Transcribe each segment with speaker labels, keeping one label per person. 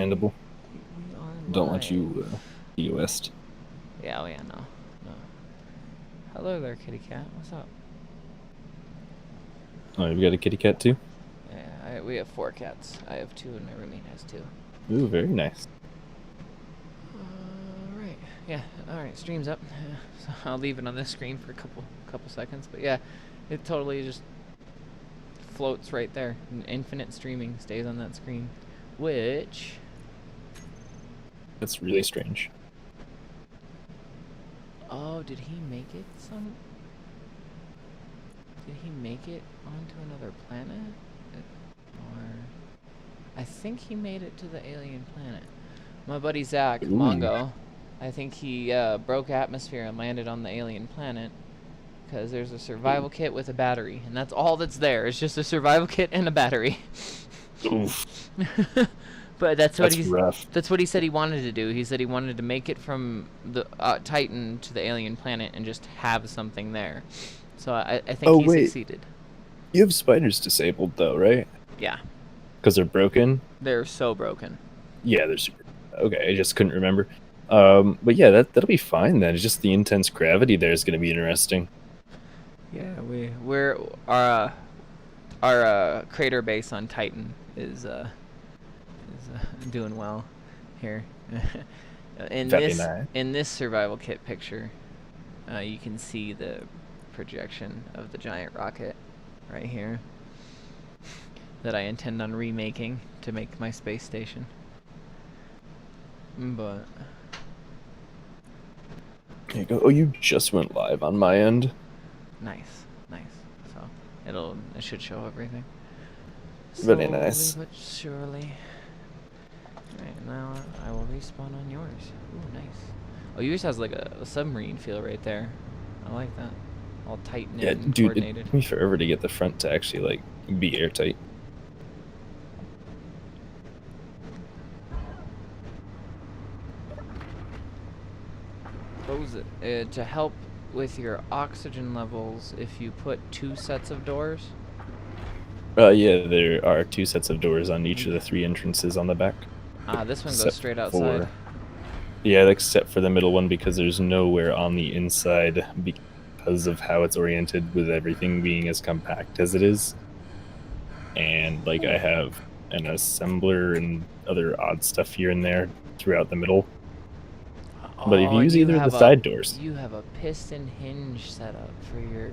Speaker 1: understandable.
Speaker 2: We are
Speaker 1: Don't want
Speaker 2: live.
Speaker 1: you POS'd.
Speaker 2: Yeah, oh yeah, no. No. Hello there, kitty cat. What's up?
Speaker 1: Oh, you've got a kitty cat too?
Speaker 2: Yeah, we have 4 cats. I have 2 and my roommate has 2.
Speaker 1: Ooh, very nice.
Speaker 2: Alright. Yeah, alright, stream's up. So I'll leave it on this screen for a couple seconds. But yeah, it totally just floats right there. Infinite streaming stays on that screen. Which...
Speaker 1: That's really strange.
Speaker 2: Oh, did he make it Did he make it onto another planet? Or... I think he made it to the alien planet. My buddy Zach,
Speaker 1: Ooh.
Speaker 2: Mongo, I think he broke atmosphere and landed on the alien planet. Because there's a survival kit with a battery. And that's all that's there. It's just a survival kit and a battery.
Speaker 1: Oof.
Speaker 2: But that's
Speaker 1: rough.
Speaker 2: what he said he wanted to do. He said he wanted to make it from the Titan to the alien planet and just have something there. So I think he succeeded.
Speaker 1: You have spiders disabled though, right?
Speaker 2: Yeah.
Speaker 1: Because they're broken?
Speaker 2: They're so broken.
Speaker 1: Yeah, they're super... Okay, I just couldn't remember. But yeah, that'll be fine then. It's just the intense gravity there is going to be interesting.
Speaker 2: Yeah, we're our crater base on Titan is doing well here. in this survival kit picture, you can see the projection of the giant rocket right here that I intend on remaking to make my space station. But
Speaker 1: There you go. Oh, you just went live on my end.
Speaker 2: nice. So it should show everything.
Speaker 1: Very nice.
Speaker 2: Slowly but surely. Right, now I will respawn on yours. Ooh, nice. Oh, yours has like a submarine feel right there. I like that. All tight and
Speaker 1: Yeah, dude,
Speaker 2: coordinated.
Speaker 1: it took me forever to get the front to actually like be airtight.
Speaker 2: What was it? To help with your oxygen levels, if you put 2 sets of doors.
Speaker 1: Yeah, there are 2 sets of doors on each of the 3 entrances on the back.
Speaker 2: This one goes straight outside.
Speaker 1: Yeah, except for the middle one, because there's nowhere on the inside because of how it's oriented, with everything being as compact as it is. And like I have an assembler and other odd stuff here and there throughout the middle. But if you use either of the side doors,
Speaker 2: you have a piston hinge setup for your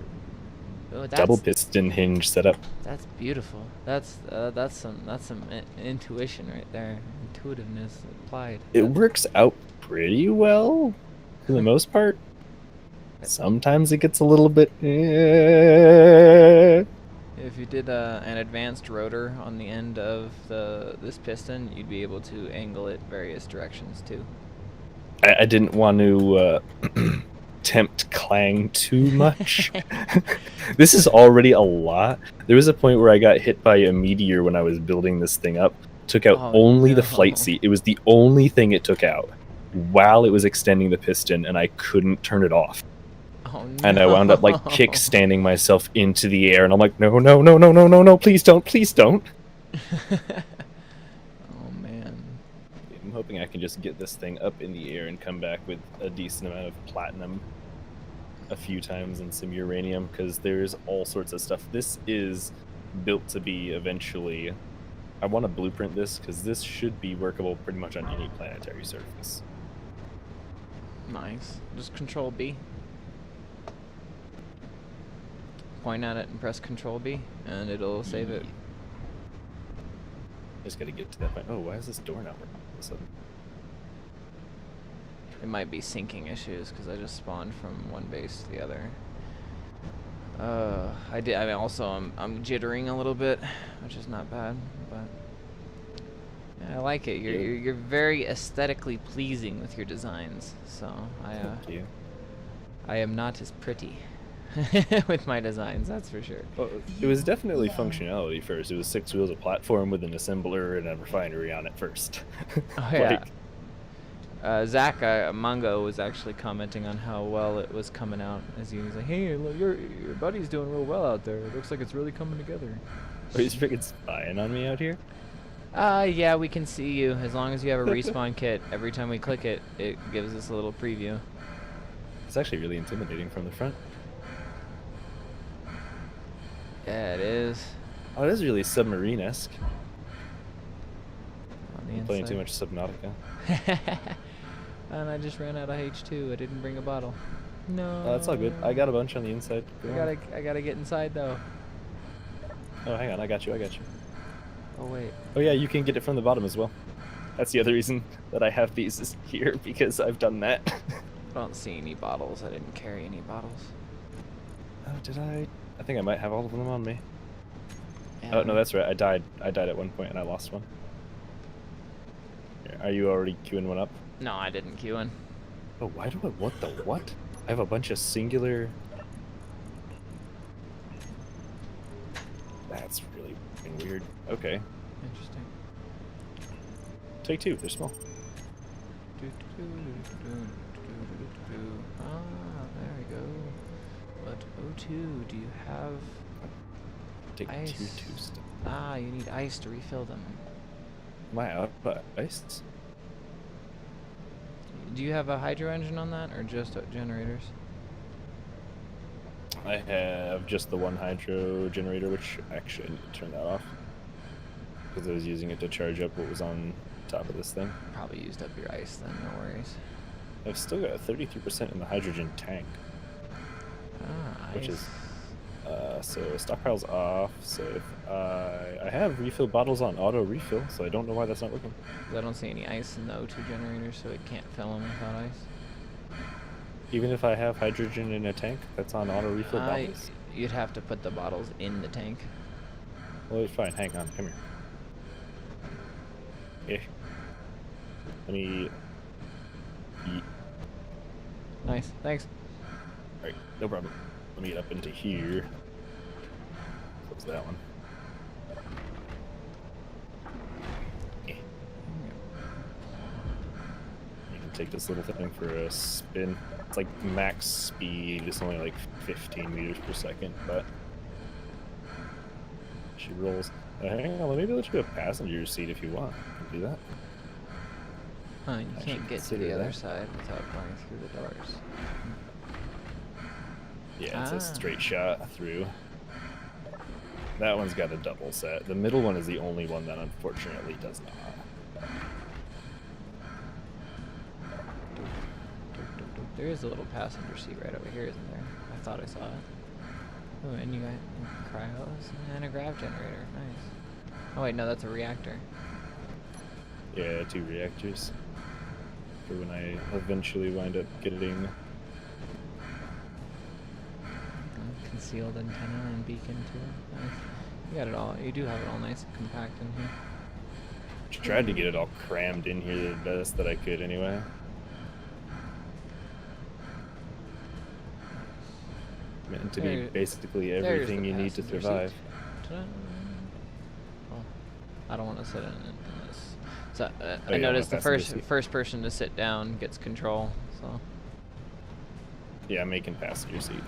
Speaker 1: double piston hinge setup.
Speaker 2: That's beautiful. That's some intuition right there. Intuitiveness applied.
Speaker 1: It works out pretty well for the most part. Sometimes it gets a little bit.
Speaker 2: If you did an advanced rotor on the end of this piston, you'd be able to angle it various directions too.
Speaker 1: I didn't want to tempt Clang too much. This is already a lot. There was a point where I got hit by a meteor when I was building this thing up. Took out only the flight seat. It was the only thing it took out while it was extending the piston, and I couldn't turn it off.
Speaker 2: Oh, no.
Speaker 1: And I wound up like kickstanding myself into the air, and I'm like, no, please don't. I'm hoping I can just get this thing up in the air and come back with a decent amount of platinum a few times and some uranium, because there's all sorts of stuff. This is built to be eventually... I want to blueprint this, because this should be workable pretty much on any planetary surface.
Speaker 2: Nice. Just Control B. Point at it and press Control B, and it'll save it.
Speaker 1: Just gotta get to that point. Oh, why is this door not working all of a sudden?
Speaker 2: It might be syncing issues because I just spawned from one base to the other. I'm jittering a little bit, which is not bad, but yeah, I like it. You're very aesthetically pleasing with your designs, so
Speaker 1: Thank you.
Speaker 2: I am not as pretty with my designs, that's for sure.
Speaker 1: Well, it was definitely functionality first. It was 6 wheels of platform with an assembler and a refinery on it first.
Speaker 2: Oh yeah. Zach Mongo was actually commenting on how well it was coming out. As he was like, "Hey, look, your buddy's doing real well out there. It looks like it's really coming together."
Speaker 1: Oh, he's freaking spying on me out here?
Speaker 2: Yeah, we can see you. As long as you have a respawn kit, every time we click it, it gives us a little preview.
Speaker 1: It's actually really intimidating from the front.
Speaker 2: Yeah, it is.
Speaker 1: Oh, it is really submarine-esque.
Speaker 2: I'm
Speaker 1: playing too much Subnautica.
Speaker 2: And I just ran out of H2. I didn't bring a bottle. No.
Speaker 1: Oh, that's all good. I got a bunch on the inside.
Speaker 2: I gotta get inside though.
Speaker 1: Oh, hang on. I got you.
Speaker 2: Oh, wait.
Speaker 1: Oh, yeah, you can get it from the bottom as well. That's the other reason that I have these is here, because I've done that.
Speaker 2: I don't see any bottles. I didn't carry any bottles.
Speaker 1: Oh, did I? I think I might have all of them on me.
Speaker 2: Yeah.
Speaker 1: Oh, no, that's right. I died at one point and I lost one. Here, are you already queuing one up?
Speaker 2: No, I didn't queue in.
Speaker 1: Oh, why do I... What the what? I have a bunch of singular... That's really weird. Okay.
Speaker 2: Interesting.
Speaker 1: Take two. They're small.
Speaker 2: Ah, there we go. But O2, do you have
Speaker 1: Take
Speaker 2: ice?
Speaker 1: two stuff.
Speaker 2: Ah, you need ice to refill them.
Speaker 1: Am I out of ice?
Speaker 2: Do you have a hydro engine on that, or just generators?
Speaker 1: I have just the one hydro generator, which actually I need to turn that off. Because I was using it to charge up what was on top of this thing.
Speaker 2: Probably used up your ice then, no worries.
Speaker 1: I've still got 33% in the hydrogen tank.
Speaker 2: Ah,
Speaker 1: which
Speaker 2: ice.
Speaker 1: is so stockpile's off. So if I have refill bottles on auto refill, so I don't know why that's not working.
Speaker 2: I don't see any ice in the O2 generator, so it can't fill them without ice.
Speaker 1: Even if I have hydrogen in a tank, that's on auto refill bottles.
Speaker 2: You'd have to put the bottles in the tank.
Speaker 1: Well, it's fine. Hang on. Come here. Let me eat.
Speaker 2: Nice. Thanks.
Speaker 1: Alright, no problem. Let me get up into here. Close that one. You can take this little thing for a spin. It's like max speed. It's only like 15 meters per second, but she rolls. Hang on, maybe let you do a passenger seat if you want. You can do that.
Speaker 2: Huh, you can't get to the other side without going through the doors.
Speaker 1: Yeah, it's a straight shot through. That one's got a double set. The middle one is the only one that unfortunately does not.
Speaker 2: There is a little passenger seat right over here, isn't there? I thought I saw it. Oh, and you got cryos and a grav generator. Nice. Oh wait, no, that's a reactor.
Speaker 1: Yeah, 2 reactors. For when I eventually wind up getting...
Speaker 2: Concealed antenna and beacon too. Nice. You got it all. You do have it all nice and compact in here.
Speaker 1: Tried to get it all crammed in here the best that I could anyway. Meant to be basically everything you need to survive.
Speaker 2: Well, I don't want to sit in this. So
Speaker 1: Oh,
Speaker 2: I noticed the
Speaker 1: seat.
Speaker 2: first person to sit down gets control. So.
Speaker 1: Yeah, I'm making passenger seat.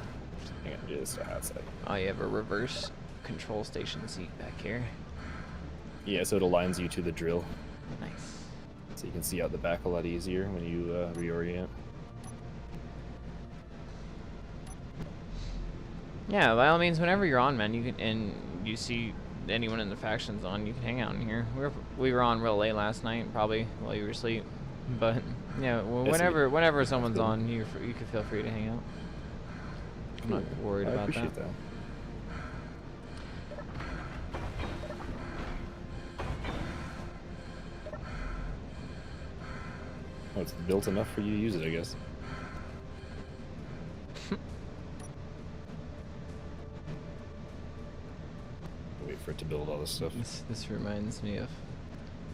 Speaker 1: Hang on, do this outside.
Speaker 2: Oh, you have a reverse control station seat back here.
Speaker 1: Yeah, so it aligns you to the drill.
Speaker 2: Nice.
Speaker 1: So you can see out the back a lot easier when you reorient.
Speaker 2: Yeah, by all means, whenever you're on, man, you can, and you see anyone in the factions on, you can hang out in here. We were on real late last night, probably while you were asleep. But yeah, whenever someone's on, you can feel free to hang out. I'm not worried about that.
Speaker 1: I appreciate that. Oh, it's built enough for you to use it, I guess. Wait for it to build all this stuff.
Speaker 2: This reminds me of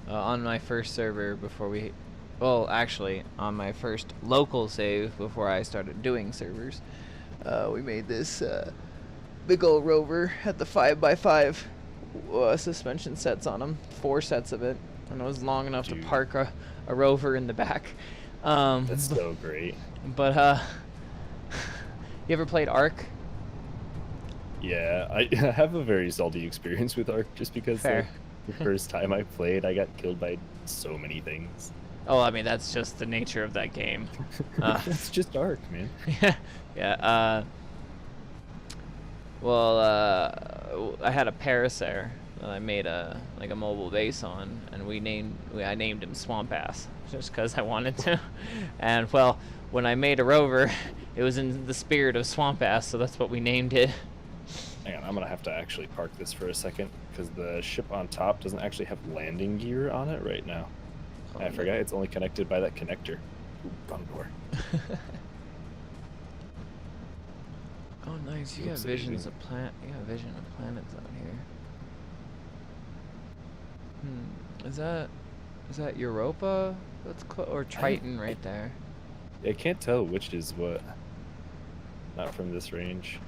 Speaker 2: on my first server before we, well, actually on my first local save before I started doing servers, we made this big old rover, had the 5x5 suspension sets on them, 4 sets of it, and it was long enough to park a rover in the back.
Speaker 1: That's so great.
Speaker 2: But you ever played Ark?
Speaker 1: Yeah, I have a very salty experience with Ark just because The first time I played, I got killed by so many things.
Speaker 2: Oh, I mean, that's just the nature of that game.
Speaker 1: That's just Ark, man.
Speaker 2: Yeah, yeah. Well, I had a Parasaur that I made a mobile base on, and I named him Swamp Ass just because I wanted to. And well, when I made a rover, it was in the spirit of Swamp Ass, so that's what we named it.
Speaker 1: Hang on, I'm gonna have to actually park this for a second because the ship on top doesn't actually have landing gear on it right now. Oh, I forgot it's only connected by that connector. Ooh, wrong door.
Speaker 2: Oh, nice! You got visions of You got vision of planets out here. Is that Europa? Or Triton right there?
Speaker 1: I can't tell which is what. Not from this range.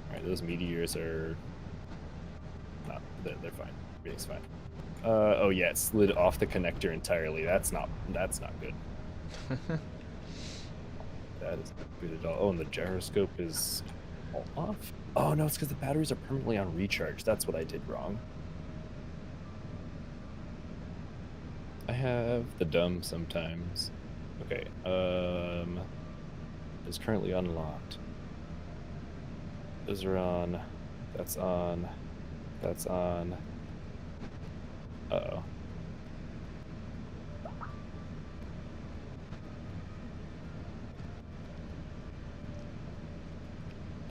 Speaker 1: Alright, those meteors are... No, they're fine. Everything's fine. Oh yeah, it slid off the connector entirely. That's not good. That is not good at all. Oh, and the gyroscope is all off? Oh no, it's because the batteries are permanently on recharge. That's what I did wrong. I have the dumb sometimes. Okay, it's currently unlocked. Those are on. That's on. That's on. Uh-oh.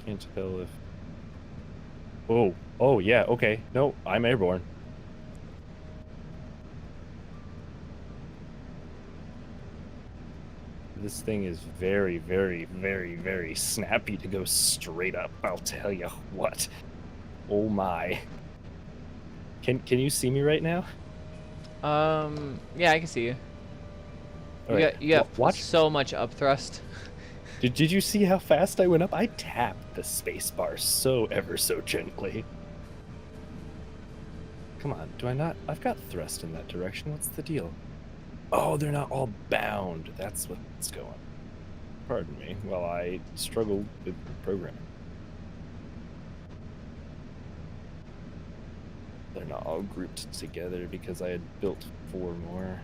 Speaker 1: Can't tell if... Oh yeah, okay. No, I'm airborne. This thing is very, very, very, very snappy to go straight up, I'll tell you what. Oh my. Can you see me right now?
Speaker 2: Yeah, I can see you. You got watch so much up thrust.
Speaker 1: Did you see how fast I went up? I tapped the space bar so ever so gently. Come on, do I not? I've got thrust in that direction. What's the deal? Oh, they're not all bound. That's what's going on. Pardon me while I struggle with programming. They're not all grouped together because I had built 4 more.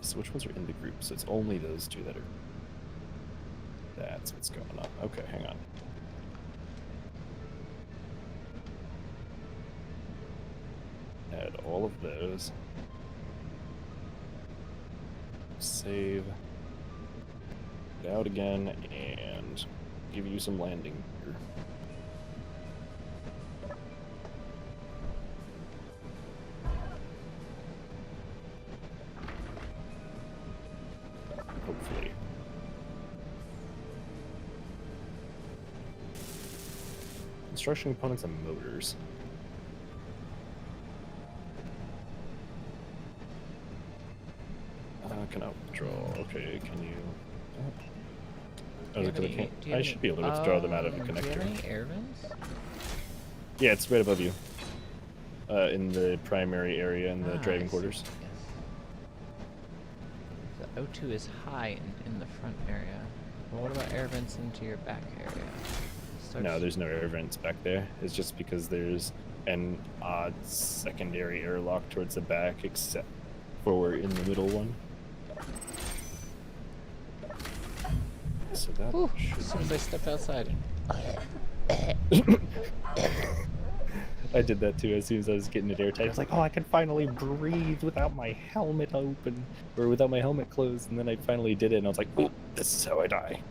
Speaker 1: So which ones are in the group? So it's only those 2 that are... That's what's going on. Okay, hang on. Add all of those. Save. Get out again and give you some landing gear. Hopefully. Construction components and motors. Can withdraw. Okay, can you... I should be able to withdraw them out of the connector.
Speaker 2: Do you have any air vents?
Speaker 1: Yeah, it's right above you. In the primary area in the driving quarters.
Speaker 2: Yes. The O2 is high in the front area. Well, what about air vents into your back area?
Speaker 1: No, there's no air vents back there. It's just because there's an odd secondary airlock towards the back, except for we're in the middle one. So that
Speaker 2: as soon as I stepped outside.
Speaker 1: I did that too as soon as I was getting it airtight. I was like, oh, I can finally breathe without my helmet open, or without my helmet closed, and then I finally did it, and I was like, oh, this is how I die.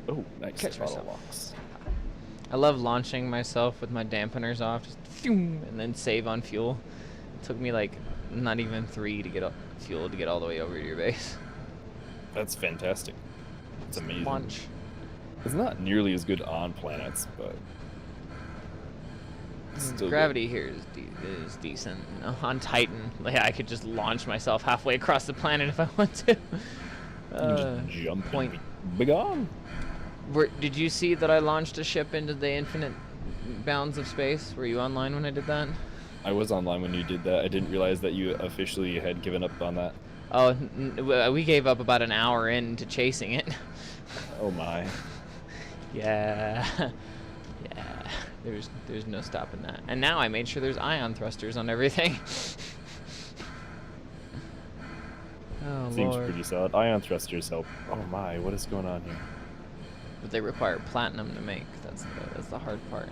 Speaker 1: Oh, nice.
Speaker 2: Catch myself. I love launching myself with my dampeners off, just and then save on fuel. It took me like not even 3 to get fuel to get all the way over to your base.
Speaker 1: That's fantastic. It's amazing.
Speaker 2: Launch.
Speaker 1: It's not nearly as good on planets, but still
Speaker 2: gravity here is decent. You know, on Titan, like, I could just launch myself halfway across the planet if I want to.
Speaker 1: You can just jump and be gone.
Speaker 2: Did you see that I launched a ship into the infinite Bounds of Space? Were you online when I did that?
Speaker 1: I was online when you did that. I didn't realize that you officially had given up on that.
Speaker 2: Oh, we gave up about an hour into chasing it.
Speaker 1: Oh my.
Speaker 2: Yeah. Yeah. There's no stopping that. And now I made sure there's ion thrusters on everything. Oh,
Speaker 1: Seems
Speaker 2: Lord.
Speaker 1: pretty solid. Ion thrusters help. Oh my, what is going on here?
Speaker 2: But they require platinum to make. That's the hard part.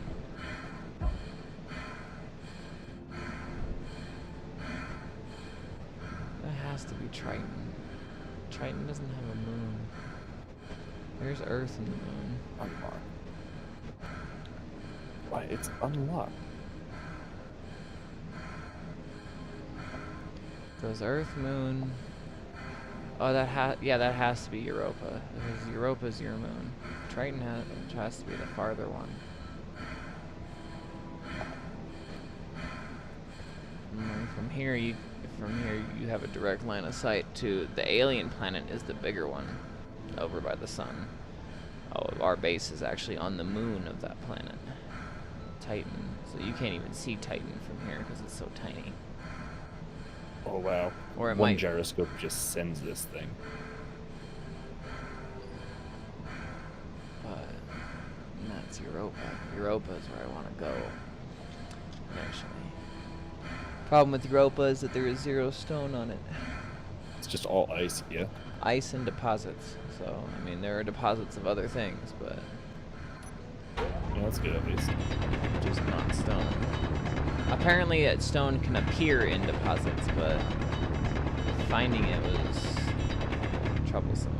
Speaker 2: That has to be Triton. Triton doesn't have a moon. There's Earth and the moon.
Speaker 1: Unlock. Why, it's unlocked.
Speaker 2: Goes Earth, moon. Oh, that has to be Europa. Because Europa's your moon. Triton has to be the farther one. From here you have a direct line of sight to the alien planet is the bigger one, over by the sun. Oh, our base is actually on the moon of that planet, Titan. So you can't even see Titan from here because it's so tiny.
Speaker 1: Oh wow.
Speaker 2: Or it
Speaker 1: One
Speaker 2: might.
Speaker 1: gyroscope just sends this thing.
Speaker 2: But that's Europa. Europa is where I want to go. Actually. Problem with Europa is that there is 0 stone on it.
Speaker 1: It's just all ice, yeah.
Speaker 2: Ice and deposits. So, I mean, there are deposits of other things, but
Speaker 1: Yeah, that's good at least.
Speaker 2: just not stone. Apparently, stone can appear in deposits, but finding it was troublesome.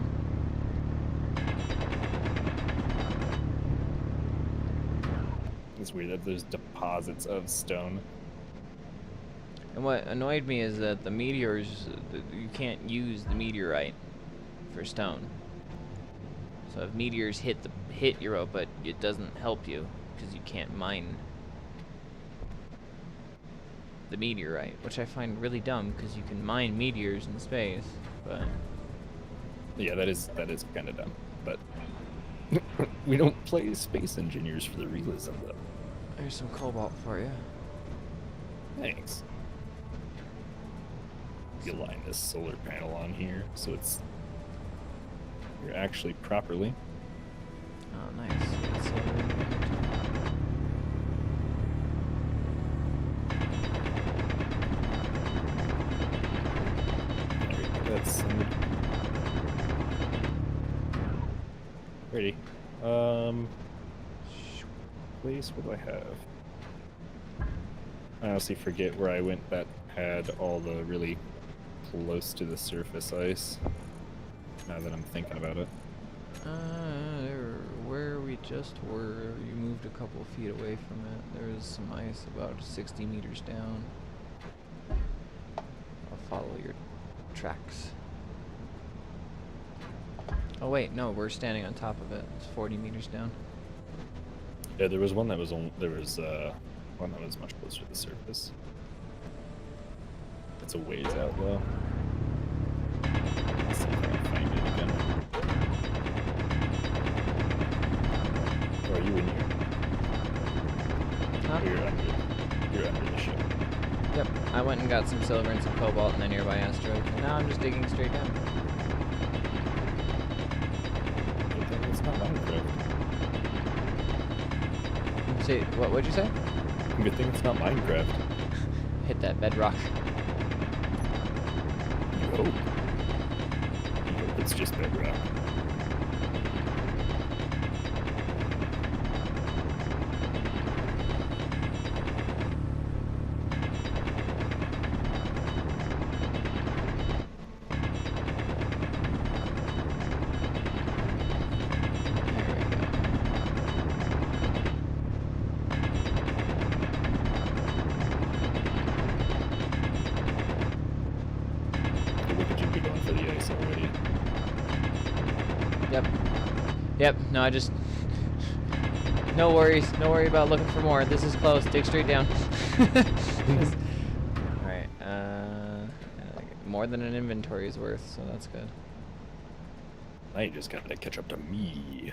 Speaker 1: It's weird that there's deposits of stone.
Speaker 2: And what annoyed me is that the meteors, you can't use the meteorite for stone. So if meteors hit Europa, it doesn't help you because you can't mine the meteorite, which I find really dumb because you can mine meteors in space, but
Speaker 1: Yeah, that is kind of dumb. But we don't play space engineers for the realism, though.
Speaker 2: there's some cobalt for you.
Speaker 1: Thanks. You line this solar panel on here, so you're actually properly.
Speaker 2: Oh, nice. That's so
Speaker 1: That's centered. Ready. Place, what do I have? I honestly forget where I went that had all the really close to the surface ice. Now that I'm thinking about it.
Speaker 2: where we just were, you moved a couple of feet away from it. There is some ice about 60 meters down. I'll follow your tracks. Oh wait, no, we're standing on top of it. It's 40 meters down.
Speaker 1: Yeah, there was one that was one that was much closer to the surface. It's a ways out though. Let's see if I can find it again. Or are you in here?
Speaker 2: Huh?
Speaker 1: Or you're under the ship.
Speaker 2: Yep, I went and got some silver and some cobalt in the nearby asteroid. And now I'm just digging straight down.
Speaker 1: Good thing it's not Minecraft.
Speaker 2: See, what'd you say?
Speaker 1: Good thing it's not Minecraft.
Speaker 2: Hit that bedrock.
Speaker 1: You hope. You hope it's just bedrock.
Speaker 2: Yep, no, I just... No worries, no worry about looking for more. This is close, dig straight down. Alright, more than an inventory is worth, so that's good.
Speaker 1: Now you just gotta catch up to me.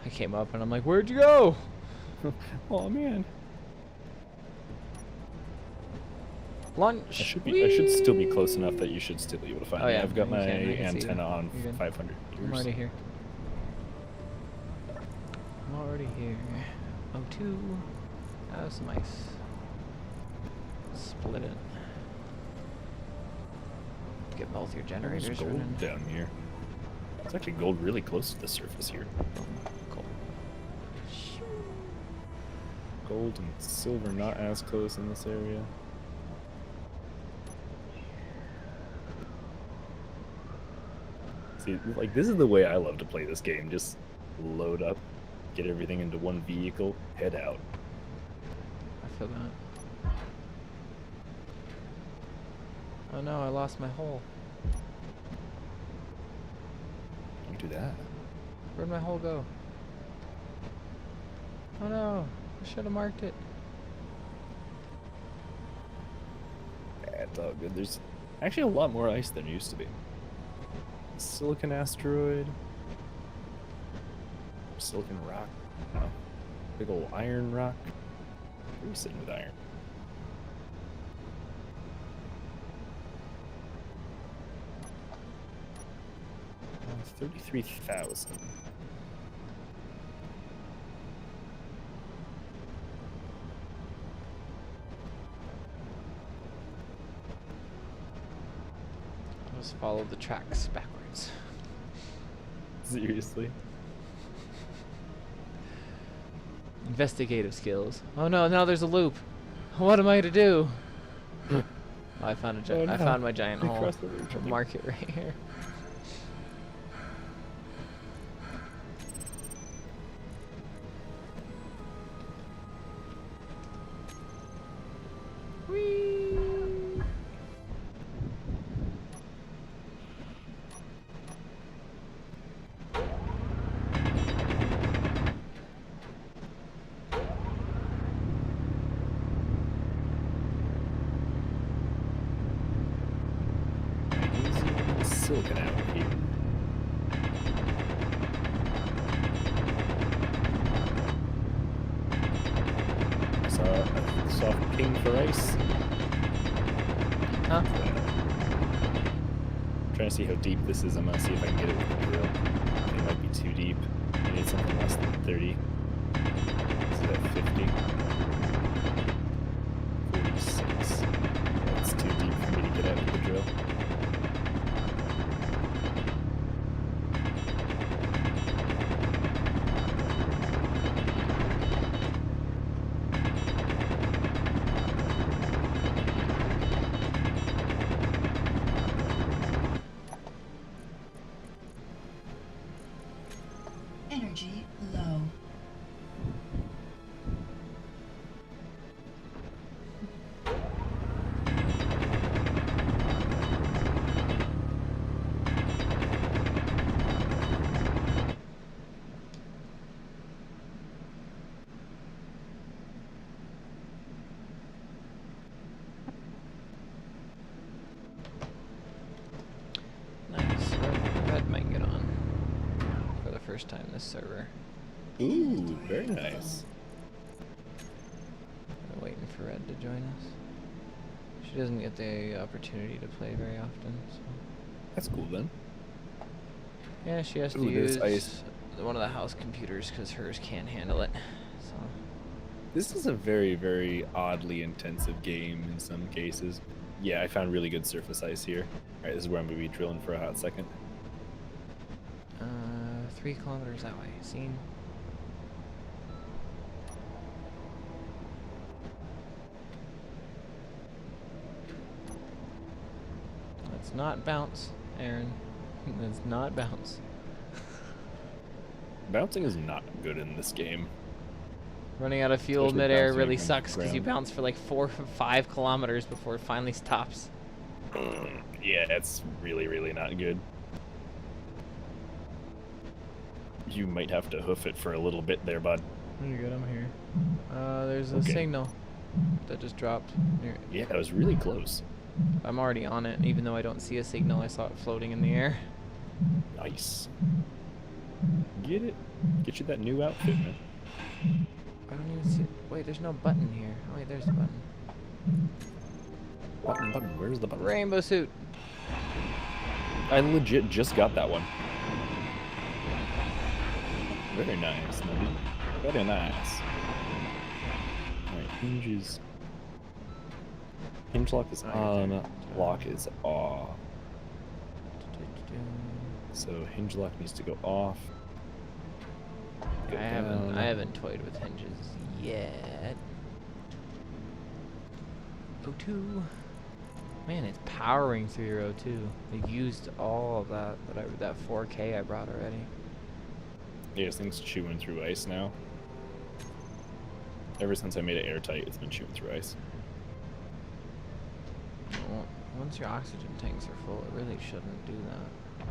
Speaker 2: I came up and I'm like, where'd you go?
Speaker 1: Oh man.
Speaker 2: Lunch.
Speaker 1: I should still be close enough that you should still be able to find me.
Speaker 2: Yeah,
Speaker 1: I've got my
Speaker 2: I can
Speaker 1: antenna on 500 meters.
Speaker 2: I'm already here. I'm already here. O2. Have some ice. Split it. Get both your generators
Speaker 1: There's gold
Speaker 2: running.
Speaker 1: down here. There's actually gold really close to the surface here.
Speaker 2: Cool.
Speaker 1: Gold and silver not as close in this area. See, like, this is the way I love to play this game. Just load up, get everything into one vehicle, head out.
Speaker 2: I feel that. Oh no, I lost my hole.
Speaker 1: Don't do that.
Speaker 2: Where'd my hole go? Oh no, I should have marked it.
Speaker 1: It's all good. There's actually a lot more ice than there used to be. Silicon asteroid. Silicon rock. No. Big old iron rock. Where are we sitting with iron? 33,000.
Speaker 2: Just follow the tracks backwards.
Speaker 1: Seriously?
Speaker 2: Investigative skills. Oh no, now there's a loop. What am I to do? Oh, I found a I found my giant hole. Mark it right here.
Speaker 1: Silicon out here. Saw a soft ping for ice.
Speaker 2: Huh?
Speaker 1: Trying to see how deep this is. I'm gonna see if I can get it with the drill. It might be too deep. I need something less than 30. This is at 50. 46. Yeah, it's too deep for me to get out with the drill.
Speaker 3: Energy low.
Speaker 2: Nice. Red might get on for the first time this server.
Speaker 1: Ooh, very nice.
Speaker 2: We're waiting for Red to join us. She doesn't get the opportunity to play very often, so.
Speaker 1: That's cool then.
Speaker 2: Yeah, she has to use one of the house computers because hers can't handle it. So.
Speaker 1: This is a very, very oddly intensive game in some cases. Yeah, I found really good surface ice here. Alright, this is where I'm going to be drilling for a hot second.
Speaker 2: 3 kilometers that way. Seen? Let's not bounce, Aaron. Let's not bounce.
Speaker 1: Bouncing is not good in this game.
Speaker 2: Running out of fuel
Speaker 1: Especially
Speaker 2: midair
Speaker 1: bouncing
Speaker 2: really
Speaker 1: from the
Speaker 2: sucks because you
Speaker 1: ground.
Speaker 2: bounce for like 4 or 5 kilometers before it finally stops.
Speaker 1: Yeah, it's really, really not good. You might have to hoof it for a little bit there, bud.
Speaker 2: You're good, I'm here. There's a
Speaker 1: Okay.
Speaker 2: signal that just dropped.
Speaker 1: Yeah, it was really close.
Speaker 2: I'm already on it, even though I don't see a signal. I saw it floating in the air.
Speaker 1: Nice. Get it. Get you that new outfit, man.
Speaker 2: I don't even see. Wait, there's no button here. Oh wait, there's a button.
Speaker 1: Button. Where's the button?
Speaker 2: Rainbow suit.
Speaker 1: I legit just got that one. Very nice, Nubby. Very nice. Alright, hinges. Hinge lock is on. Lock is off. So hinge lock needs to go off. Go
Speaker 2: I haven't toyed with hinges yet. O2. Man, it's powering through your O2. It used all of that 4K I brought already.
Speaker 1: Yeah, this thing's chewing through ice now. Ever since I made it airtight, it's been chewing through ice.
Speaker 2: Well, once your oxygen tanks are full, it really shouldn't do that.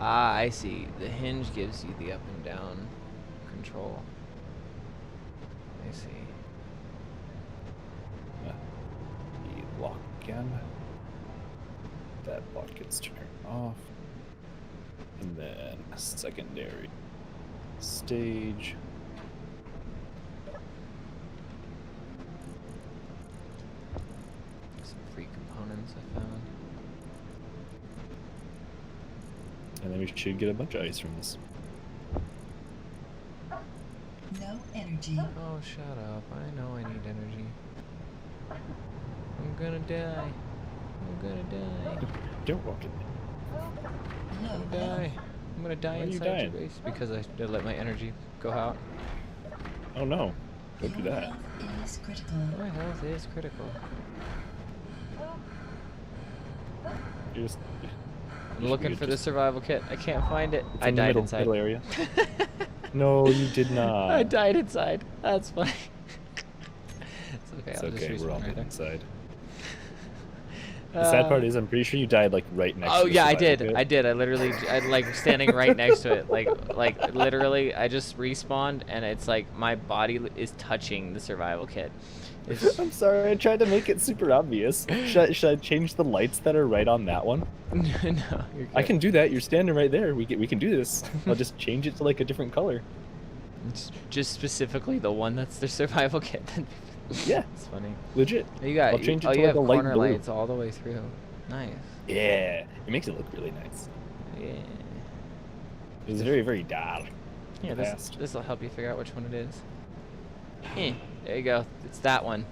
Speaker 2: Ah, I see. The hinge gives you the up and down control. I see.
Speaker 1: Lock again. That block gets turned off. And then a secondary stage.
Speaker 2: Some free components I found.
Speaker 1: And then we should get a bunch of ice from this.
Speaker 3: No energy.
Speaker 2: Oh, shut up. I know I need energy. I'm gonna die. I'm gonna die.
Speaker 1: Don't walk in there.
Speaker 3: Low
Speaker 2: I'm gonna die.
Speaker 3: health.
Speaker 2: I'm gonna die
Speaker 1: Why are you
Speaker 2: inside your
Speaker 1: dying?
Speaker 2: base because I let my energy go out.
Speaker 1: Oh no. Don't do
Speaker 3: Your
Speaker 1: that.
Speaker 3: health is critical.
Speaker 2: My health is critical.
Speaker 1: You're just,
Speaker 2: I'm looking for the survival kit. I can't find it.
Speaker 1: it's
Speaker 2: I
Speaker 1: in the
Speaker 2: died
Speaker 1: middle
Speaker 2: inside.
Speaker 1: area. No, you did not.
Speaker 2: I died inside. That's funny. It's okay.
Speaker 1: It's
Speaker 2: I'll
Speaker 1: okay,
Speaker 2: just
Speaker 1: we're all
Speaker 2: respawn right
Speaker 1: dead
Speaker 2: there.
Speaker 1: inside. The sad part is I'm pretty sure you died like right next to
Speaker 2: Oh
Speaker 1: the
Speaker 2: yeah, I
Speaker 1: survival
Speaker 2: did.
Speaker 1: pit.
Speaker 2: I did. I literally, I like standing right next to it. Like literally, I just respawned and it's like my body is touching the survival kit. It's,
Speaker 1: I'm sorry, I tried to make it super obvious. Should I change the lights that are right on that one?
Speaker 2: no, you're good.
Speaker 1: I can do that. You're standing right there. We can do this. I'll just change it to like a different color.
Speaker 2: It's just specifically the one that's the survival kit.
Speaker 1: Yeah,
Speaker 2: It's funny.
Speaker 1: legit.
Speaker 2: You got.
Speaker 1: I'll change it
Speaker 2: Oh,
Speaker 1: to
Speaker 2: you
Speaker 1: like
Speaker 2: have
Speaker 1: a light
Speaker 2: corner
Speaker 1: blue.
Speaker 2: lights all the way through. Nice.
Speaker 1: Yeah, it makes it look really nice.
Speaker 2: Yeah.
Speaker 1: It's very, very dark.
Speaker 2: Yeah.
Speaker 1: Fast.
Speaker 2: This will help you figure out which one it is. There you go. It's that one.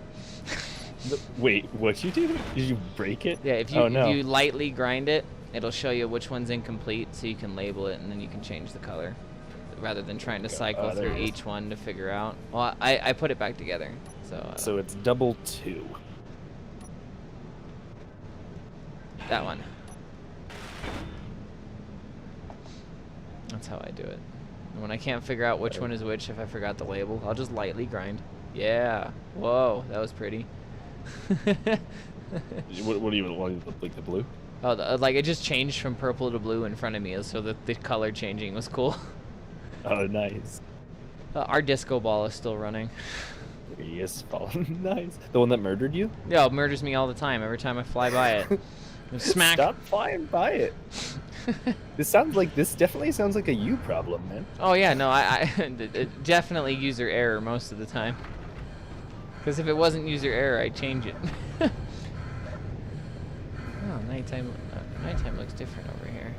Speaker 1: Wait, what you do? Did you break it?
Speaker 2: Yeah. If you
Speaker 1: Oh, no.
Speaker 2: if you lightly grind it, it'll show you which one's incomplete, so you can label it and then you can change the color, rather than trying to cycle
Speaker 1: there
Speaker 2: through
Speaker 1: it is.
Speaker 2: each one to figure out. Well, I put it back together. So.
Speaker 1: So it's double 2.
Speaker 2: That one. That's how I do it. And when I can't figure out which one is which, if I forgot the label, I'll just lightly grind. Yeah. Whoa, that was pretty.
Speaker 1: What do you want? Like the blue?
Speaker 2: Oh, like it just changed from purple to blue in front of me, so that the color changing was cool.
Speaker 1: Oh, nice.
Speaker 2: Our disco ball is still running.
Speaker 1: Yes, fallen. Nice. The one that murdered you?
Speaker 2: Yeah, it murders me all the time. Every time I fly by it, smack.
Speaker 1: Stop flying by it. This definitely sounds like a you problem, man.
Speaker 2: Oh yeah, no, I definitely user error most of the time. Because if it wasn't user error, I'd change it. Oh, nighttime looks different over here.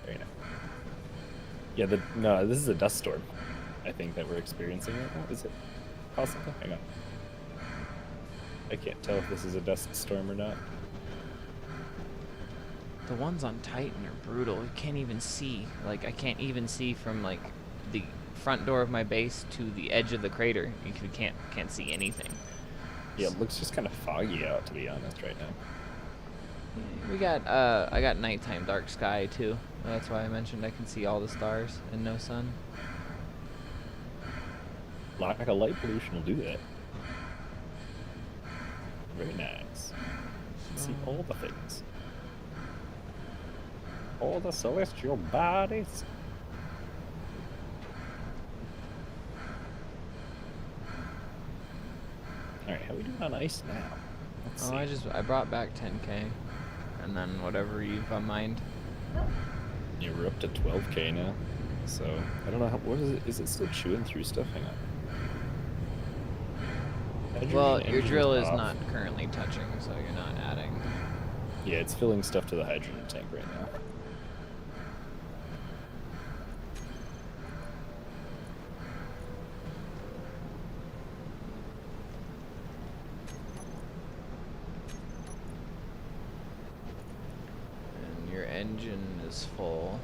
Speaker 1: Very nice. Yeah, no, this is a dust storm, I think, that we're experiencing right now. Is it possible? Hang on. I can't tell if this is a dust storm or not.
Speaker 2: The ones on Titan are brutal. You can't even see. Like, I can't even see from, like, the front door of my base to the edge of the crater. You can't see anything.
Speaker 1: Yeah, it looks just kind of foggy out, to be honest, right now.
Speaker 2: We got, I got nighttime dark sky, too. That's why I mentioned I can see all the stars and no sun.
Speaker 1: Like a light pollution will do that. Very nice. See all the things. All the celestial bodies. Alright, how are we doing on ice now? Let's see.
Speaker 2: I brought back 10K. and then whatever you've mined.
Speaker 1: Yeah, we're up to 12k now. So I don't know what is it. Is it still chewing through stuff? Hang on.
Speaker 2: Well, your drill is
Speaker 1: off.
Speaker 2: not currently touching, so you're not adding.
Speaker 1: Yeah, it's filling stuff to the hydrogen tank right now.
Speaker 2: And your engine is full.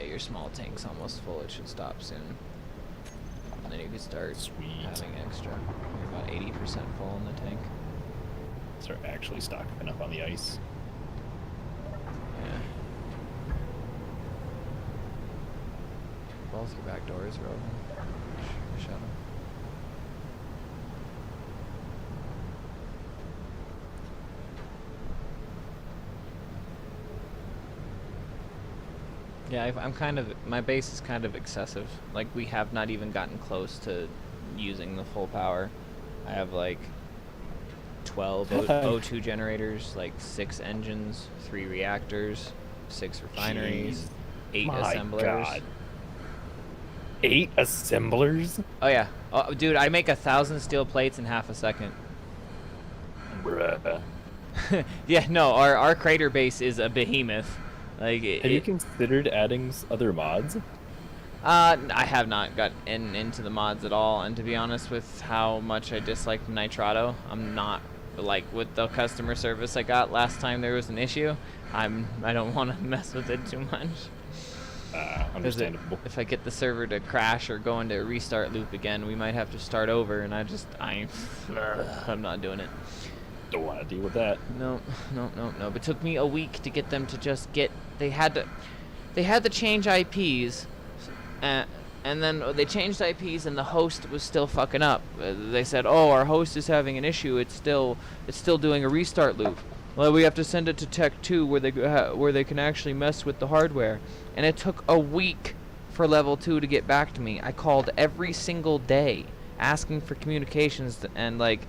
Speaker 2: Your small tank's almost full. It should stop soon. And then you can start having extra. You're about 80% full in the tank.
Speaker 1: Start actually stocking up on the ice.
Speaker 2: Yeah. Both your back doors are open. Shut them. Yeah, I'm kind of, my base is kind of excessive. Like, we have not even gotten close to using the full power. I have like 12 O2 generators, like 6 engines, 3 reactors, 6 refineries, 8 assemblers. God.
Speaker 1: 8 assemblers?
Speaker 2: Oh yeah. Oh, dude, I make 1,000 steel plates in half a second.
Speaker 1: Bruh.
Speaker 2: Yeah, no, our crater base is a behemoth. Like,
Speaker 1: have you considered adding other mods?
Speaker 2: I have not got into the mods at all, and to be honest with how much I dislike Nitrado, I'm not, like, with the customer service I got last time there was an issue, I don't want to mess with it too much.
Speaker 1: Understandable.
Speaker 2: If I get the server to crash or go into a restart loop again, we might have to start over, and I'm not doing it.
Speaker 1: Don't want to deal with that.
Speaker 2: No. But it took me a week to get them to just get. They had to change IPs, and then they changed IPs, and the host was still fucking up. They said, "Oh, our host is having an issue. It's still doing a restart loop. Well, we have to send it to Tech 2 where they can actually mess with the hardware." And it took a week for Level 2 to get back to me. I called every single day asking for communications, and like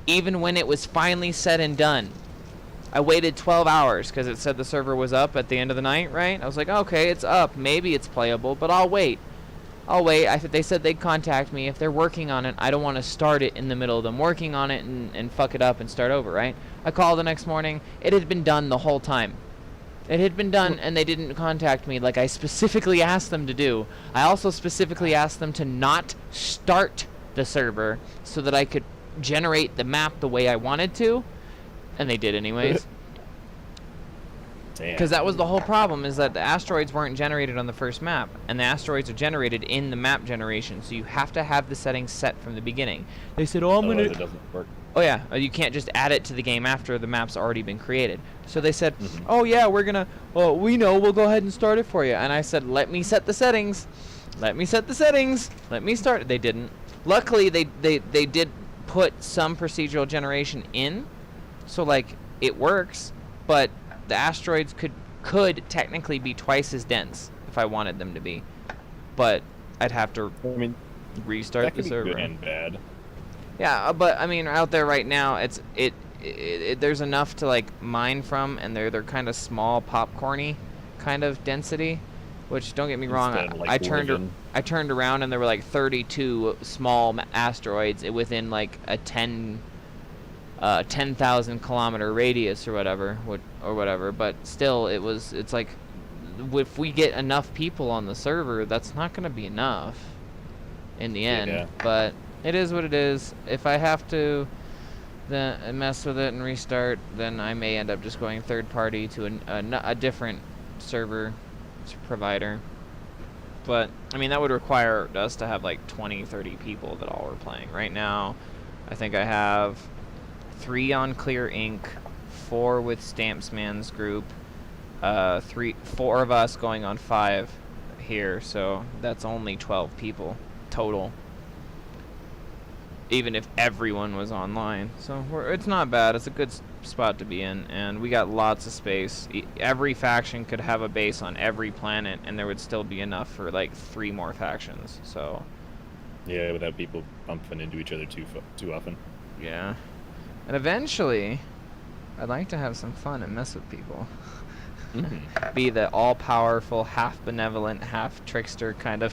Speaker 2: even when it was finally said and done, I waited 12 hours because it said the server was up at the end of the night, right? I was like, okay, it's up. Maybe it's playable, but I'll wait. They said they'd contact me. If they're working on it, I don't want to start it in the middle of them working on it and fuck it up and start over, right? I called the next morning. It had been done the whole time. It had been done, and they didn't contact me like I specifically asked them to do. I also specifically asked them to not start the server so that I could generate the map the way I wanted to, and they did anyways. Because that was the whole problem, is that the asteroids weren't generated on the first map, and the asteroids are generated in the map generation, so you have to have the settings set from the beginning. They said, "Oh,
Speaker 1: it doesn't work."
Speaker 2: Oh yeah, you can't just add it to the game after the map's already been created. So they said, "Oh yeah, we know, we'll go ahead and start it for you." And I said, "Let me set the settings. Let me set the settings. Let me start." They didn't. Luckily, they did put some procedural generation in, so like it works, but the asteroids could technically be twice as dense if I wanted them to be, but I'd have to restart the server.
Speaker 1: That could be good and bad.
Speaker 2: Yeah, but I mean, out there right now, there's enough to like mine from, and they're kind of small, popcorny kind of density. Which, don't get me wrong, I turned around and there were like 32 small asteroids within like a 10,000 kilometer radius or whatever. But still, it's like, if we get enough people on the server, that's not going to be enough in the end. Yeah. But it is what it is. If I have to then mess with it and restart, then I may end up just going third party to a different server provider. But I mean, that would require us to have like 20-30 people that all were playing. Right now I think I have 3 on Clear Inc., 4 with Stampsman's group, 4 of us going on 5 here, so that's only 12 people total, even if everyone was online. So it's not bad. It's a good spot to be in, and we got lots of space. Every faction could have a base on every planet, and there would still be enough for like 3 more factions. So
Speaker 1: Yeah, without people bumping into each other too often.
Speaker 2: Yeah. And eventually, I'd like to have some fun and mess with people. Be the all-powerful, half-benevolent, half-trickster kind of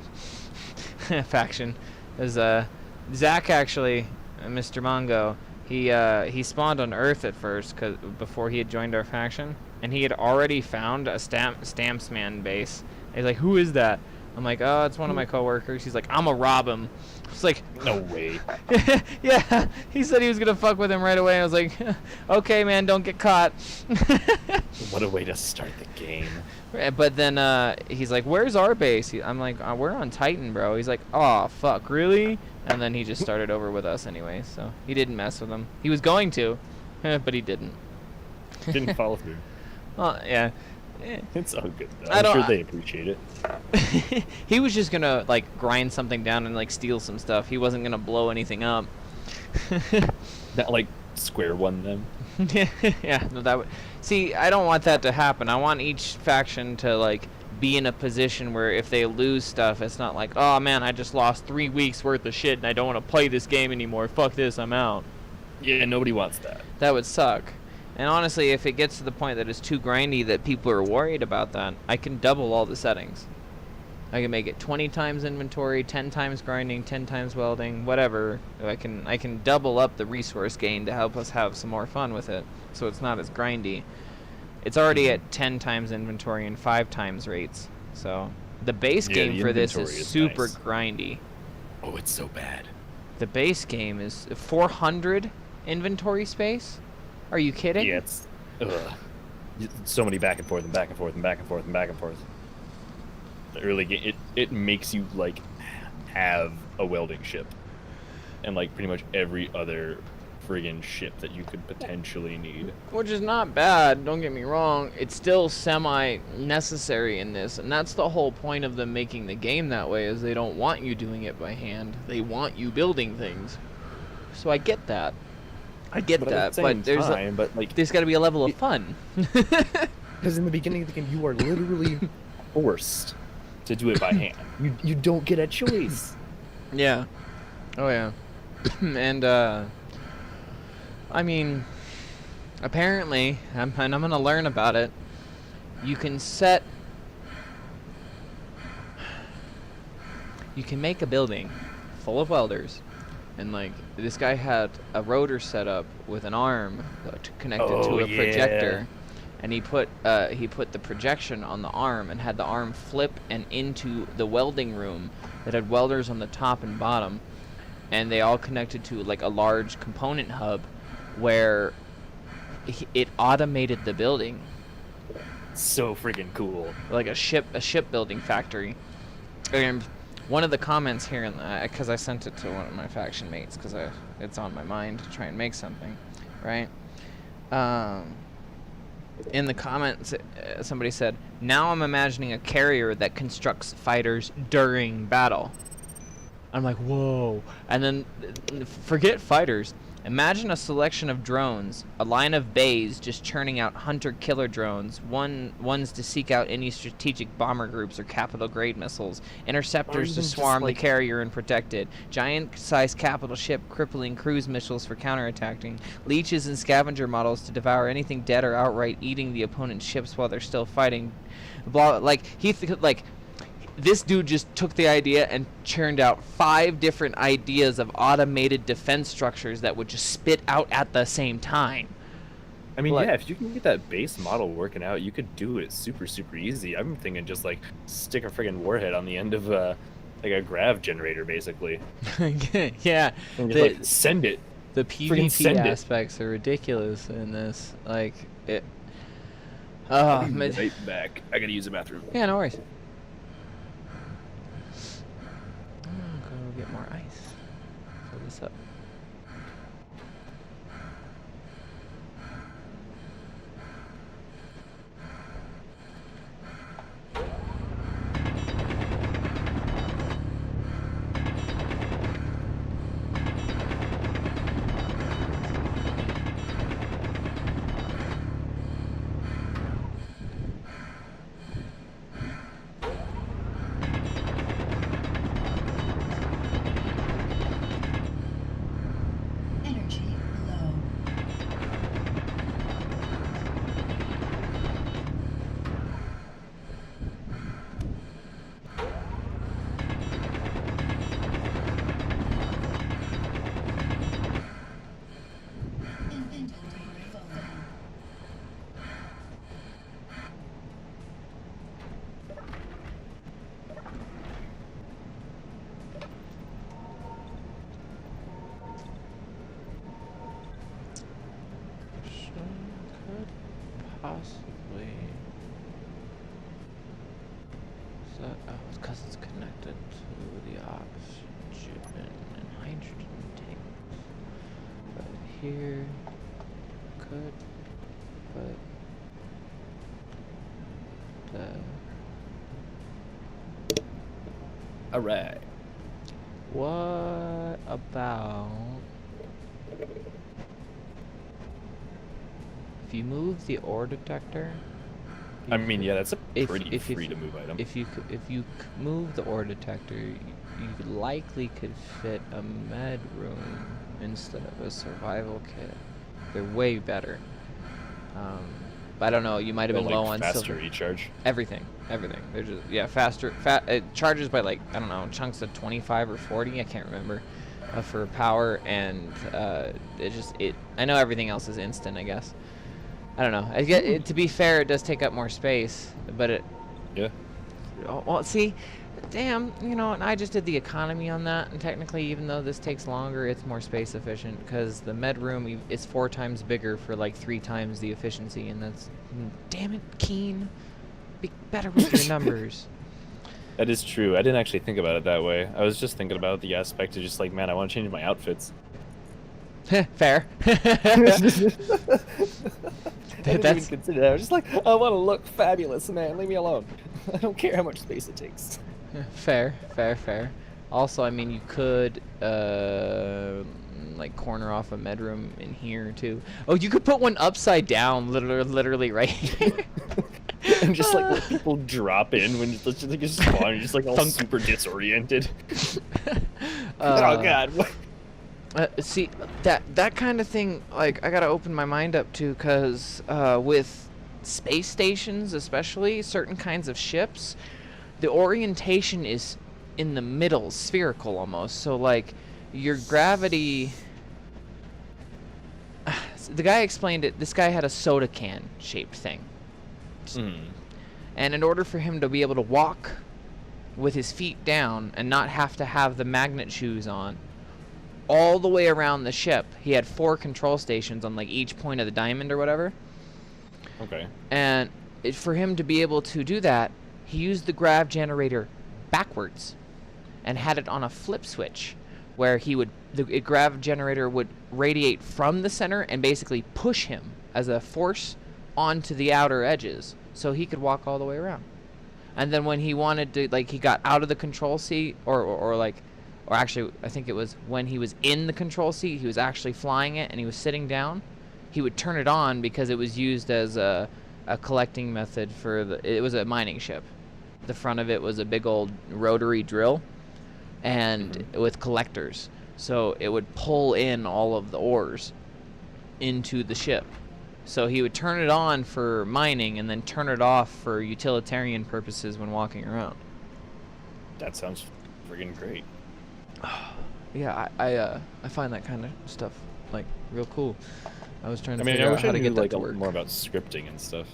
Speaker 2: faction. As Zach actually, Mr. Mongo, he spawned on Earth at first, before he had joined our faction, and he had already found a Stampsman base. And he's like, "Who is that?" I'm like, "Oh, it's one of my coworkers." He's like, "I'm gonna rob him." It's like,
Speaker 1: no way.
Speaker 2: Yeah, he said he was gonna fuck with him right away. I was like, "Okay, man, don't get caught."
Speaker 1: What a way to start the game.
Speaker 2: But then he's like, "Where's our base?" I'm like, "We're on Titan, bro." He's like, "Oh, fuck, really?" And then he just started over with us anyway, so he didn't mess with him. He was going to, but he didn't.
Speaker 1: Didn't follow through.
Speaker 2: Yeah.
Speaker 1: It's all good, though. I'm sure they appreciate it.
Speaker 2: He was just gonna, like, grind something down and, like, steal some stuff. He wasn't gonna blow anything up.
Speaker 1: Not, like, square one them.
Speaker 2: Yeah, no, that would... See, I don't want that to happen. I want each faction to, like, be in a position where if they lose stuff, it's not like, "Oh, man, I just lost 3 weeks worth of shit and I don't want to play this game anymore. Fuck this, I'm out."
Speaker 1: Yeah, nobody wants that.
Speaker 2: That would suck. And honestly, if it gets to the point that it's too grindy that people are worried about that, I can double all the settings. I can make it 20 times inventory, 10 times grinding, 10 times welding, whatever. I can double up the resource gain to help us have some more fun with it, so it's not as grindy. It's already at 10 times inventory and 5 times rates. So the base game for this is super grindy.
Speaker 1: Oh, it's so bad.
Speaker 2: The base game is 400 inventory space? Are you kidding?
Speaker 1: Yeah, it's so many back and forth and back and forth and back and forth and back and forth. The early game, it makes you like have a welding ship and like pretty much every other friggin' ship that you could potentially need.
Speaker 2: Which is not bad, don't get me wrong. It's still semi-necessary in this, and that's the whole point of them making the game that way, is they don't want you doing it by hand. They want you building things. So I get that. But there's got to be a level of fun.
Speaker 1: Because in the beginning of the game, you are literally forced to do it by hand. You don't get a choice.
Speaker 2: Yeah. Oh yeah. And I mean, apparently, and I'm gonna learn about it. You can make a building full of welders. And like this guy had a rotor set up with an arm connected to a projector, and he put the projection on the arm and had the arm flip and into the welding room that had welders on the top and bottom, and they all connected to like a large component hub where it automated the building.
Speaker 1: So freaking cool.
Speaker 2: Like a shipbuilding factory. And one of the comments here, because I sent it to one of my faction mates, because it's on my mind to try and make something, right? In the comments, somebody said, "Now I'm imagining a carrier that constructs fighters during battle." I'm like, whoa. And then, forget fighters. Imagine a selection of drones, a line of bays just churning out hunter-killer drones, ones to seek out any strategic bomber groups or capital-grade missiles, interceptors to swarm the carrier and protect it, giant-sized capital ship crippling cruise missiles for counterattacking, leeches and scavenger models to devour anything dead or outright eating the opponent's ships while they're still fighting. Blah, this dude just took the idea and churned out 5 different ideas of automated defense structures that would just spit out at the same time.
Speaker 1: I mean, yeah, if you can get that base model working out, you could do it super, super easy. I'm thinking just like stick a friggin' warhead on the end of like a grav generator, basically.
Speaker 2: Yeah.
Speaker 1: And just, like, send it.
Speaker 2: The PvP aspects are ridiculous in this. Like, it...
Speaker 1: I'll be right back. I gotta use the bathroom.
Speaker 2: Yeah, no worries. Get more ice. Fill this up. possibly. Is that? Oh, it's because it's connected to the oxygen and hydrogen tanks. But here could put the.
Speaker 1: Alright.
Speaker 2: What about if you move the ore detector?
Speaker 1: I mean, yeah, that's a pretty
Speaker 2: if
Speaker 1: free to move item.
Speaker 2: If you move the ore detector, you likely could fit a med room instead of a survival kit. They're way better. But I don't know. You might have been low on
Speaker 1: faster recharge.
Speaker 2: Everything. They're just faster. It charges by like I don't know chunks of 25 or 40. I can't remember for power, and I know everything else is instant. I guess. I don't know. To be fair, it does take up more space, but it.
Speaker 1: Yeah.
Speaker 2: Well, see, damn, and I just did the economy on that, and technically, even though this takes longer, it's more space efficient because the med room is 4 times bigger for like 3 times the efficiency, and that's, damn it, Keen, be better with your numbers.
Speaker 1: That is true. I didn't actually think about it that way. I was just thinking about the aspect of just like, man, I want to change my outfits.
Speaker 2: Fair.
Speaker 1: I didn't even consider that. I was just like, I want to look fabulous, man. Leave me alone. I don't care how much space it takes.
Speaker 2: Fair. Also, I mean, you could like corner off a med room in here too. Oh, you could put one upside down, literally right here.
Speaker 1: And just like let people drop in when it's just like you spawn, you're just like all super disoriented. Oh god. What?
Speaker 2: See, that kind of thing, like, I gotta open my mind up to, because with space stations, especially, certain kinds of ships, the orientation is in the middle, spherical almost. So, like, your gravity... the guy explained it, this guy had a soda can shaped thing. And in order for him to be able to walk with his feet down and not have to have the magnet shoes on, all the way around the ship, he had 4 control stations on like each point of the diamond or whatever.
Speaker 1: Okay. And
Speaker 2: for him to be able to do that, he used the grav generator backwards and had it on a flip switch where the grav generator would radiate from the center and basically push him as a force onto the outer edges so he could walk all the way around. And then when he wanted to, like, he got out of the control seat or actually, I think it was when he was in the control seat, he was actually flying it, and he was sitting down. He would turn it on because it was used as a collecting method for it was a mining ship. The front of it was a big old rotary drill, and with collectors. So it would pull in all of the ores into the ship. So he would turn it on for mining and then turn it off for utilitarian purposes when walking around.
Speaker 1: That sounds friggin' great.
Speaker 2: Yeah, I find that kind of stuff like real cool. I was trying to
Speaker 1: I
Speaker 2: figure out how to get that
Speaker 1: like
Speaker 2: to work.
Speaker 1: More about scripting and stuff.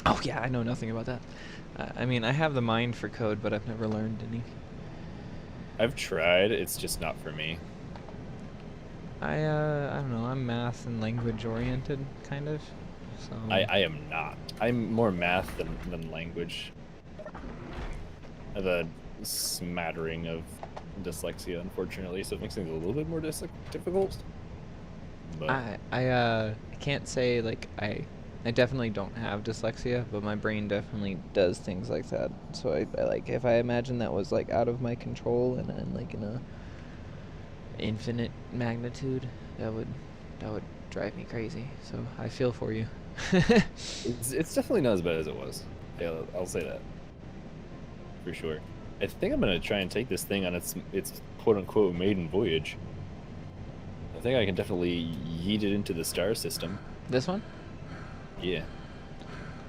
Speaker 2: Oh yeah, I know nothing about that. I mean, I have the mind for code, but I've never learned any.
Speaker 1: I've tried. It's just not for me.
Speaker 2: I don't know. I'm math and language oriented, kind of. So.
Speaker 1: I am not. I'm more math than language. I have a smattering of dyslexia, unfortunately, so it makes things a little bit more difficult. But
Speaker 2: I can't say like I definitely don't have dyslexia, but my brain definitely does things like that. So I like if I imagine that was like out of my control and like in a infinite magnitude, that would drive me crazy. So I feel for you.
Speaker 1: it's definitely not as bad as it was. Yeah, I'll say that for sure. I think I'm gonna try and take this thing on its quote-unquote maiden voyage. I think I can definitely yeet it into the star system.
Speaker 2: This one?
Speaker 1: Yeah.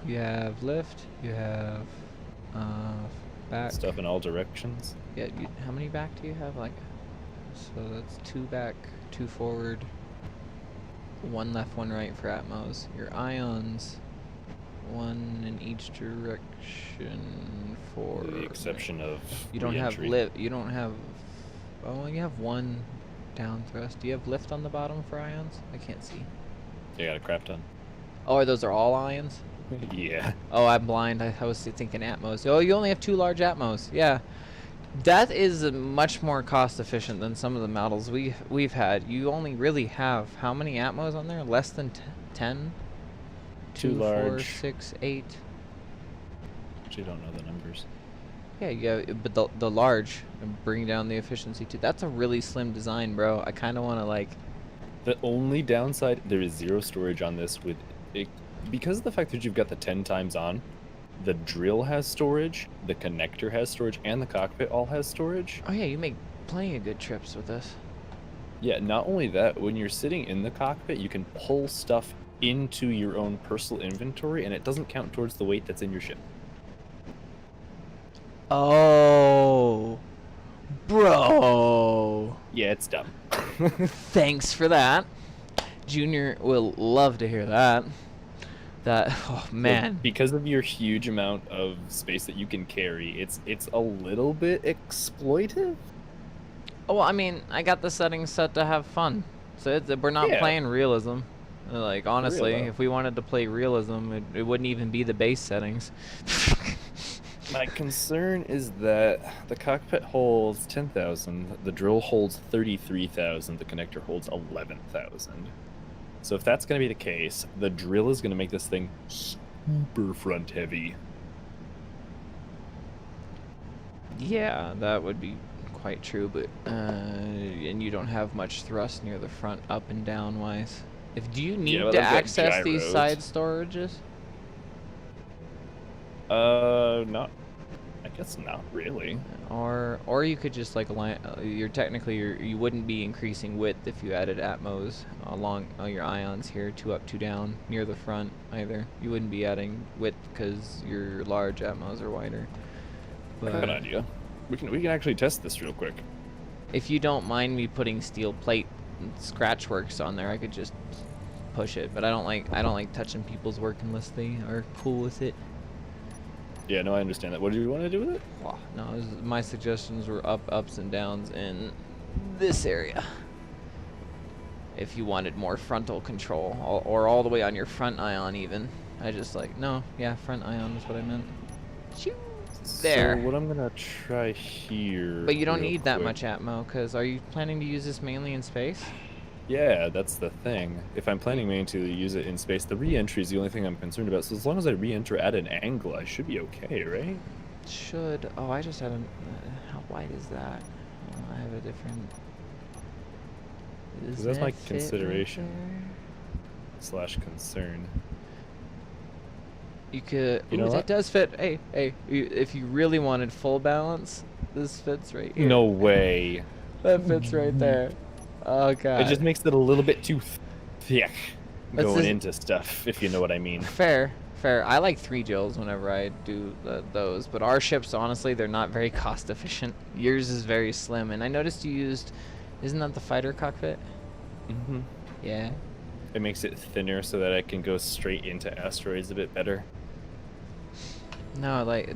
Speaker 2: You have lift. You have back.
Speaker 1: Stuff in all directions.
Speaker 2: Yeah. How many back do you have? Like, so that's 2 back, 2 forward, 1 left, 1 right for Atmos. Your ions, 1 in each direction for.
Speaker 1: With the exception of.
Speaker 2: You don't have lift. You don't have. Oh, you have 1 down thrust. Do you have lift on the bottom for ions? I can't see.
Speaker 1: You got a crap ton.
Speaker 2: Oh, those are all ions?
Speaker 1: Yeah.
Speaker 2: Oh, I'm blind. I was thinking Atmos. Oh, you only have 2 large Atmos. Yeah. That is much more cost efficient than some of the models we've had. You only really have how many Atmos on there? Less than 10?
Speaker 1: 2
Speaker 2: 2, 4,
Speaker 1: large.
Speaker 2: 6, 8.
Speaker 1: Actually, don't know the numbers.
Speaker 2: Yeah, but the large, bring down the efficiency too. That's a really slim design, bro. I kind of want to like.
Speaker 1: The only downside, there is 0 storage on this with it, because of the fact that you've got the 10 times on. The drill has storage, the connector has storage, and the cockpit all has storage.
Speaker 2: Oh yeah, you make plenty of good trips with this.
Speaker 1: Yeah, not only that, when you're sitting in the cockpit, you can pull stuff into your own personal inventory, and it doesn't count towards the weight that's in your ship.
Speaker 2: Oh, bro.
Speaker 1: Yeah, it's dumb.
Speaker 2: Thanks for that. Junior will love to hear that. Oh man.
Speaker 1: Look, because of your huge amount of space that you can carry, it's a little bit exploitive.
Speaker 2: Oh, well, I mean, I got the settings set to have fun, so we're not playing realism. Like honestly, if we wanted to play realism, it wouldn't even be the base settings.
Speaker 1: My concern is that the cockpit holds 10,000, the drill holds 33,000, the connector holds 11,000. So if that's going to be the case, the drill is going to make this thing super front heavy.
Speaker 2: Yeah, that would be quite true, but and you don't have much thrust near the front, up and down wise. Do you need to access these side storages?
Speaker 1: Not. I guess not really.
Speaker 2: Or you could just like align. You wouldn't be increasing width if you added Atmos along your ions here, 2 up, 2 down near the front either. You wouldn't be adding width because your large Atmos are wider.
Speaker 1: I have an idea. We can actually test this real quick.
Speaker 2: If you don't mind me putting steel plate scratch works on there, I could just push it. But I don't like touching people's work unless they are cool with it.
Speaker 1: Yeah, no, I understand that. What do you want to do with it?
Speaker 2: Oh, no, my suggestions were ups and downs in this area. If you wanted more frontal control, or all the way on your front ion even. I just like, no, yeah, front ion is what I meant. There.
Speaker 1: So what I'm gonna try here.
Speaker 2: But you don't need that much Atmo, because are you planning to use this mainly in space?
Speaker 1: Yeah, that's the thing. If I'm planning mainly to use it in space, the re-entry is the only thing I'm concerned about. So as long as I re-enter at an angle, I should be okay, right?
Speaker 2: Should. Oh, I just had a... how wide is that? Oh, I have a different...
Speaker 1: Because that's my consideration / concern.
Speaker 2: You could...
Speaker 1: You know
Speaker 2: that
Speaker 1: what?
Speaker 2: does fit. Hey, if you really wanted full balance, this fits right here.
Speaker 1: No way.
Speaker 2: That fits right there. Oh, God.
Speaker 1: It just makes it a little bit too thick going into stuff, if you know what I mean.
Speaker 2: Fair. I like 3 joules whenever I do those, but our ships, honestly, they're not very cost efficient. Yours is very slim, and I noticed you used... Isn't that the fighter cockpit?
Speaker 1: Mm-hmm.
Speaker 2: Yeah.
Speaker 1: It makes it thinner so that I can go straight into asteroids a bit better.
Speaker 2: No, like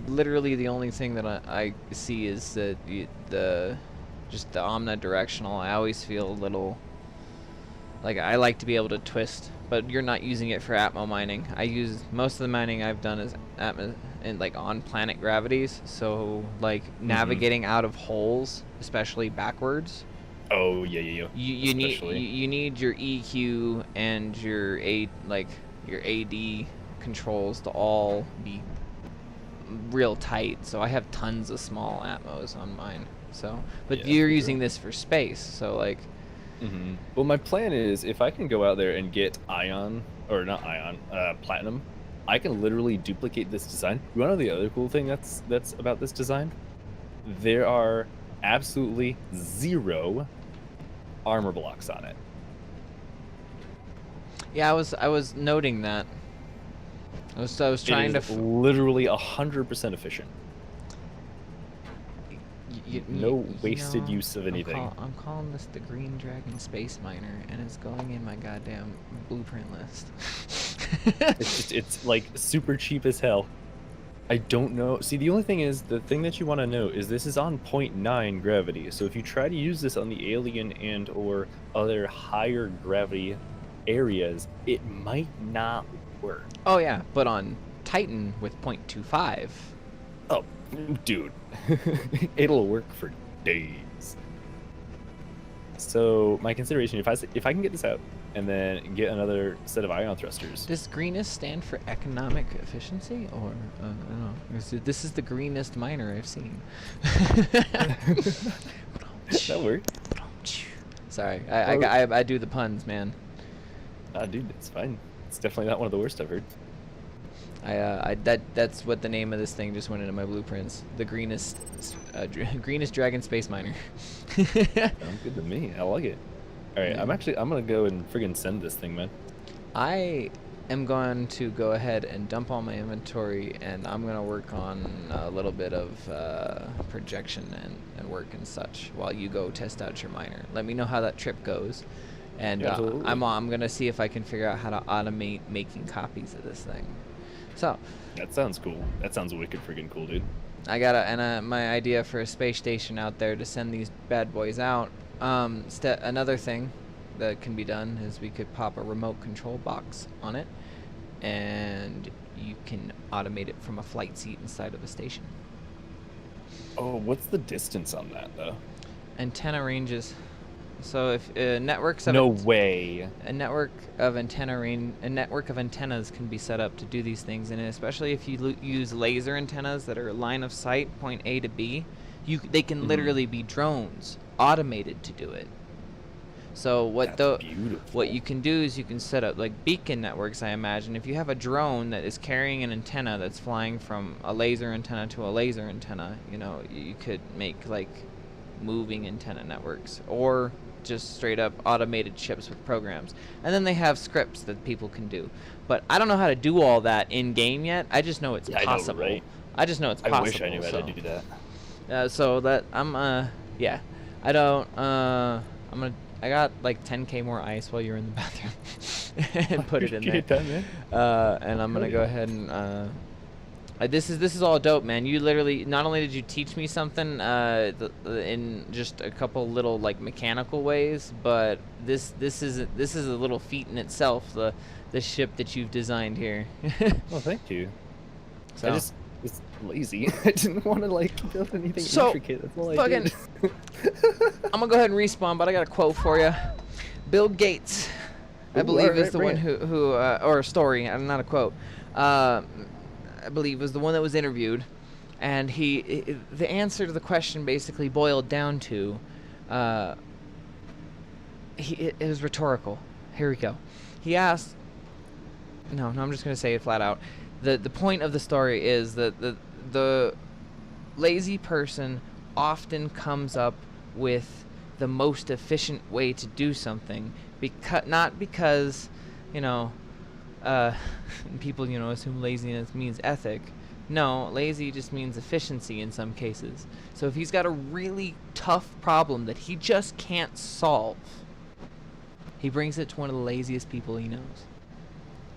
Speaker 2: literally the only thing that I see is that just the omnidirectional. I always feel a little like I like to be able to twist, but you're not using it for Atmo mining. Most of the mining I've done is Atmo and like on planet gravities, so like navigating out of holes, especially backwards.
Speaker 1: Oh yeah.
Speaker 2: You need your EQ and your your AD controls to all be real tight. So I have tons of small Atmos on mine. So, but
Speaker 1: yeah,
Speaker 2: you're using this for space, so like.
Speaker 1: Well, my plan is if I can go out there and get platinum, I can literally duplicate this design. You want to know the other cool thing that's about this design? There are absolutely 0 armor blocks on it.
Speaker 2: Yeah, I was noting that. I was trying to.
Speaker 1: Literally 100% efficient. No wasted use of anything.
Speaker 2: I'm calling this the Green Dragon Space Miner, and it's going in my goddamn blueprint list.
Speaker 1: it's like super cheap as hell. I don't know. See, the only thing is, the thing that you want to know is this is on 0.9 gravity. So if you try to use this on the alien and/or other higher gravity areas, it might not work.
Speaker 2: Oh yeah, but on Titan with 0.25.
Speaker 1: Oh, dude, it'll work for days. So my consideration, if I can get this out and then get another set of ion thrusters.
Speaker 2: Does greenest stand for economic efficiency, or I don't know? This is the greenest miner I've seen.
Speaker 1: That works.
Speaker 2: Sorry, I do the puns, man.
Speaker 1: Ah, dude, it's fine. It's definitely not one of the worst I've heard.
Speaker 2: That's what the name of this thing just went into my blueprints. The greenest dragon space miner.
Speaker 1: Sounds good to me. I like it. All right, I'm gonna go and friggin' send this thing, man.
Speaker 2: I am going to go ahead and dump all my inventory, and I'm gonna work on a little bit of projection and work and such while you go test out your miner. Let me know how that trip goes, and I'm gonna see if I can figure out how to automate making copies of this thing. So
Speaker 1: that sounds cool. That sounds wicked friggin' cool, dude.
Speaker 2: I got my idea for a space station out there to send these bad boys out. Another thing that can be done is we could pop a remote control box on it, and you can automate it from a flight seat inside of a station.
Speaker 1: Oh, what's the distance on that though?
Speaker 2: Antenna ranges. So if networks of
Speaker 1: no way
Speaker 2: a network of antennas can be set up to do these things, and especially if you use laser antennas that are line of sight, point A to B, they can literally be drones automated to do it. So what you can do is you can set up like beacon networks. I imagine if you have a drone that is carrying an antenna that's flying from a laser antenna to a laser antenna, you know, you could make like moving antenna networks, or just straight up automated chips with programs. And then they have scripts that people can do. But I don't know how to do all that in game yet. I just know it's possible.
Speaker 1: I know, right?
Speaker 2: I just know it's possible.
Speaker 1: I wish I knew how to do that.
Speaker 2: So that yeah. I don't I got like 10k more ice while you're in the bathroom and put it in there.
Speaker 1: Done, man.
Speaker 2: And I'm gonna go ahead and this is all dope, man. You literally, not only did you teach me something in just a couple little like mechanical ways, but this is a little feat in itself. The ship that you've designed here.
Speaker 1: Well, thank you.
Speaker 2: So.
Speaker 1: I just was lazy. I didn't want to like build anything intricate. That's all I did.
Speaker 2: I'm gonna go ahead and respawn, but I got a quote for you. Bill Gates, I believe, is the one who or a story, not a quote. I believe was the one that was interviewed, and the answer to the question basically boiled down to, it was rhetorical. Here we go. He asked, no, I'm just gonna say it flat out. The point of the story is that the lazy person often comes up with the most efficient way to do something, not because, you know, people, you know, assume laziness means ethic. No, lazy just means efficiency in some cases. So if he's got a really tough problem that he just can't solve, he brings it to one of the laziest people he knows.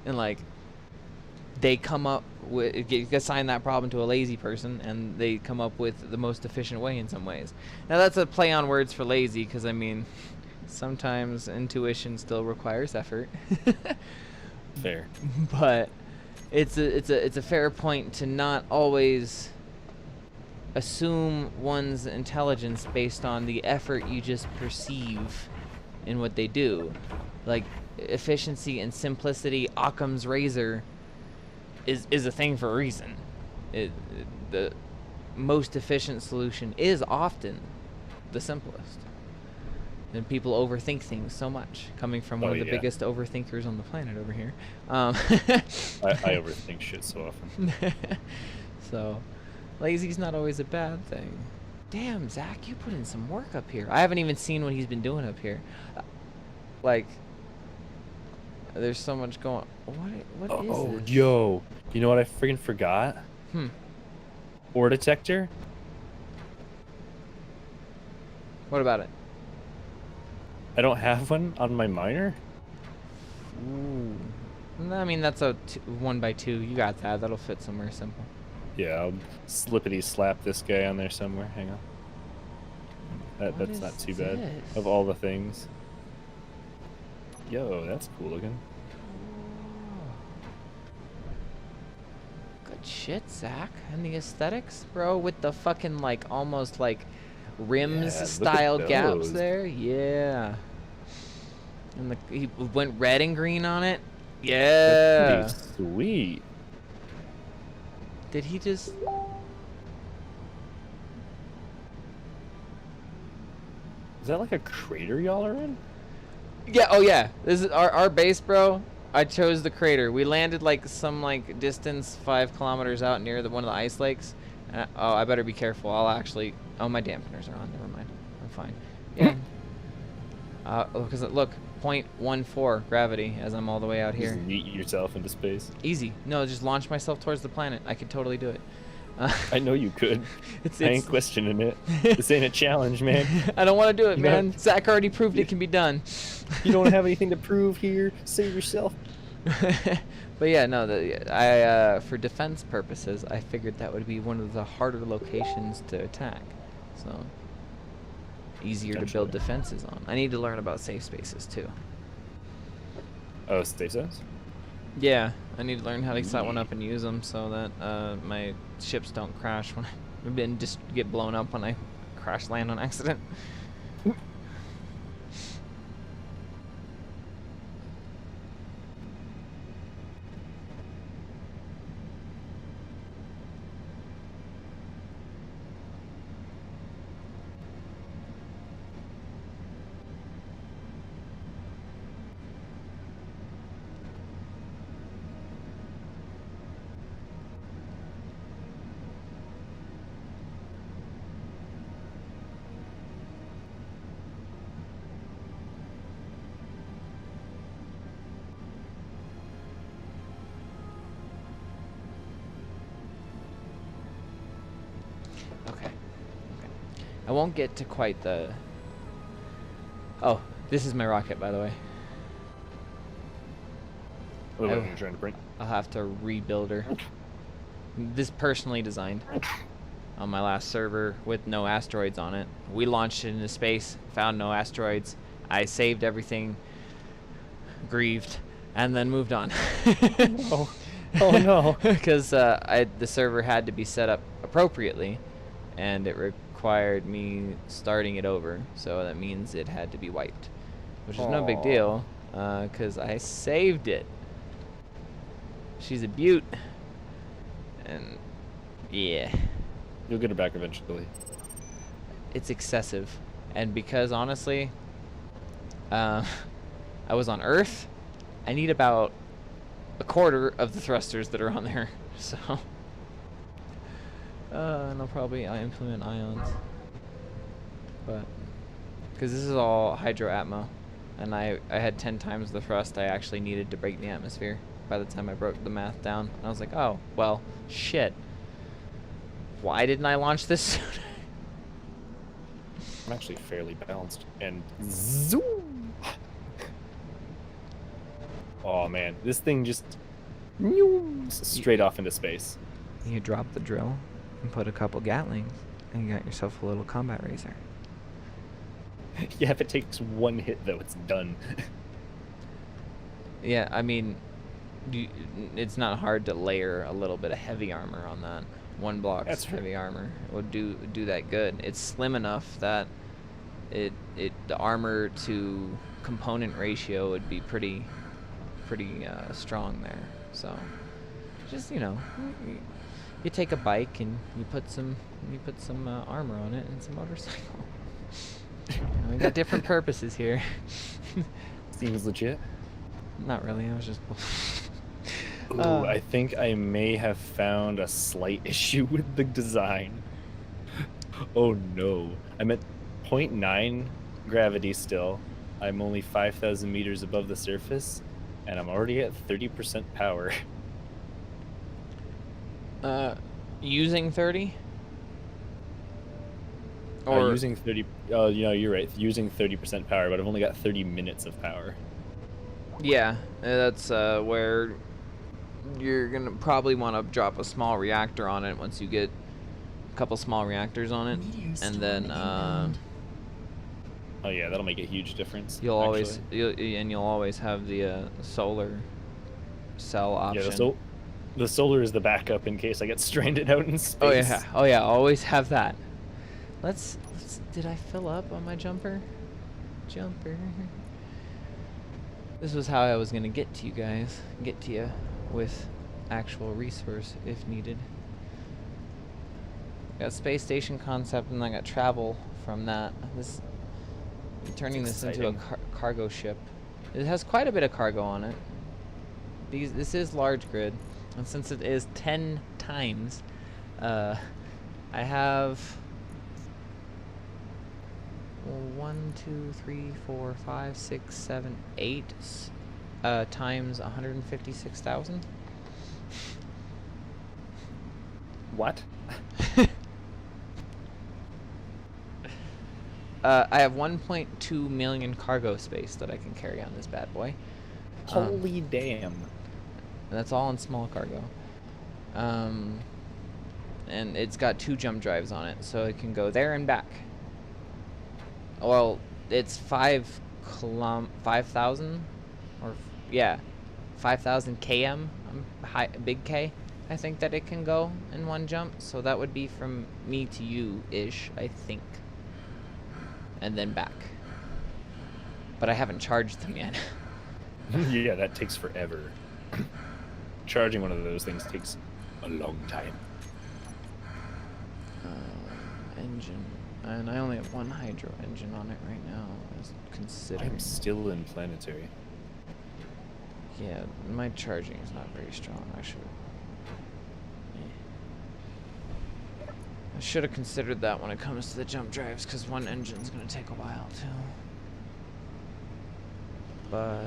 Speaker 2: And like, they come up with, assign that problem to a lazy person, and they come up with the most efficient way in some ways. Now that's a play on words for lazy, because I mean, sometimes intuition still requires effort.
Speaker 1: Fair.
Speaker 2: But it's a fair point to not always assume one's intelligence based on the effort you just perceive in what they do. Like efficiency and simplicity, Occam's razor is a thing for a reason. The most efficient solution is often the simplest. And people overthink things so much, coming from one of the biggest overthinkers on the planet over here.
Speaker 1: I overthink shit so often.
Speaker 2: So, lazy's not always a bad thing. Damn, Zach, you put in some work up here. I haven't even seen what he's been doing up here. Like, there's so much going. What is this?
Speaker 1: Yo, you know what I friggin' forgot? Ore detector.
Speaker 2: What about it?
Speaker 1: I don't have one on my miner.
Speaker 2: Ooh. I mean, that's a 1x2. You got that. That'll fit somewhere simple.
Speaker 1: Yeah, I'll slippity slap this guy on there somewhere. Hang on. That's not too bad. Of all the things. Yo, that's cool looking.
Speaker 2: shit, Zach. And the aesthetics, bro, with the fucking, like, almost, like, rims style gaps there. Yeah. And he went red and green on it. Yeah.
Speaker 1: That's pretty sweet.
Speaker 2: Did he just...
Speaker 1: Is that like a crater y'all are in?
Speaker 2: Yeah, oh yeah. This is our base, bro. I chose the crater. We landed like some like distance 5 kilometers out near one of the ice lakes. Oh, I better be careful. I'll actually... Oh, my dampeners are on. Never mind. I'm fine. Yeah. Because look, 0.14 gravity as I'm all the way out here.
Speaker 1: Just yeet yourself into space.
Speaker 2: Easy. No, just launch myself towards the planet. I could totally do it.
Speaker 1: I know you could. I ain't questioning it. This ain't a challenge, man.
Speaker 2: I don't want to do it, man. Zach already proved it can be done.
Speaker 1: You don't have anything to prove here. Save yourself.
Speaker 2: But yeah, no. For defense purposes, I figured that would be one of the harder locations to attack. So easier to build defenses on. I need to learn about safe spaces too.
Speaker 1: Oh, safe zones?
Speaker 2: Yeah, I need to learn how to set one up and use them so that my ships don't crash when just get blown up when I crash land on accident. I won't get to quite the... Oh, this is my rocket, by the way.
Speaker 1: What are you trying to print?
Speaker 2: I'll have to rebuild her. This personally designed on my last server with no asteroids on it. We launched it into space, found no asteroids. I saved everything, grieved, and then moved on.
Speaker 1: Oh no.
Speaker 2: Because the server had to be set up appropriately, and it required me starting it over, so that means it had to be wiped, which is no big deal, because I saved it. She's a beaut, and yeah.
Speaker 1: You'll get her back eventually.
Speaker 2: It's excessive, and because honestly, I was on Earth, I need about a quarter of the thrusters that are on there, so... and I'll probably implement ions, but because this is all hydro atmo, and I had 10 times the thrust I actually needed to break the atmosphere by the time I broke the math down. And I was like, oh well, shit, why didn't I launch this sooner?
Speaker 1: I'm actually fairly balanced, and zoom. Oh man, this thing just straight off into space.
Speaker 2: You drop the drill and put a couple Gatlings, and you got yourself a little combat racer.
Speaker 1: Yeah, if it takes one hit, though, it's done.
Speaker 2: Yeah, I mean, it's not hard to layer a little bit of heavy armor on that. One block's heavy armor would do that good. It's slim enough that the armor to component ratio would be pretty strong there. So just, you know, you take a bike and you put some armor on it and some motorcycle. We got different purposes here.
Speaker 1: Seems legit.
Speaker 2: Not really. I was just.
Speaker 1: Ooh, I think I may have found a slight issue with the design. Oh no! I'm at 0.9 gravity still. I'm only 5,000 meters above the surface, and I'm already at 30% power.
Speaker 2: Using 30? Or
Speaker 1: using 30. Oh, you know, you're right. Using 30% power, but I've only got 30 minutes of power.
Speaker 2: Yeah, that's where you're gonna probably want to drop a small reactor on it once you get a couple small reactors on it, and then
Speaker 1: oh yeah, that'll make a huge difference.
Speaker 2: You'll always have the solar cell option.
Speaker 1: Yeah, The solar is the backup in case I get stranded out in space.
Speaker 2: Oh yeah, oh yeah, always have that. Let's did I fill up on my jumper? This was how I was gonna get to you guys, get to you with actual resource if needed. Got space station concept, and I got travel from that. This turning this into a cargo ship. It has quite a bit of cargo on it. This is large grid, and since it is 10 times, I have 1, 2, 3, 4, 5, 6, 7, 8 times 156,000.
Speaker 1: What?
Speaker 2: I have 1.2 million cargo space that I can carry on this bad boy.
Speaker 1: Holy damn.
Speaker 2: That's all in small cargo. And it's got 2 jump drives on it, so it can go there and back. Well, it's 5,000, or yeah, 5,000 km, big K, I think that it can go in one jump. So that would be from me to you-ish, I think. And then back. But I haven't charged them yet.
Speaker 1: Yeah, that takes forever. Charging one of those things takes a long time.
Speaker 2: Engine. And I only have 1 hydro engine on it right now. Considering.
Speaker 1: I'm still in planetary.
Speaker 2: Yeah, my charging is not very strong. I should have considered that when it comes to the jump drives, because 1 engine's going to take a while too. But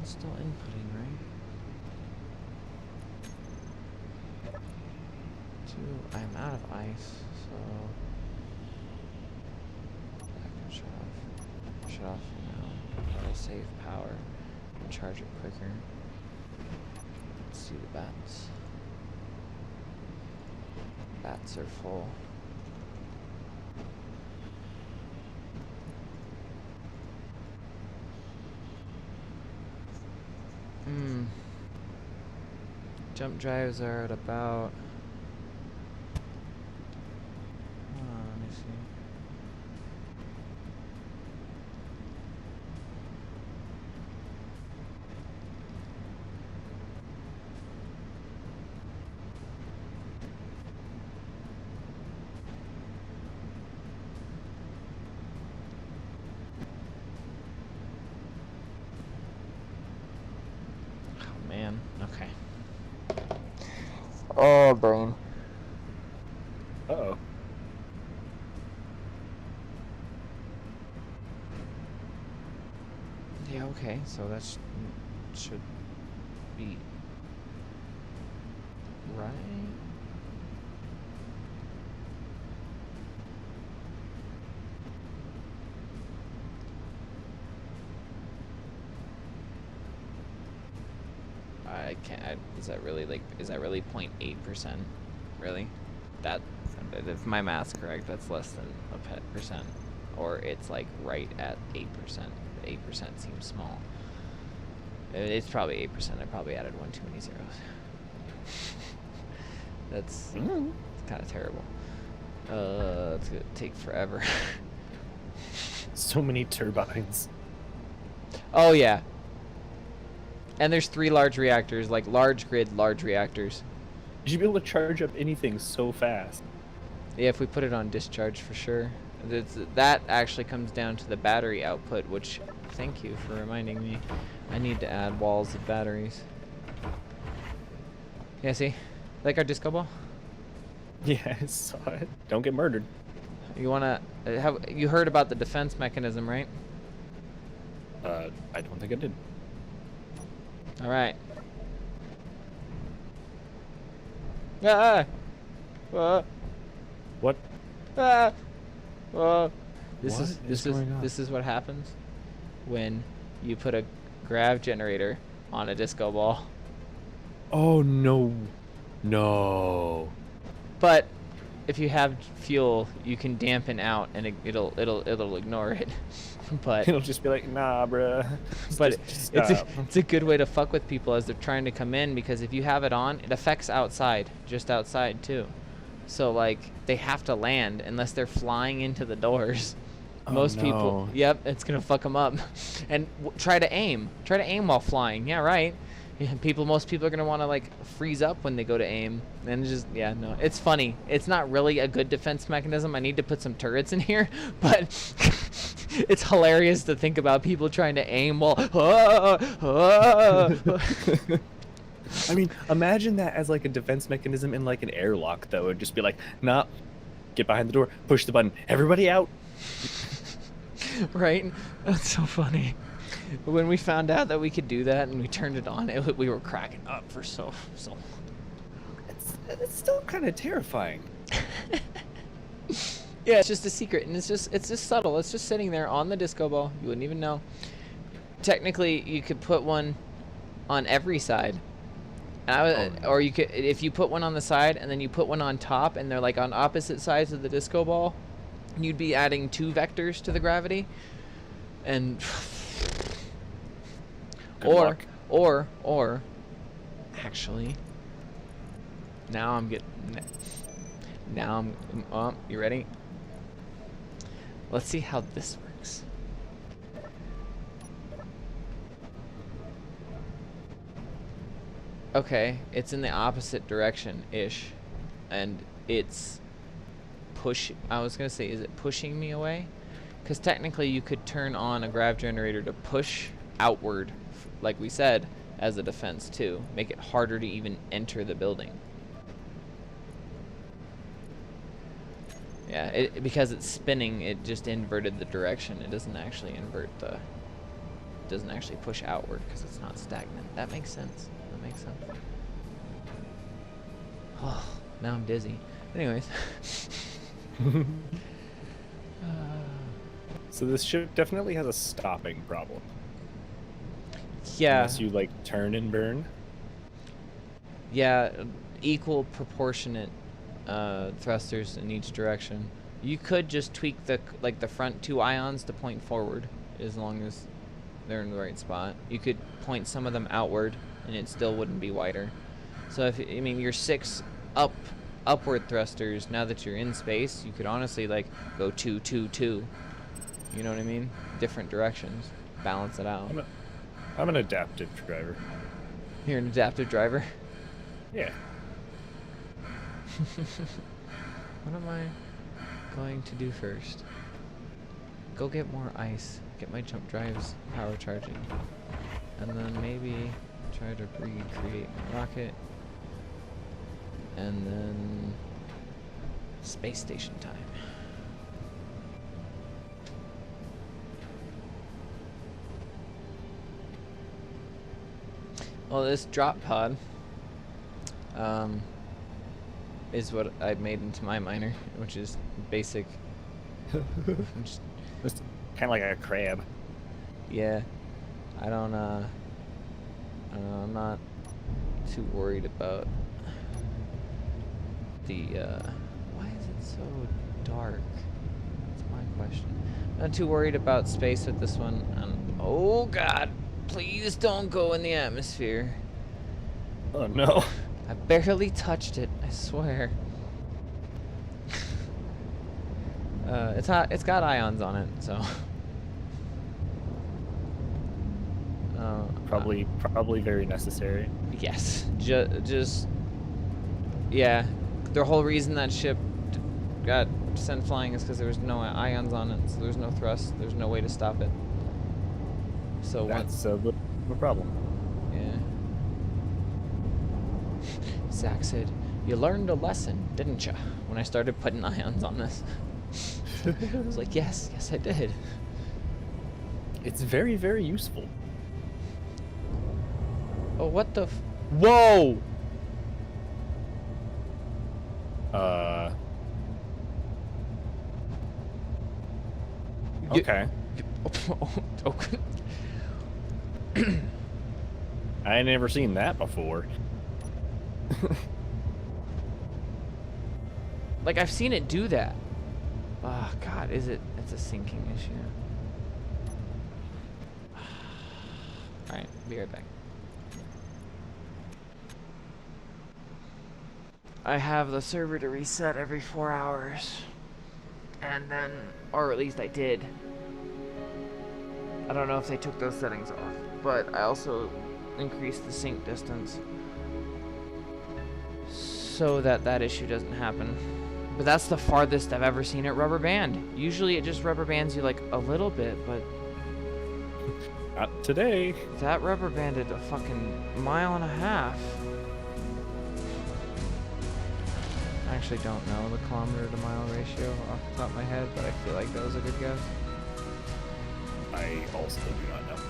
Speaker 2: it's still inputting, right? 2. I'm out of ice, so I can shut off for now. That'll save power and charge it quicker. Let's see the bats. Bats are full. Jump drives are at about. Let me see. Oh man. Okay. Oh, brain.
Speaker 1: Uh-oh.
Speaker 2: Yeah, okay, so that should be right. I can't. Is that really 0.8%? Really? That, if my math's correct, that's less than a percent, or it's like right at 8%. 8% seems small. It's probably 8%. I probably added 1 too many zeros. That's kind of terrible. It's gonna take forever.
Speaker 1: So many turbines.
Speaker 2: Oh yeah. And there's 3 large reactors, like large grid, large reactors.
Speaker 1: You should be able to charge up anything so fast.
Speaker 2: Yeah, if we put it on discharge for sure. That actually comes down to the battery output, which, thank you for reminding me. I need to add walls of batteries. Yeah, see? Like our disco ball?
Speaker 1: Yeah, I saw it. Don't get murdered.
Speaker 2: You wanna... you heard about the defense mechanism, right?
Speaker 1: I don't think I did.
Speaker 2: Alright. Ah!
Speaker 1: What?
Speaker 2: Ah!
Speaker 1: This
Speaker 2: is what happens when you put a grav generator on a disco ball.
Speaker 1: Oh no. No.
Speaker 2: But if you have fuel, you can dampen out, and it'll ignore it. But
Speaker 1: It'll just be like, nah, bruh.
Speaker 2: but
Speaker 1: Just
Speaker 2: it's a good way to fuck with people as they're trying to come in, because if you have it on, it affects outside, just outside too. So like they have to land unless they're flying into the doors.
Speaker 1: Oh,
Speaker 2: Most
Speaker 1: no.
Speaker 2: people, yep, it's gonna fuck them up. And try to aim while flying. Yeah, right. Yeah, most people are gonna want to like freeze up when they go to aim, and just no, it's funny. It's not really a good defense mechanism. I need to put some turrets in here, but it's hilarious to think about people trying to aim while.
Speaker 1: I mean, imagine that as like a defense mechanism in like an airlock, though. It'd just be like, nah, get behind the door, push the button, everybody out.
Speaker 2: Right? That's so funny. When we found out that we could do that and we turned it on, we were cracking up for so.
Speaker 1: It's still kind of terrifying.
Speaker 2: Yeah, it's just a secret, and it's just subtle. It's just sitting there on the disco ball. You wouldn't even know. Technically, you could put one on every side. Or you could, if you put one on the side and then you put one on top, and they're like on opposite sides of the disco ball, you'd be adding 2 vectors to the gravity. And
Speaker 1: Good luck.
Speaker 2: or actually, now I'm you ready? Let's see how this works. Okay, it's in the opposite direction-ish, and it's I was gonna say, is it pushing me away? Because technically you could turn on a grav generator to push outward, like we said, as a defense too. Make it harder to even enter the building. Yeah, because it's spinning, it just inverted the direction. It doesn't actually doesn't actually push outward because it's not stagnant. That makes sense. That makes sense. Oh, now I'm dizzy. Anyways.
Speaker 1: So this ship definitely has a stopping problem.
Speaker 2: Yeah.
Speaker 1: Unless you like turn and burn.
Speaker 2: Yeah, equal proportionate thrusters in each direction. You could just tweak the front 2 ions to point forward, as long as they're in the right spot. You could point some of them outward, and it still wouldn't be wider. So your 6 upward thrusters, now that you're in space, you could honestly like go 2 2 2. You know what I mean? Different directions, balance it out.
Speaker 1: I'm an adaptive driver.
Speaker 2: You're an adaptive driver?
Speaker 1: Yeah.
Speaker 2: What am I going to do first? Go get more ice, get my jump drives power charging, and then maybe try to recreate my rocket, and then space station time. Well, this drop pod is what I made into my miner, which is basic.
Speaker 1: It's kind of like a crab.
Speaker 2: Yeah, I don't know, I'm not too worried about the, why is it so dark? That's my question. Not too worried about space with this one. Oh God, please don't go in the atmosphere.
Speaker 1: Oh no.
Speaker 2: I barely touched it, I swear. It's hot. It's got ions on it, so.
Speaker 1: Probably very necessary.
Speaker 2: Yes. Just. Yeah. The whole reason that ship got sent flying is because there was no ions on it, so there's no thrust. There's no way to stop it. So
Speaker 1: that's the problem.
Speaker 2: Yeah. Zach said, "You learned a lesson, didn't you?" When I started putting ions on this. I was like, yes, I did.
Speaker 1: It's very, very useful.
Speaker 2: Oh, what the whoa!
Speaker 1: Okay.
Speaker 2: Okay.
Speaker 1: I ain't never seen that before.
Speaker 2: Like, I've seen it do that. Oh, God, is it? It's a sinking issue. Alright, be right back. I have the server to reset every 4 hours. And then, or at least I did. I don't know if they took those settings off. But I also increased the sync distance. So that that issue doesn't happen. But that's the farthest I've ever seen it rubber band. Usually it just rubber bands you like a little bit, but
Speaker 1: not today.
Speaker 2: that rubber banded a fucking 1.5 miles. I actually don't know the kilometer to mile ratio off the top of my head, but I feel like that was a good guess.
Speaker 1: I also do not know.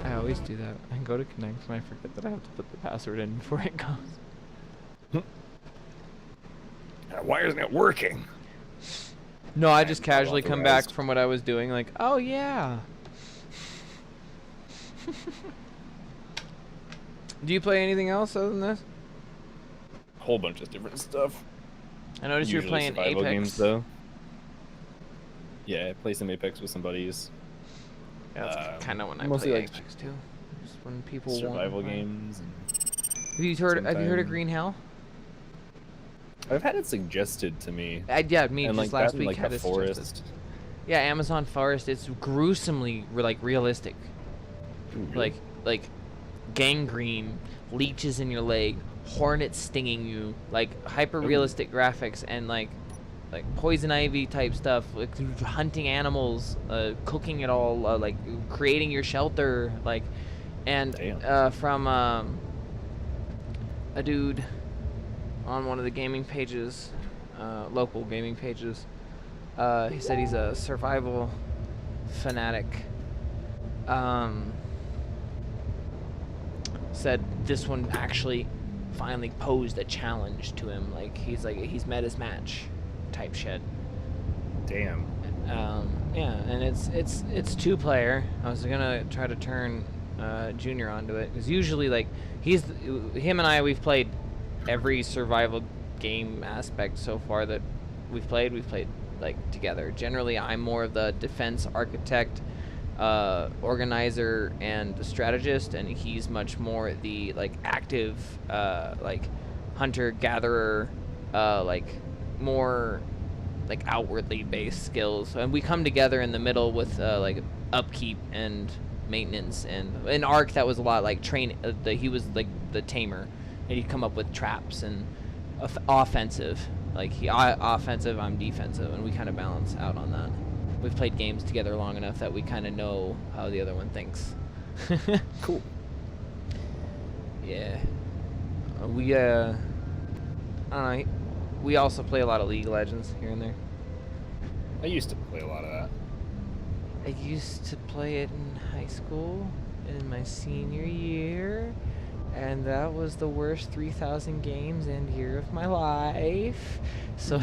Speaker 2: I always do that. I go to connect and I forget that I have to put the password in before it goes.
Speaker 1: Why isn't it working?
Speaker 2: No, I just casually come back from what I was doing like, oh yeah. Do you play anything else other than this?
Speaker 1: A whole bunch of different stuff.
Speaker 2: I noticed you were playing
Speaker 1: survival
Speaker 2: Apex.
Speaker 1: games, though. Yeah, I play some Apex with some buddies.
Speaker 2: Yeah, that's kind of when I
Speaker 1: mostly
Speaker 2: play
Speaker 1: like
Speaker 2: Apex too. Just when people
Speaker 1: survival
Speaker 2: want
Speaker 1: games. And
Speaker 2: Have you heard of
Speaker 1: sometime-
Speaker 2: Green Hell?
Speaker 1: I've had it suggested to me.
Speaker 2: Yeah, me
Speaker 1: And
Speaker 2: just
Speaker 1: like
Speaker 2: last
Speaker 1: that,
Speaker 2: week
Speaker 1: like
Speaker 2: had
Speaker 1: the
Speaker 2: it suggested.
Speaker 1: forest.
Speaker 2: Yeah, Amazon Forest. It's gruesomely like realistic.
Speaker 1: Ooh, really?
Speaker 2: Like gangrene, leeches in your leg, hornets stinging you, like hyper realistic graphics and like poison ivy type stuff, like hunting animals, cooking it all, like creating your shelter, like, and from a dude on one of the gaming pages, local gaming pages. He said he's a survival fanatic. Said this one actually finally posed a challenge to him. Like he's met his match, type shit.
Speaker 1: Damn.
Speaker 2: Yeah, and it's 2-player. I was gonna try to turn Junior onto it because usually like him and I we've played every survival game aspect so far that we've played like together. Generally, I'm more of the defense architect, organizer, and strategist, and he's much more the like active, like hunter gatherer, like more like outwardly based skills. And we come together in the middle with like upkeep and maintenance. And in Ark, that was a lot like he was like the tamer, and he'd come up with traps and offensive. Like offensive, I'm defensive, and we kind of balance out on that. We've played games together long enough that we kind of know how the other one thinks.
Speaker 1: Cool.
Speaker 2: Yeah. We I don't know. We also play a lot of League of Legends here and there.
Speaker 1: I used to play a lot of that.
Speaker 2: I used to play it in high school in my senior year, and that was the worst 3,000 games and year of my life. So,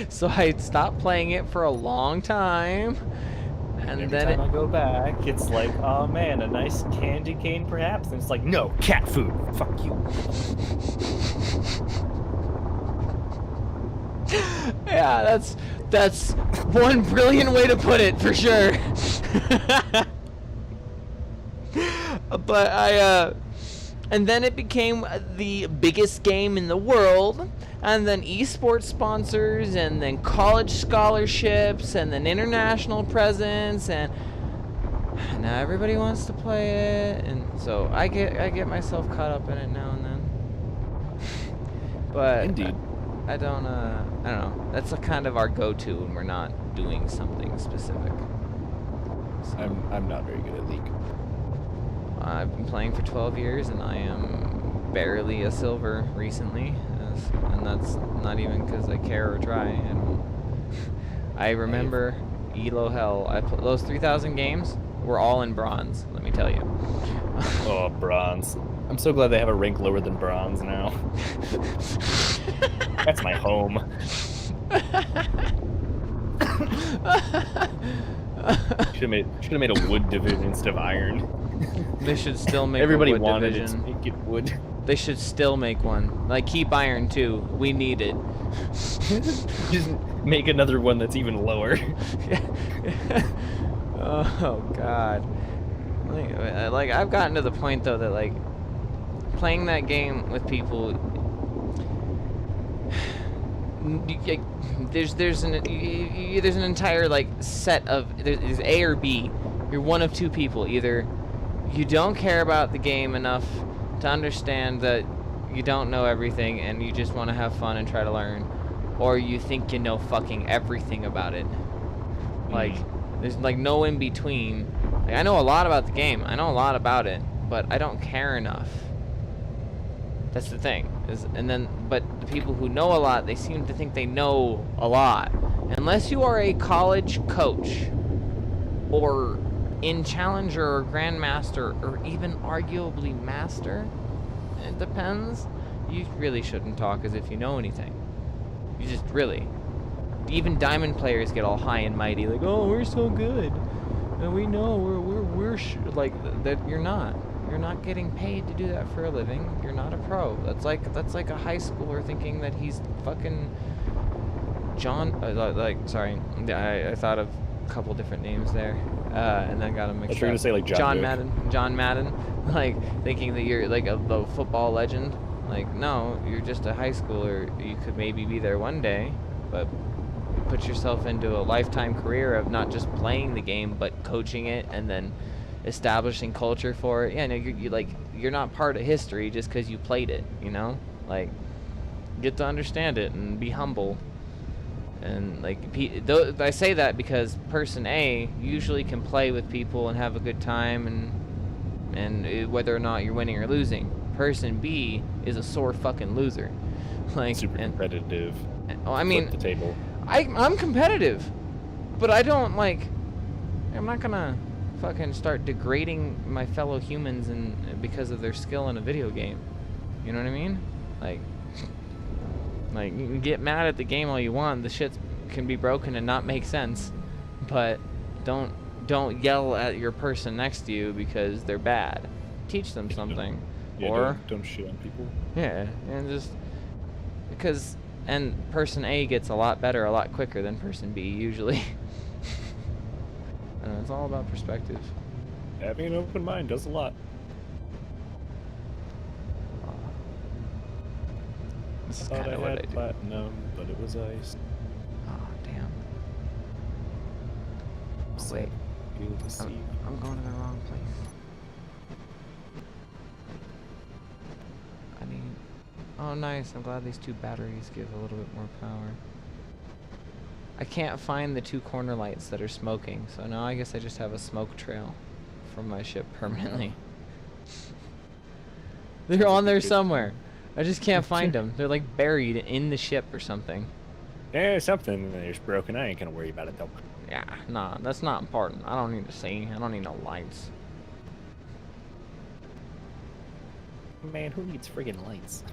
Speaker 2: so I stopped playing it for a long time, and
Speaker 1: every
Speaker 2: then
Speaker 1: time I go back, it's like, oh man, a nice candy cane perhaps, and it's like, no, cat food. Fuck you.
Speaker 2: Yeah, that's one brilliant way to put it for sure. But and then it became the biggest game in the world, and then esports sponsors, and then college scholarships, and then international presence, and now everybody wants to play it, and so I get myself caught up in it now and then. But
Speaker 1: Indeed.
Speaker 2: I don't know. That's a kind of our go-to when we're not doing something specific. So,
Speaker 1: I'm not very good at League.
Speaker 2: I've been playing for 12 years, and I am barely a silver recently, and that's not even because I care or try. I don't. I remember Elo Hell. Those 3,000 games were all in bronze, let me tell you.
Speaker 1: Oh, bronze. I'm so glad they have a rank lower than bronze now. That's my home. Should have made a wood division instead of iron.
Speaker 2: They should still make
Speaker 1: Everybody
Speaker 2: a wood
Speaker 1: wanted
Speaker 2: division.
Speaker 1: it to make it wood.
Speaker 2: They should still make one. Like, keep iron too. We need it.
Speaker 1: Just make another one that's even lower.
Speaker 2: Oh god. Like I've gotten to the point though that like playing that game with people, there's an entire like set of there's A or B. You're one of two people. Either you don't care about the game enough to understand that you don't know everything and you just want to have fun and try to learn, or you think you know fucking everything about it. Like there's like no in between. Like, I know a lot about the game. I know a lot about it, but I don't care enough. That's the thing. But the people who know a lot, they seem to think they know a lot. Unless you are a college coach, or in Challenger or Grandmaster, or even arguably Master, it depends, you really shouldn't talk as if you know anything. You just really. Even Diamond players get all high and mighty, like, oh, we're so good. And we know we're like that. You're not getting paid to do that for a living. You're not a pro. That's like a high schooler thinking that he's fucking John. Sorry, I thought of a couple different names there, and then got them mixed up.
Speaker 1: I was trying to say like
Speaker 2: John Madden, like thinking that you're like a football legend. Like, no, you're just a high schooler. You could maybe be there one day, but put yourself into a lifetime career of not just playing the game but coaching it and then establishing culture for it. Yeah, no, you're not part of history just because you played it, you know? Like, get to understand it and be humble. And like, I say that because person A usually can play with people and have a good time, and whether or not you're winning or losing. Person B is a sore fucking loser. Like,
Speaker 1: super competitive.
Speaker 2: Oh, I mean,
Speaker 1: flip the table.
Speaker 2: I'm competitive, but I don't like. I'm not gonna fucking start degrading my fellow humans because of their skill in a video game. You know what I mean? Like you can get mad at the game all you want. The shit can be broken and not make sense, but don't yell at your person next to you because they're bad. Teach them something.
Speaker 1: Don't shit on people.
Speaker 2: Yeah, and just because. And person A gets a lot better a lot quicker than person B, usually. And it's all about perspective.
Speaker 1: Having an open mind does a lot.
Speaker 2: This is kind of what I do.
Speaker 1: Platinum, but it was ice.
Speaker 2: Oh, damn. Oh, wait. I'm going to the wrong place. Oh, nice. I'm glad these two batteries give a little bit more power. I can't find the two corner lights that are smoking, so now I guess I just have a smoke trail from my ship permanently. They're on there somewhere. I just can't find them. They're like buried in the ship or something.
Speaker 1: Yeah, something is broken. I ain't gonna worry about it though.
Speaker 2: Yeah, nah, that's not important. I don't need to see. I don't need no lights.
Speaker 1: Man, who needs friggin' lights?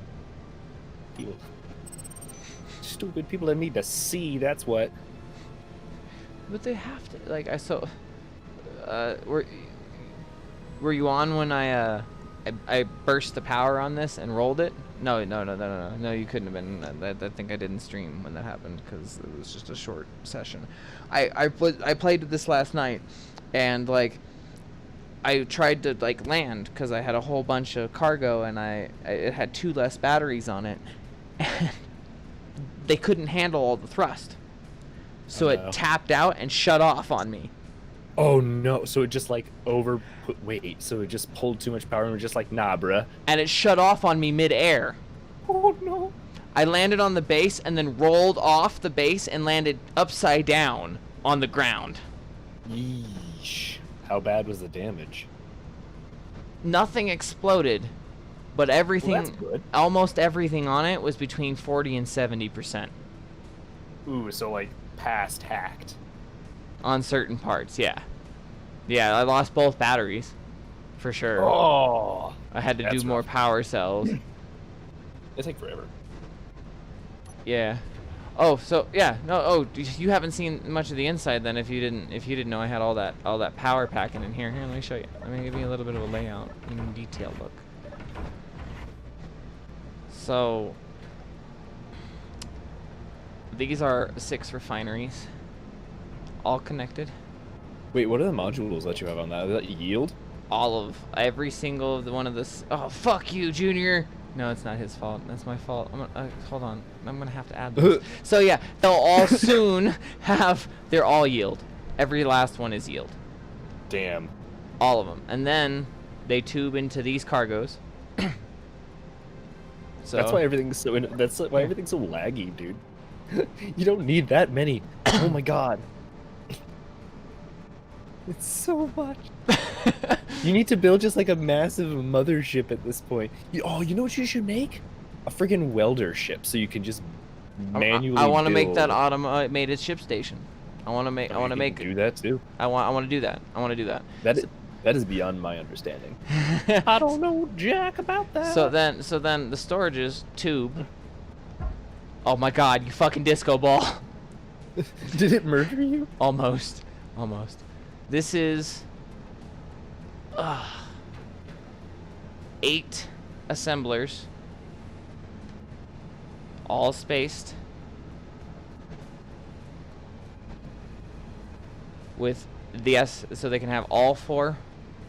Speaker 1: People. Stupid people that need to see, that's what.
Speaker 2: But they have to, like, were you on when I burst the power on this and rolled it? No, you couldn't have been. I think I didn't stream when that happened because it was just a short session. I played with this last night, and like, I tried to like land because I had a whole bunch of cargo and it had 2 less batteries on it, and they couldn't handle all the thrust, so it tapped out and shut off on me.
Speaker 1: Oh no! So it just like so it just pulled too much power and was just like, nah, bruh.
Speaker 2: And it shut off on me mid-air.
Speaker 1: Oh no!
Speaker 2: I landed on the base and then rolled off the base and landed upside down on the ground.
Speaker 1: Yeesh. How bad was the damage?
Speaker 2: Nothing exploded, but everything,
Speaker 1: well, that's good.
Speaker 2: Almost everything on it was between 40 and 70%.
Speaker 1: Ooh, so like past hacked.
Speaker 2: On certain parts, yeah. Yeah, I lost both batteries, for sure.
Speaker 1: Oh,
Speaker 2: I had to do more power cells.
Speaker 1: They take forever.
Speaker 2: Yeah. Oh, so yeah, no. Oh, you haven't seen much of the inside then. If you didn't know I had all that power packing in here. Here, let me show you. Let me give you a little bit of a layout in detail look. So these are 6 refineries, all connected.
Speaker 1: Wait, what are the modules that you have on that? Is that yield?
Speaker 2: Every single one of this. Oh, fuck you, Junior. No, it's not his fault. That's my fault. Hold on. I'm gonna have to add this. So yeah, they'll all soon have. They're all yield. Every last one is yield.
Speaker 1: Damn.
Speaker 2: All of them, and then they tube into these cargos. So
Speaker 1: that's why everything's so. That's why everything's so laggy, dude. You don't need that many. Oh my god. It's so much. You need to build just like a massive mothership at this point. You know what you should make? A freaking welder ship, so you can just manually.
Speaker 2: I want to make that automated ship station. I want to make. I want to make.
Speaker 1: Do that too.
Speaker 2: I want to do that. I want to do that.
Speaker 1: That is beyond my understanding. I don't know jack about that.
Speaker 2: So then the storage is tube. Oh my god, you fucking disco ball.
Speaker 1: Did it murder you?
Speaker 2: Almost. This is 8 assemblers, all spaced with so they can have all 4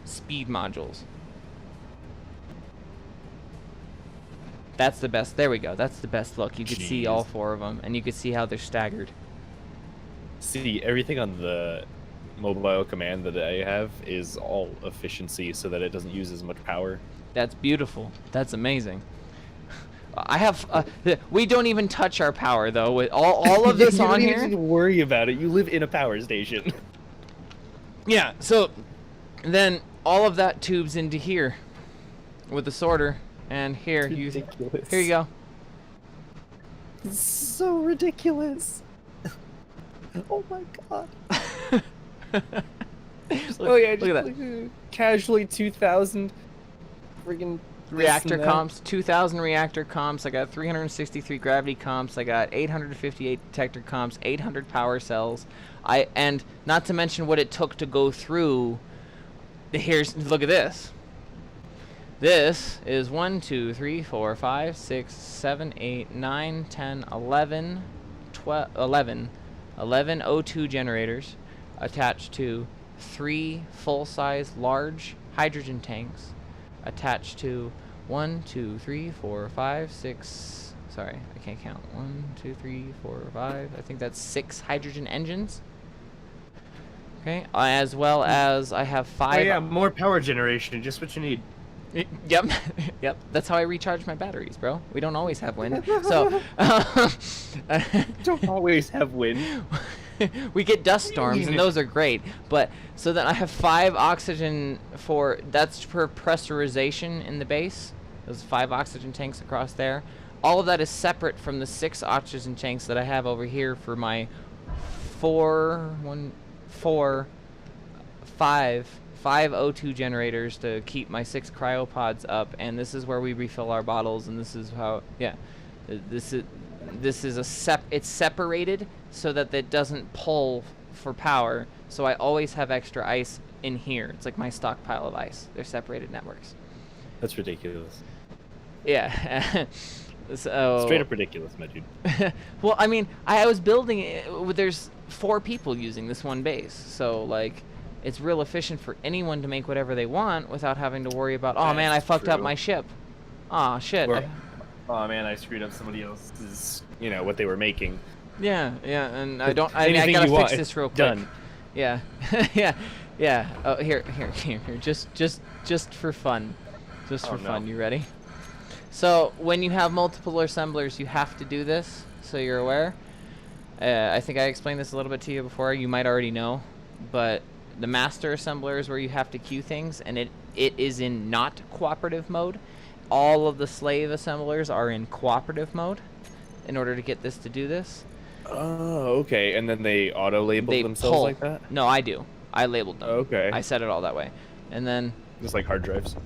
Speaker 2: speed modules. That's the best. There we go. That's the best look. You could see all 4 of them, and you could see how they're staggered.
Speaker 1: See, everything on the mobile command that I have is all efficiency so that it doesn't use as much power.
Speaker 2: That's beautiful. That's amazing. I have we don't even touch our power though with all of this on here.
Speaker 1: You don't even worry about it. You live in a power station.
Speaker 2: Yeah, so then all of that tubes into here with the sorter, and here you go.
Speaker 1: It's so ridiculous. Oh my god. Look at that. Casually 2,000 friggin'
Speaker 2: reactor comps, 2,000 reactor comps. I got 363 gravity comps. I got 858 detector comps, 800 power cells. And not to mention what it took to go through. Look at this. This is 1, 2, 3, 4, 5, 6, 7, 8, 9, 10, 11, 12, 11 O2 generators attached to 3 full-size large hydrogen tanks attached to 1, 2, 3, 4, 5, 6. Sorry, I can't count. 1, 2, 3, 4, 5. I think that's 6 hydrogen engines. Okay, as well as I have 5.
Speaker 1: Oh yeah, more power generation. Just what you need.
Speaker 2: Yep, yep. That's how I recharge my batteries, bro. We don't always have wind, so
Speaker 1: don't always have wind.
Speaker 2: We get dust storms, and those are great. But so then I have 5 oxygen that's for pressurization in the base. Those 5 oxygen tanks across there. All of that is separate from the 6 oxygen tanks that I have over here for my 5 O2 generators to keep my 6 cryopods up, and this is where we refill our bottles, and this is how, yeah, this is it's separated so that it doesn't pull for power, so I always have extra ice in here. It's like my stockpile of ice. They're separated networks.
Speaker 1: That's ridiculous.
Speaker 2: Yeah. So
Speaker 1: straight up ridiculous, my dude.
Speaker 2: Well, I mean, I was building it. There's 4 people using this one base, so like, it's real efficient for anyone to make whatever they want without having to worry about, oh man, I fucked up my ship. Aw, shit.
Speaker 1: Oh man, I screwed up somebody else's, what they were making.
Speaker 2: Yeah, and I gotta fix this real quick.
Speaker 1: Done.
Speaker 2: Yeah, yeah. Oh, here. Just for fun. Just for fun. You ready? So when you have multiple assemblers, you have to do this, so you're aware. I think I explained this a little bit to you before. You might already know, but the master assembler is where you have to queue things, and it is in not cooperative mode. All of the slave assemblers are in cooperative mode in order to get this to do this.
Speaker 1: Oh, okay. And then they auto-label
Speaker 2: They
Speaker 1: themselves
Speaker 2: pull.
Speaker 1: like that?
Speaker 2: No, I do. I labeled them.
Speaker 1: Okay.
Speaker 2: I set it all that way. And then...
Speaker 1: Just like hard drives.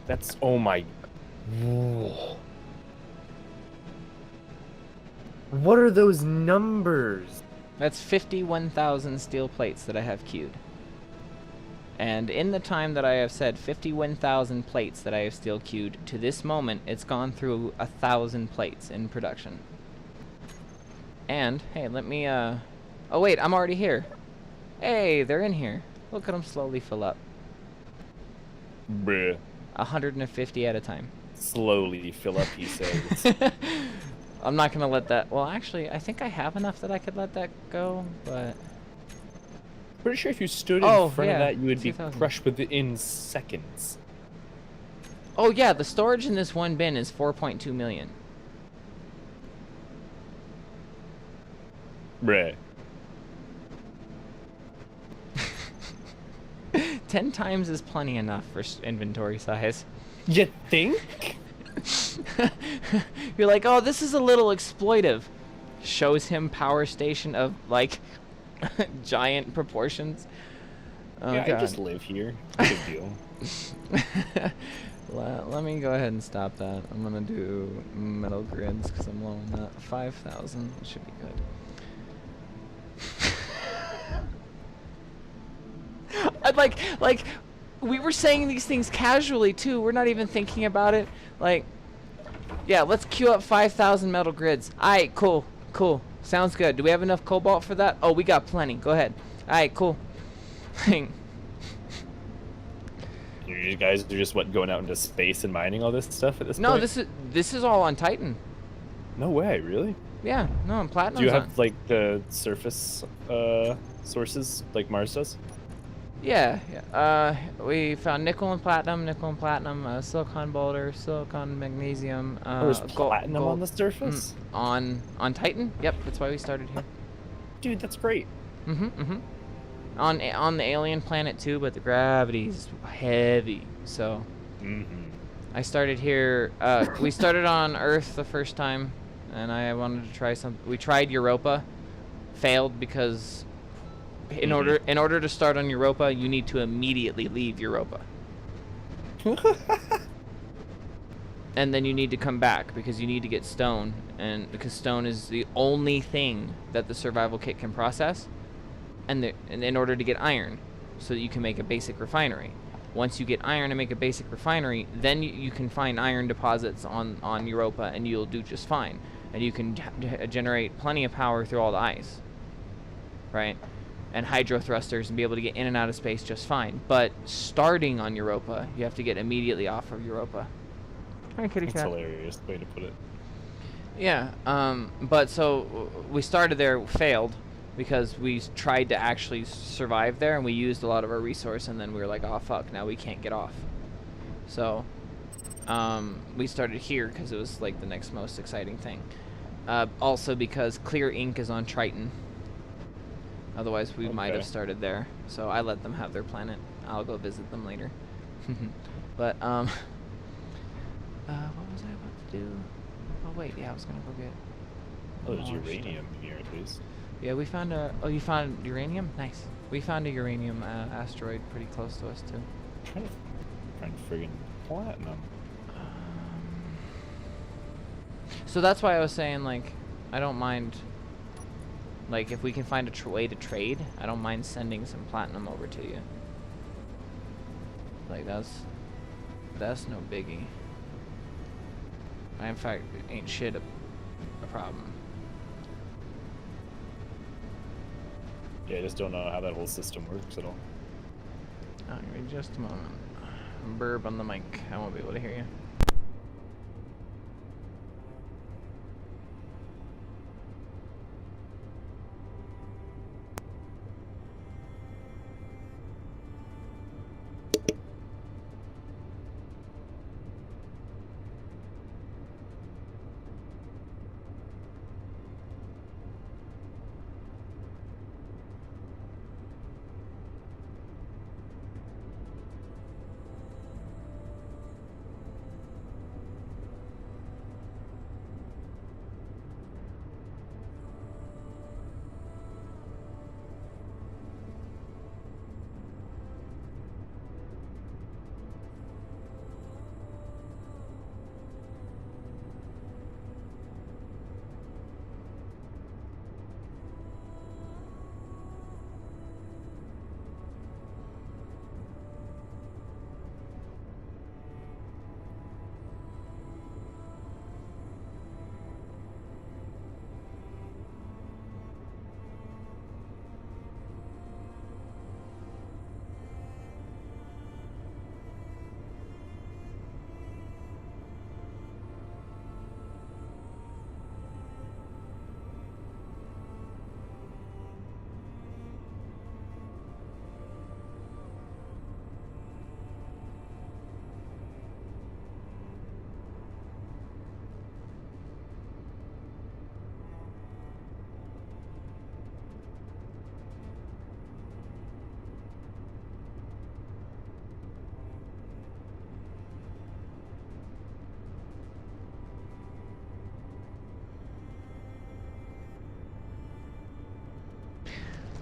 Speaker 1: That's... Oh my... Whoa. What are those numbers?
Speaker 2: That's 51,000 steel plates that I have queued. And in the time that I have said 51,000 plates that I have steel queued, to this moment, it's gone through 1,000 plates in production. And, hey, let me, oh wait, I'm already here. Hey, they're in here. Look at them slowly fill up.
Speaker 1: Bruh.
Speaker 2: 150 at a time.
Speaker 1: Slowly fill up, he says.
Speaker 2: I'm not gonna let that, well actually, I think I have enough that I could let that go, but...
Speaker 1: Pretty sure if you stood in front of
Speaker 2: yeah,
Speaker 1: that, you would be
Speaker 2: 2,000.
Speaker 1: crushed within seconds.
Speaker 2: Oh yeah, the storage in this one bin is 4.2 million.
Speaker 1: Bruh.
Speaker 2: 10 times is plenty enough for inventory size.
Speaker 1: You think?
Speaker 2: You're like, oh, this is a little exploitive. Shows him power station of, like, giant proportions. Oh,
Speaker 1: yeah,
Speaker 2: God.
Speaker 1: I just live here. No big deal.
Speaker 2: Let me go ahead and stop that. I'm gonna do metal grids because I'm low on that. 5,000 should be good. I'd like, we were saying these things casually too. We're not even thinking about it. Like, yeah, let's queue up 5,000 metal grids. Alright, cool. Sounds good. Do we have enough cobalt for that? Oh, we got plenty. Go ahead. Alright, cool.
Speaker 1: You guys are just, what, going out into space and mining all this stuff at this point?
Speaker 2: No, this is all on Titan.
Speaker 1: No way, really?
Speaker 2: Yeah, no, on Platinum.
Speaker 1: Do you have, like, the surface sources like Mars does?
Speaker 2: Yeah. We found nickel and platinum, silicon boulder, silicon magnesium.
Speaker 1: There's platinum on the surface?
Speaker 2: On Titan? Yep, that's why we started here.
Speaker 1: Dude, that's great.
Speaker 2: On the alien planet too, but the gravity's heavy, so. I started here. We started on Earth the first time, and I wanted to try something. We tried Europa, failed because in order to start on Europa, you need to immediately leave Europa. And then you need to come back because you need to get stone, and because stone is the only thing that the survival kit can process, and in order to get iron, so that you can make a basic refinery. Once you get iron and make a basic refinery, then you can find iron deposits on Europa, and you'll do just fine, and you can generate plenty of power through all the ice, right? And hydro thrusters, and be able to get in and out of space just fine. But starting on Europa, you have to get immediately off of Europa. Hi, kitty cat.
Speaker 1: That's hilarious way to put it.
Speaker 2: Yeah, but so we started there, failed, because we tried to actually survive there, and we used a lot of our resource, and then we were like, oh fuck, now we can't get off. So we started here because it was like the next most exciting thing. Also because clear ink is on Triton. Otherwise we might have started there. So I let them have their planet. I'll go visit them later. But what was I about to do? Oh wait, yeah, I was gonna go get...
Speaker 1: Oh, there's uranium here at least.
Speaker 2: Yeah, we found a... Oh, you found uranium? Nice. We found a uranium asteroid pretty close to us, too.
Speaker 1: I'm trying to find friggin' platinum.
Speaker 2: So that's why I was saying, like, I don't mind... Like, if we can find a way to trade, I don't mind sending some platinum over to you. Like, that's no biggie. In fact, it ain't shit a problem.
Speaker 1: Yeah, I just don't know how that whole system works at all.
Speaker 2: Give me just a moment. Burp on the mic. I won't be able to hear you.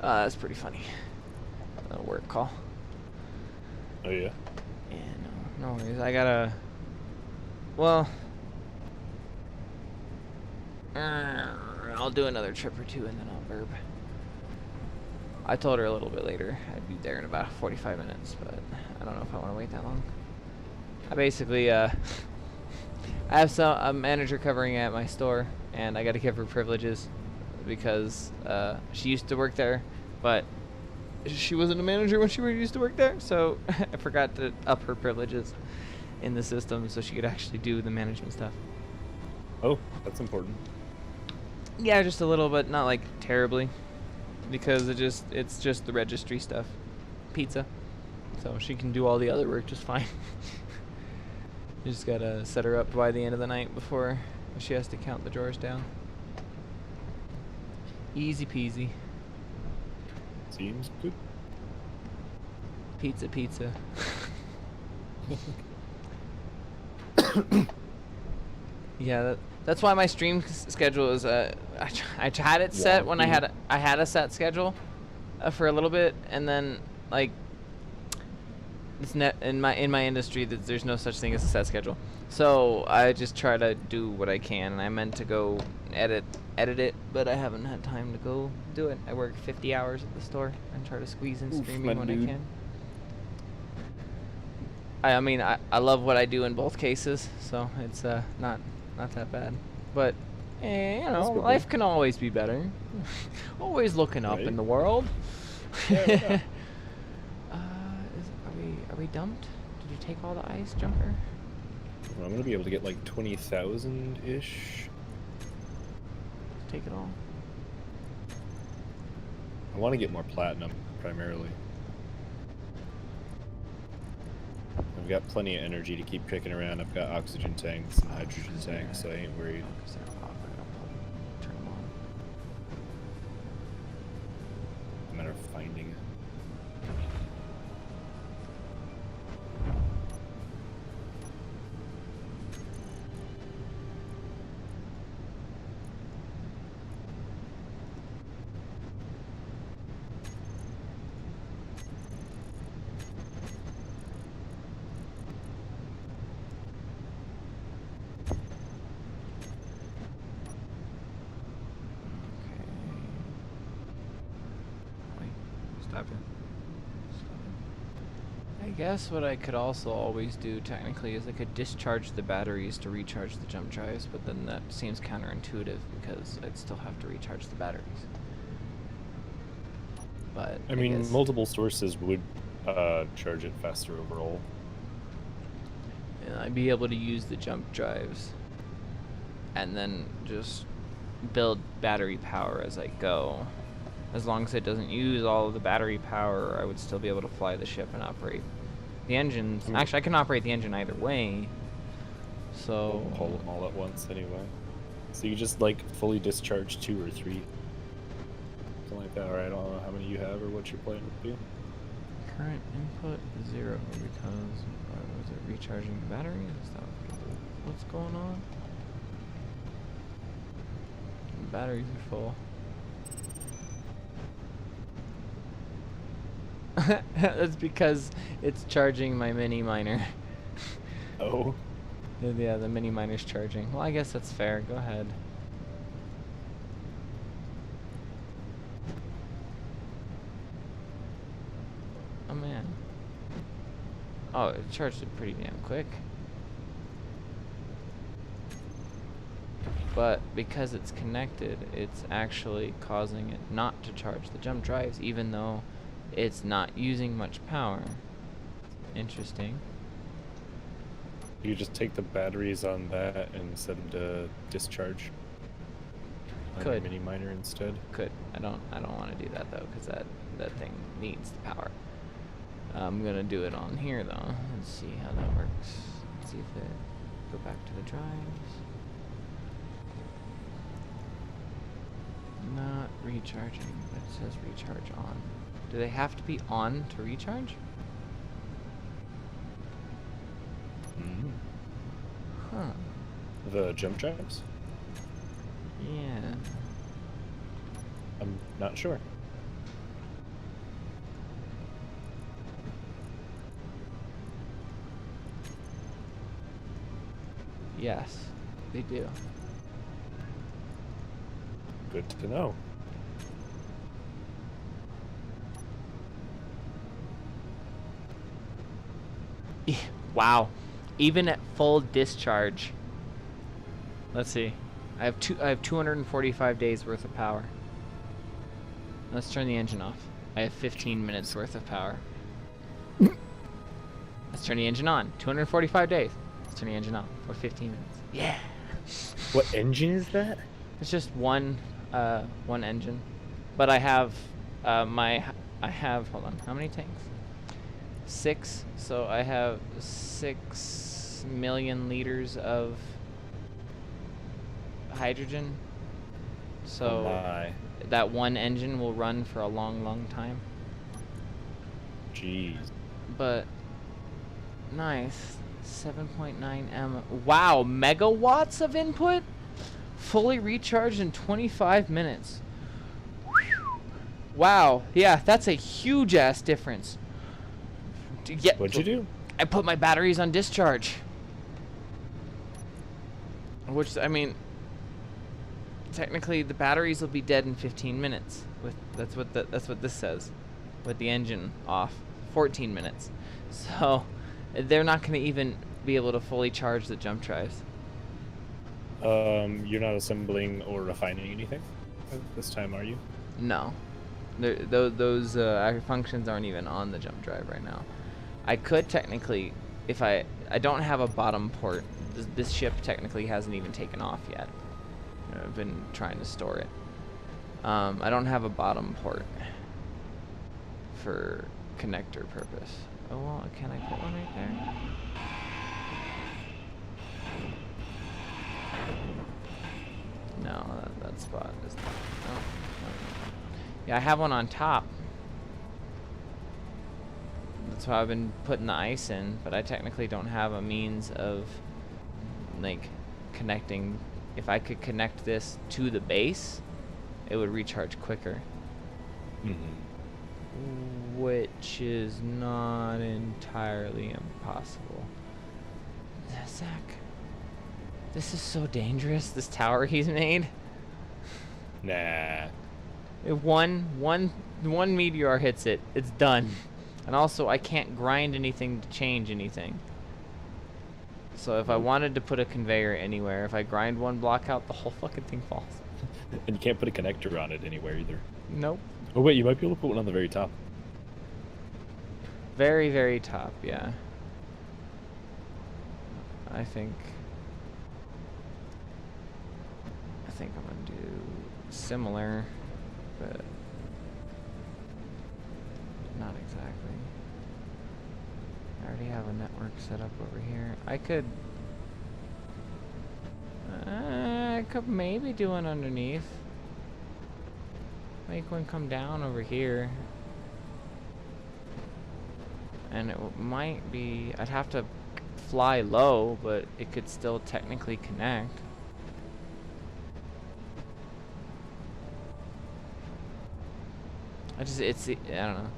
Speaker 2: That's pretty funny. A work call.
Speaker 1: Oh yeah.
Speaker 2: Yeah, no worries. I gotta. Well, I'll do another trip or two and then I'll burp. I told her a little bit later I'd be there in about 45 minutes, but I don't know if I want to wait that long. I basically, I have a manager covering at my store, and I got to give her privileges because she used to work there, but she wasn't a manager when she used to work there, so I forgot to up her privileges in the system so she could actually do the management stuff.
Speaker 1: Oh, that's important.
Speaker 2: Yeah, just a little, but not like terribly, because it's just the registry stuff, pizza, so she can do all the other work just fine. You just gotta set her up by the end of the night before she has to count the drawers down. Easy peasy.
Speaker 1: Seems good.
Speaker 2: Pizza. Yeah, that's why my stream schedule is I had it set when I had a set schedule for a little bit, and then like it's in my industry that there's no such thing as a set schedule. So I just try to do what I can, and I meant to go edit it, but I haven't had time to go do it. I work 50 hours at the store and try to squeeze in streaming when I can. I mean, I love what I do in both cases, so it's not that bad. But you know, life can always be better. Always looking up in the world.
Speaker 1: Yeah.
Speaker 2: Are we dumped? Did you take all the ice, Jumper?
Speaker 1: I'm gonna be able to get like 20,000 ish.
Speaker 2: Take it all.
Speaker 1: I want to get more platinum primarily. I've got plenty of energy to keep kicking around. I've got oxygen tanks and hydrogen tanks, so I ain't worried.
Speaker 2: Turn them on.
Speaker 1: It's a matter of finding it.
Speaker 2: I guess what I could also always do technically is I could discharge the batteries to recharge the jump drives, but then that seems counterintuitive because I'd still have to recharge the batteries. But
Speaker 1: I mean, multiple sources would charge it faster overall.
Speaker 2: And I'd be able to use the jump drives and then just build battery power as I go. As long as it doesn't use all of the battery power, I would still be able to fly the ship and operate the engines. Actually, I can operate the engine either way. So
Speaker 1: I'll hold them all at once anyway. So you just like fully discharge 2 or 3. Something like that, or I don't know how many you have or what you're playing with you.
Speaker 2: Current input 0 because was it recharging the battery? Is that what's going on? The batteries are full. That's because it's charging my mini miner.
Speaker 1: Oh.
Speaker 2: Yeah, the mini miner's charging. Well, I guess that's fair. Go ahead. Oh, man. Oh, it charged it pretty damn quick. But because it's connected, it's actually causing it not to charge the jump drives, even though it's not using much power. Interesting.
Speaker 1: You could just take the batteries on that and set them to discharge. On your mini miner instead.
Speaker 2: Could. I don't want to do that though, because that thing needs the power. I'm gonna do it on here though. Let's see how that works. Let's see if it go back to the drives. Not recharging, but it says recharge on. Do they have to be on to recharge?
Speaker 1: Mm-hmm.
Speaker 2: Huh.
Speaker 1: The jump drives?
Speaker 2: Yeah.
Speaker 1: I'm not sure.
Speaker 2: Yes, they do.
Speaker 1: Good to know.
Speaker 2: Wow. Even at full discharge. Let's see. I have 245 days worth of power. Let's turn the engine off. I have 15 minutes worth of power. Let's turn the engine on. 245 days. Let's turn the engine on for 15 minutes. Yeah.
Speaker 1: What engine is that?
Speaker 2: It's just one engine. But I have hold on. How many tanks? 6. So I have 6 million liters of hydrogen. So that one engine will run for a long time.
Speaker 1: Jeez.
Speaker 2: But nice. 7.9 M. Wow, megawatts of input? Fully recharged in 25 minutes. Wow. Yeah, that's a huge ass difference. Yeah,
Speaker 1: What'd you do?
Speaker 2: I put my batteries on discharge. Which, I mean, technically the batteries will be dead in 15 minutes. That's what this says. With the engine off. 14 minutes. So they're not going to even be able to fully charge the jump drives.
Speaker 1: You're not assembling or refining anything at this time, are you?
Speaker 2: No. Those functions aren't even on the jump drive right now. I could technically, if I don't have a bottom port. This ship technically hasn't even taken off yet. I've been trying to store it. I don't have a bottom port for connector purpose. Oh, well, can I put one right there? No, that spot is not. Oh, no. Yeah, I have one on top. That's why I've been putting the ice in, but I technically don't have a means of, like, connecting. If I could connect this to the base, it would recharge quicker.
Speaker 1: Mm-hmm.
Speaker 2: Which is not entirely impossible. Zach, this is so dangerous, this tower he's made.
Speaker 1: Nah.
Speaker 2: If one meteor hits it, it's done. And also, I can't grind anything to change anything. So if I wanted to put a conveyor anywhere, if I grind one block out, the whole fucking thing falls.
Speaker 1: And you can't put a connector on it anywhere either.
Speaker 2: Nope.
Speaker 1: Oh wait, you might be able to put one on the very top.
Speaker 2: Very, very top, yeah. I think I'm gonna do similar, but not exactly. I already have a network set up over here. I could maybe do one underneath. Make one come down over here. And it might be, I'd have to fly low, but it could still technically connect. I don't know.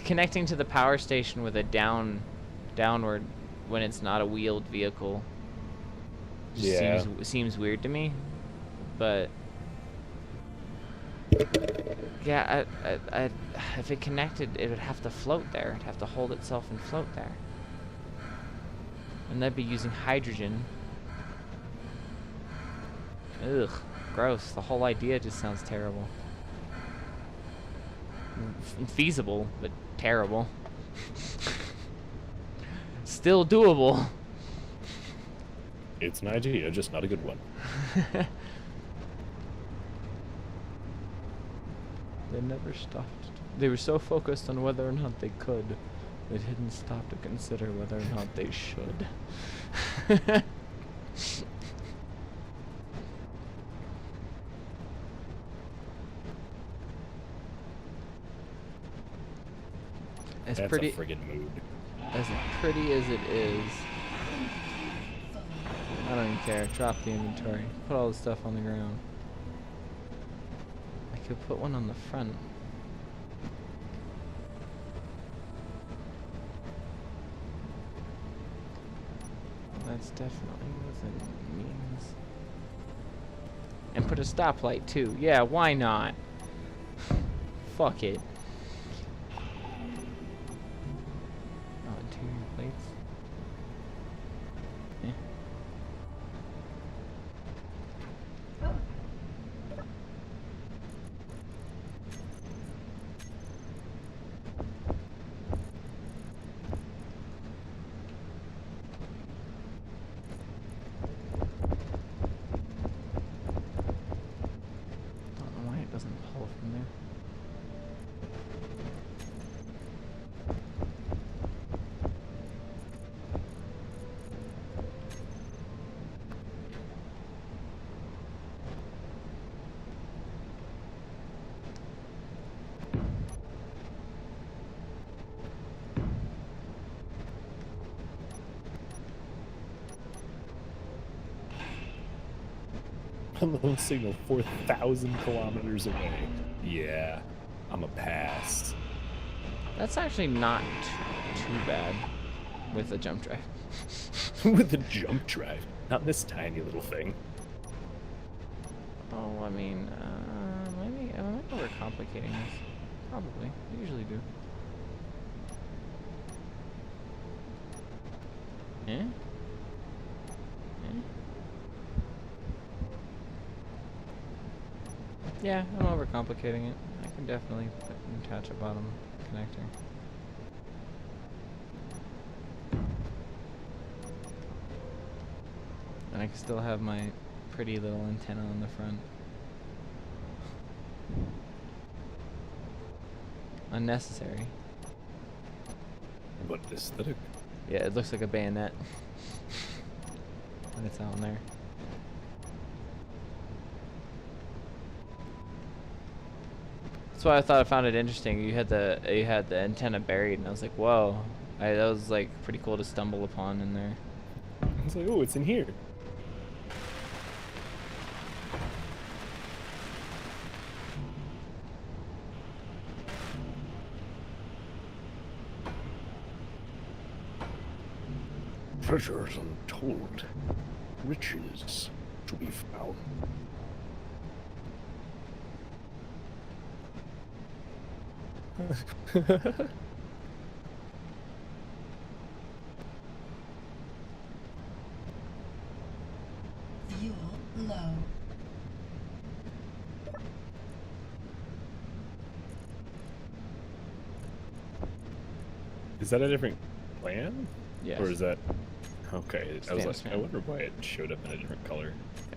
Speaker 2: Connecting to the power station with a downward when it's not a wheeled vehicle seems weird to me, but yeah, if it connected, it would have to float there. It'd have to hold itself and float there, and that'd be using hydrogen. Ugh, gross. The whole idea just sounds terrible. Feasible, but terrible. Still doable.
Speaker 1: It's an idea, just not a good one.
Speaker 2: They never stopped. They were so focused on whether or not they could, they didn't stop to consider whether or not they should. As
Speaker 1: That's
Speaker 2: pretty,
Speaker 1: a friggin' mood.
Speaker 2: as pretty as it is, I don't even care. Drop the inventory. Put all the stuff on the ground. I could put one on the front. That's definitely what it means. And put a stoplight too. Yeah, why not? Fuck it. Oh, interior plates. Eh. Don't know why it doesn't pull from there.
Speaker 1: A little signal 4,000 kilometers away. Yeah, I'm a pass.
Speaker 2: That's actually not too bad with a jump drive.
Speaker 1: With a jump drive. Not this tiny little thing.
Speaker 2: Oh, I mean, maybe I might be overcomplicating this. Probably. I usually do. Eh? Eh? Yeah, I'm overcomplicating it. I can definitely attach a bottom connector. And I can still have my pretty little antenna on the front. Unnecessary.
Speaker 1: But aesthetic.
Speaker 2: Yeah, it looks like a bayonet. When it's on there. That's why I thought I found it interesting. You had the antenna buried, and I was like, whoa. That was like pretty cool to stumble upon in there.
Speaker 1: I was like, oh, it's in here. Treasures untold, riches to be found.
Speaker 3: Fuel low.
Speaker 1: Is that a different plan?
Speaker 2: Yes.
Speaker 1: Or is that... Okay, I was like,
Speaker 2: Stamps,
Speaker 1: I
Speaker 2: man.
Speaker 1: wonder why it showed up in a different color.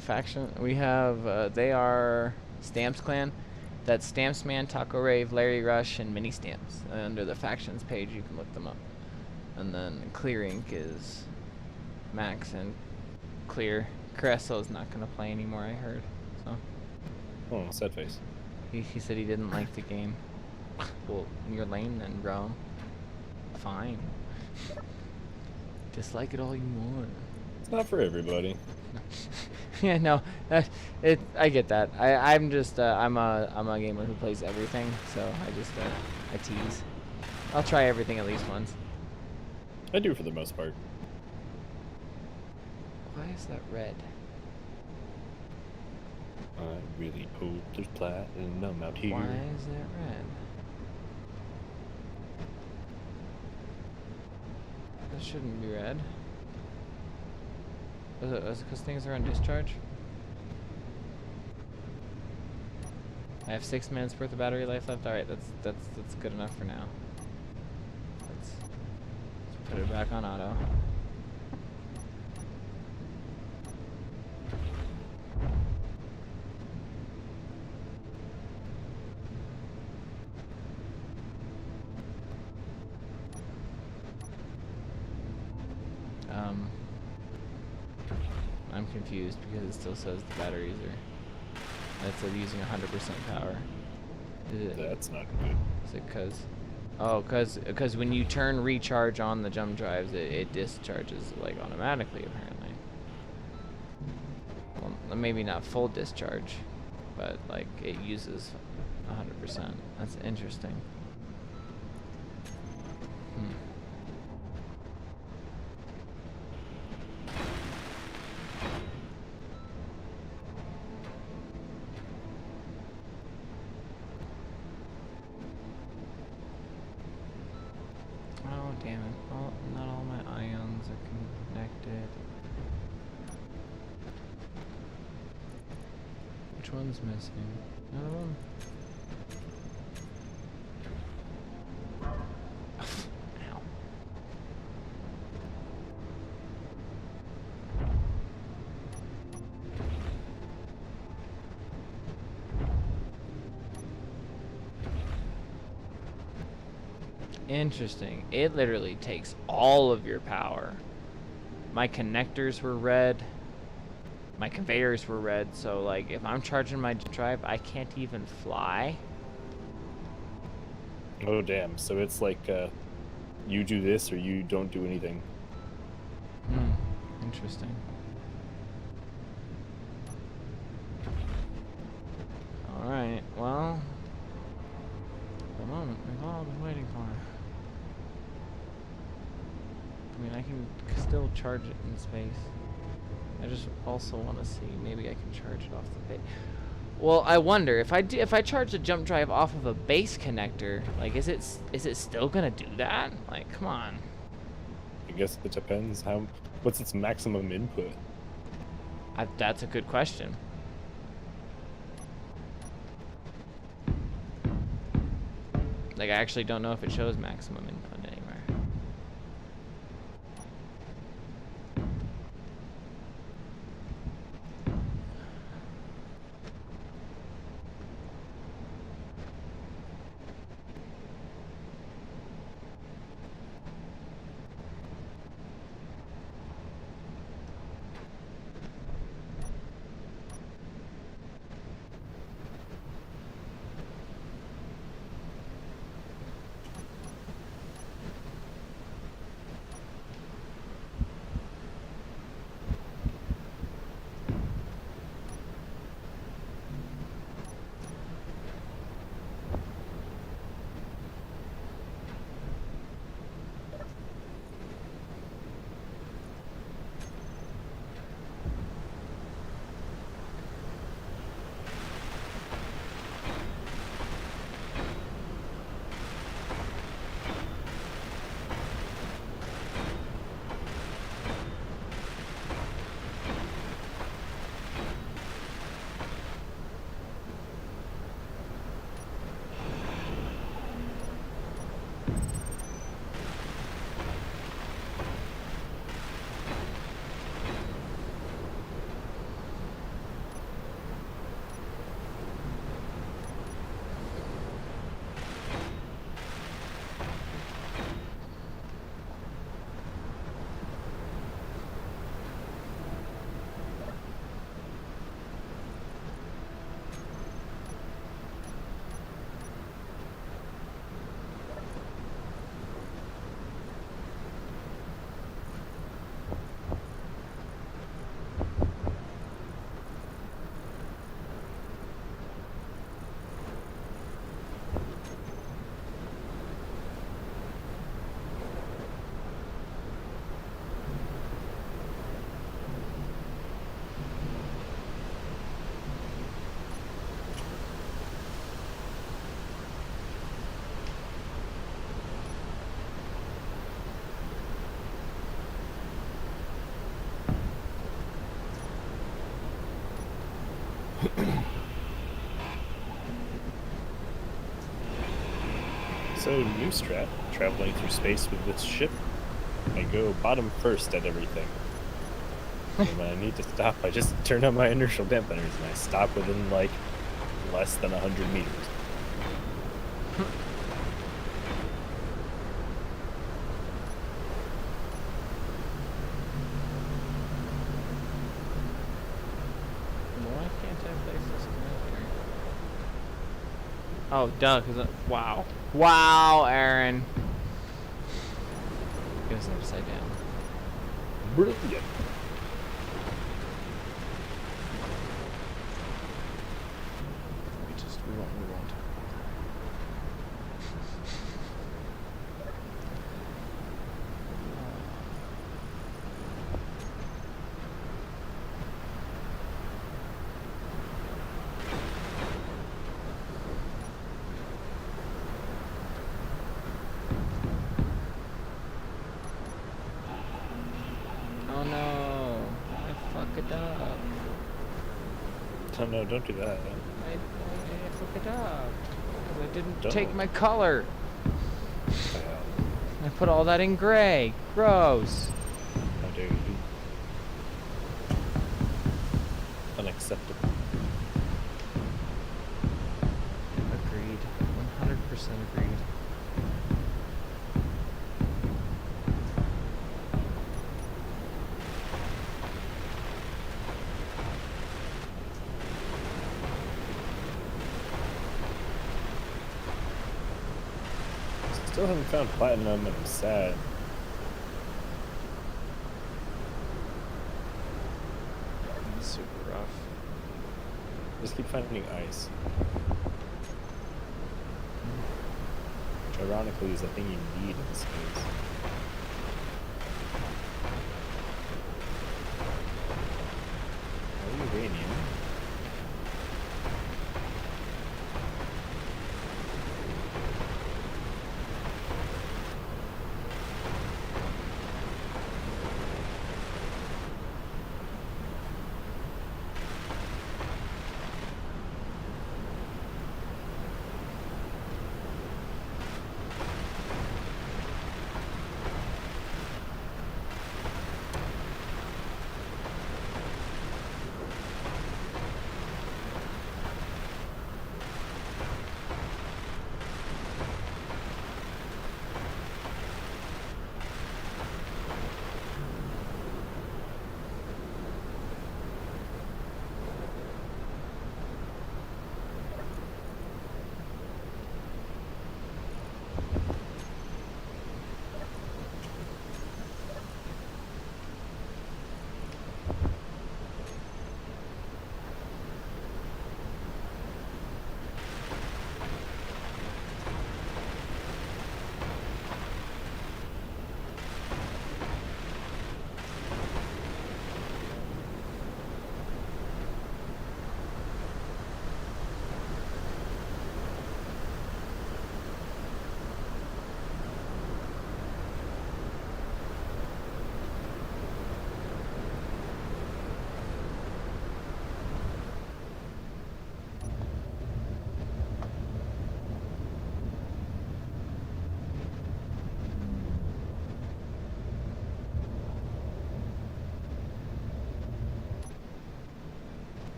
Speaker 2: Faction. We have, they are Stamps Clan. That's Stamps Man, Taco Rave, Larry Rush, and Mini Stamps. Under the factions page, you can look them up. And then Clear Ink is Max and Clear. Caresso is not going to play anymore, I heard. So
Speaker 1: Oh, sad face.
Speaker 2: he said he didn't like the game. Well, in your lane then, bro. Fine. Dislike it all you want.
Speaker 1: It's not for everybody.
Speaker 2: Yeah, no, I get that. I'm just I'm a gamer who plays everything, so I just I tease. I'll try everything at least once.
Speaker 1: I do for the most part.
Speaker 2: Why is that red?
Speaker 1: I really hope there's platinum out here.
Speaker 2: Why is that red? That shouldn't be red. Is it because things are on discharge? I have 6 minutes worth of battery life left. All right, that's good enough for now. Let's put it back on auto. I'm confused because it still says the batteries are. It says using 100% power. Is it?
Speaker 1: That's not good.
Speaker 2: Is it because? Oh, because when you turn recharge on the jump drives, it discharges like automatically apparently. Well, maybe not full discharge, but like it uses 100%. That's interesting. damn it. Not all my ions are connected. Which one's missing? Another one? Ow. Interesting. It literally takes all of your power. My connectors were red. My conveyors were red, so like if I'm charging my drive, I can't even fly.
Speaker 1: Oh damn! So it's like you do this or you don't do anything.
Speaker 2: Interesting. All right. Well, the moment we've all been waiting for. I mean, I can still charge it in space. I just also want to see maybe I can charge it off the base. Well, I wonder if I charge the jump drive off of a base connector, like is it still gonna do that? Like, come on.
Speaker 1: I guess it depends. What's its maximum input?
Speaker 2: That's a good question. Like, I actually don't know if it shows maximum input anywhere.
Speaker 1: So, new strat, traveling through space with this ship, I go bottom first at everything. And when I need to stop, I just turn on my inertial dampeners and I stop within, like, less than 100 meters.
Speaker 2: Why can't I place this connector? Oh, duh, because wow. Wow, Aaron. It was upside down.
Speaker 1: Brilliant.
Speaker 2: We won't.
Speaker 1: Oh no, don't do that.
Speaker 2: I fucked it up. Because I didn't
Speaker 1: Don't.
Speaker 2: take my color.
Speaker 1: Wow.
Speaker 2: I put all that in gray. Gross.
Speaker 1: How dare you? Unacceptable.
Speaker 2: Agreed. 100% agreed.
Speaker 1: Still haven't found platinum, and I'm sad.
Speaker 2: It's super rough.
Speaker 1: Just keep finding ice. Which ironically is the thing you need in space. Oh, uranium.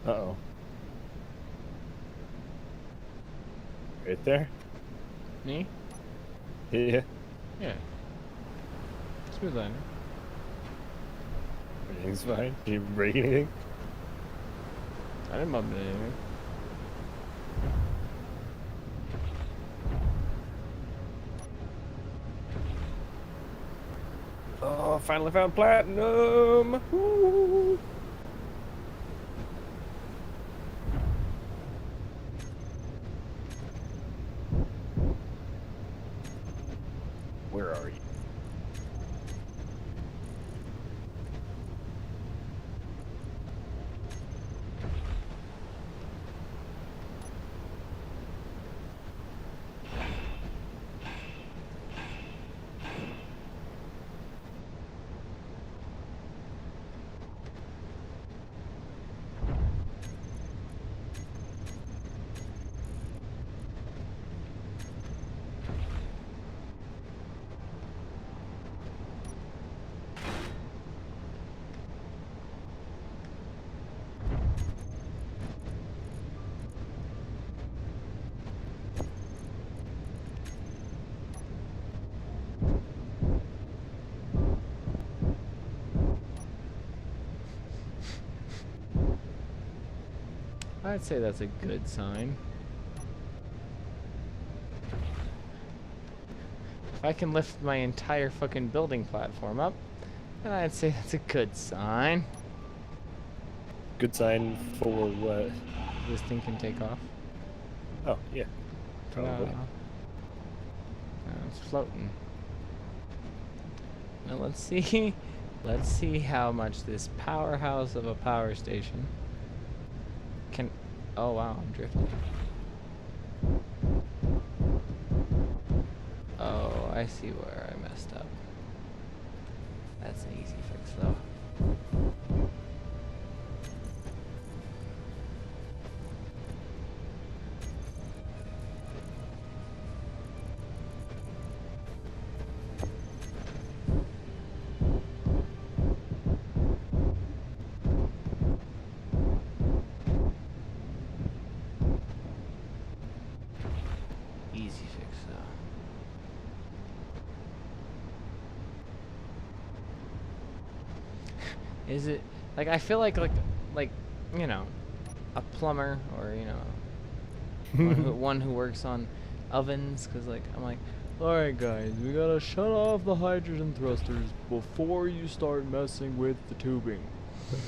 Speaker 1: Uh-oh. Right there?
Speaker 2: Me?
Speaker 1: Yeah.
Speaker 2: Yeah. Smooth liner.
Speaker 1: Everything's fine. Did you break anything?
Speaker 2: I didn't bump into anything.
Speaker 1: Oh, finally found platinum! Woo! Where are you?
Speaker 2: I'd say that's a good sign. If I can lift my entire fucking building platform up, then I'd say that's a good sign.
Speaker 1: Good sign for what?
Speaker 2: This thing can take off.
Speaker 1: Oh, yeah. Probably.
Speaker 2: No. It's floating. Now let's see. Let's see how much this powerhouse of a power station can... Oh wow, I'm drifting. Oh, I see where I messed up. That's an easy fix, though. Easy fix, though. Is it like I feel like you know, a plumber or you know one who works on ovens, because like I'm like, all right guys, we gotta shut off the hydrogen thrusters before you start messing with the tubing.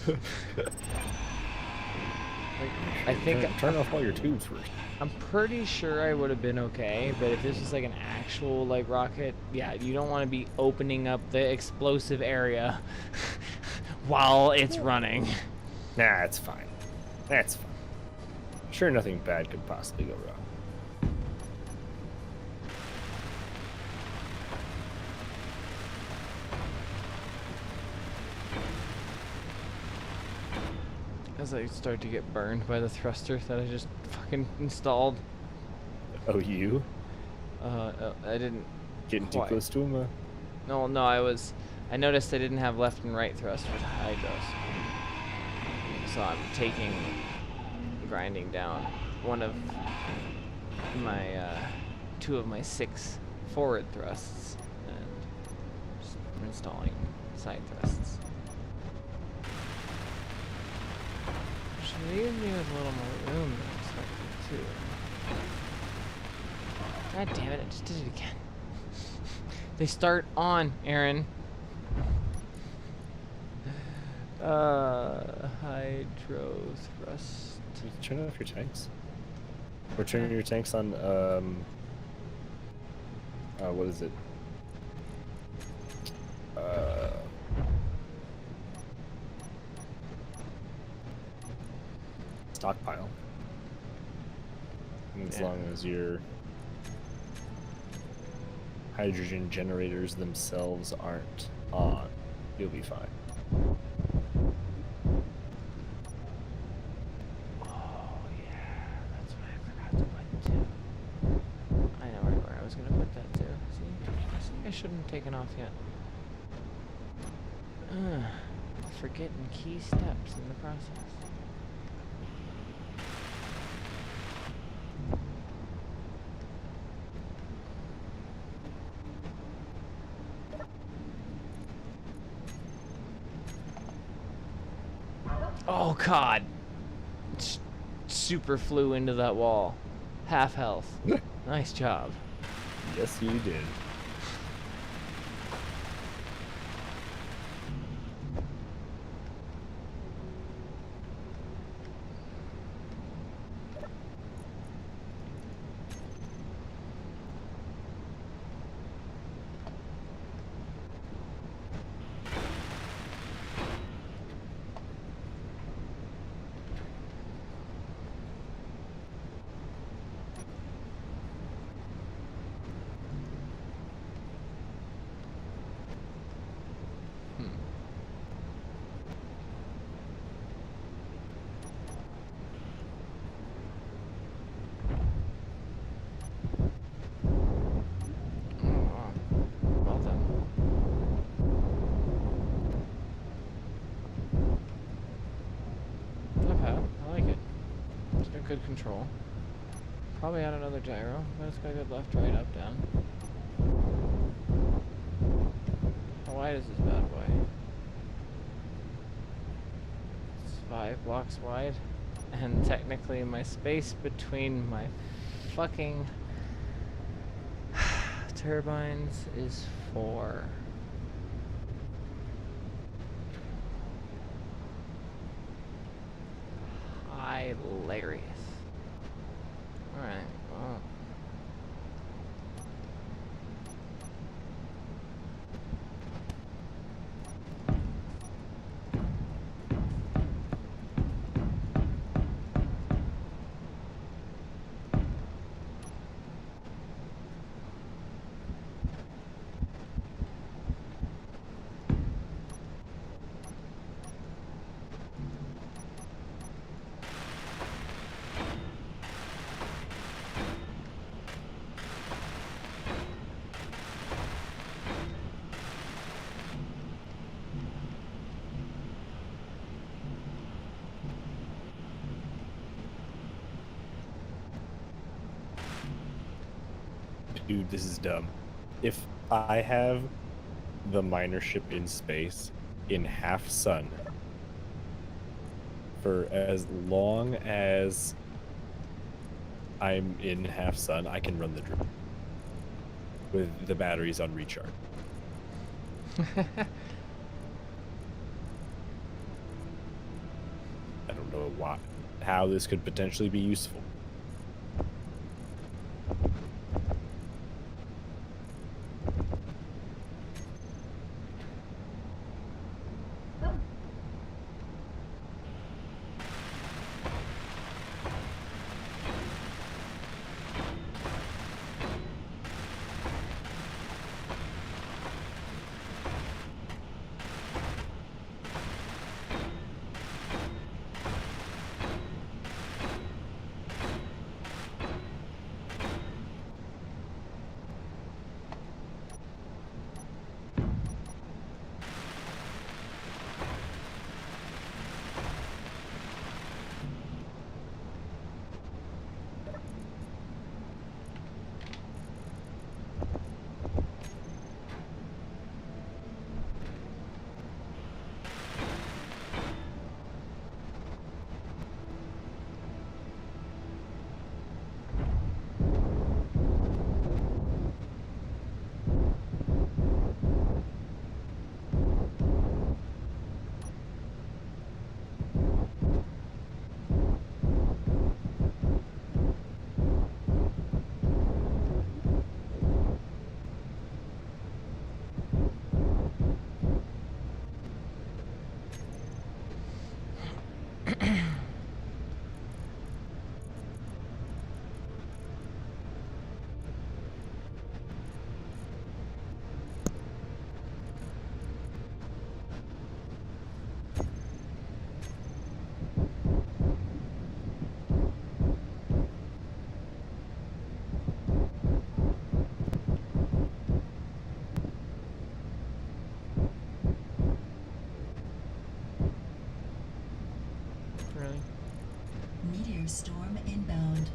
Speaker 2: Like, I think
Speaker 1: turn off all your tubes first.
Speaker 2: I'm pretty sure I would have been okay, but if this was like an actual like rocket, yeah, you don't want to be opening up the explosive area while it's running.
Speaker 1: Nah, it's fine. That's fine. Sure, nothing bad could possibly go wrong.
Speaker 2: As I start to get burned by the thruster that I just fucking installed.
Speaker 1: Oh, you?
Speaker 2: I didn't.
Speaker 1: Getting too close to him?
Speaker 2: No, I noticed I didn't have left and right thrust with hydros. So I'm grinding down one of my, 2 of my 6 forward thrusts and just installing side thrusts. Which leaves me with a little more room than expected too. God damn it, I just did it again. They start on, Aaron. Hydro thrust.
Speaker 1: Turn off your tanks. Or turn your tanks on, what is it? Stockpile. And as long as your hydrogen generators themselves aren't on, you'll be fine.
Speaker 2: Oh yeah, that's what I forgot to put too. I know where I was gonna put that too. See, I shouldn't have taken off yet. Forgetting key steps in the process. Oh god! Super flew into that wall. Half health. Nice job.
Speaker 1: Yes, you did. Good control. Probably add another gyro, but it's got good left, right, up, down. How wide is this bad boy? It's 5 blocks wide, and technically my space between my fucking turbines is 4. Hilarious. Alright, well. Dude, this is dumb. If I have the miner ship in space in half sun for as long as I'm in half sun, I can run the drill with the batteries on recharge. I don't know how this could potentially be useful.
Speaker 2: Really?
Speaker 3: Meteor storm inbound.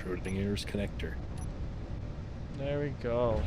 Speaker 1: Schrodinger's connector.
Speaker 2: There we go.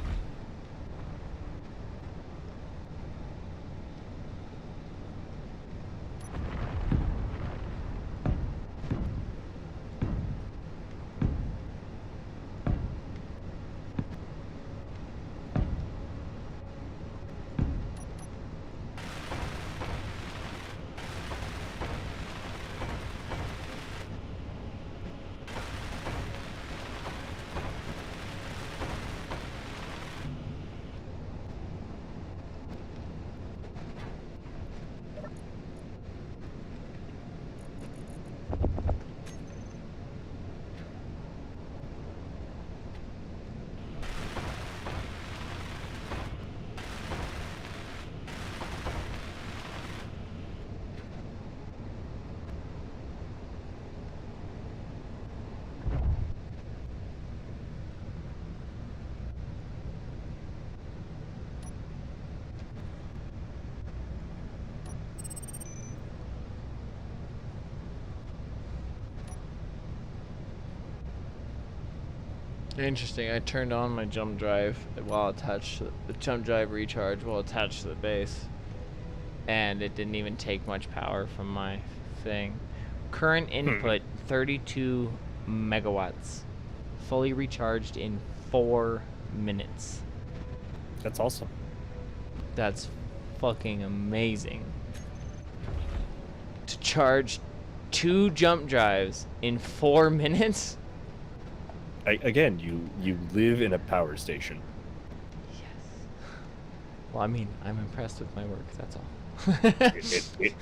Speaker 2: Interesting. I turned on my jump drive while attached to the jump drive recharge while attached to the base, and it didn't even take much power from my thing. Current input 32 megawatts, fully recharged in 4 minutes.
Speaker 1: That's awesome.
Speaker 2: That's fucking amazing. To charge 2 jump drives in 4 minutes?
Speaker 1: Again, you live in a power station.
Speaker 2: Yes. Well, I mean, I'm impressed with my work, that's all.
Speaker 1: it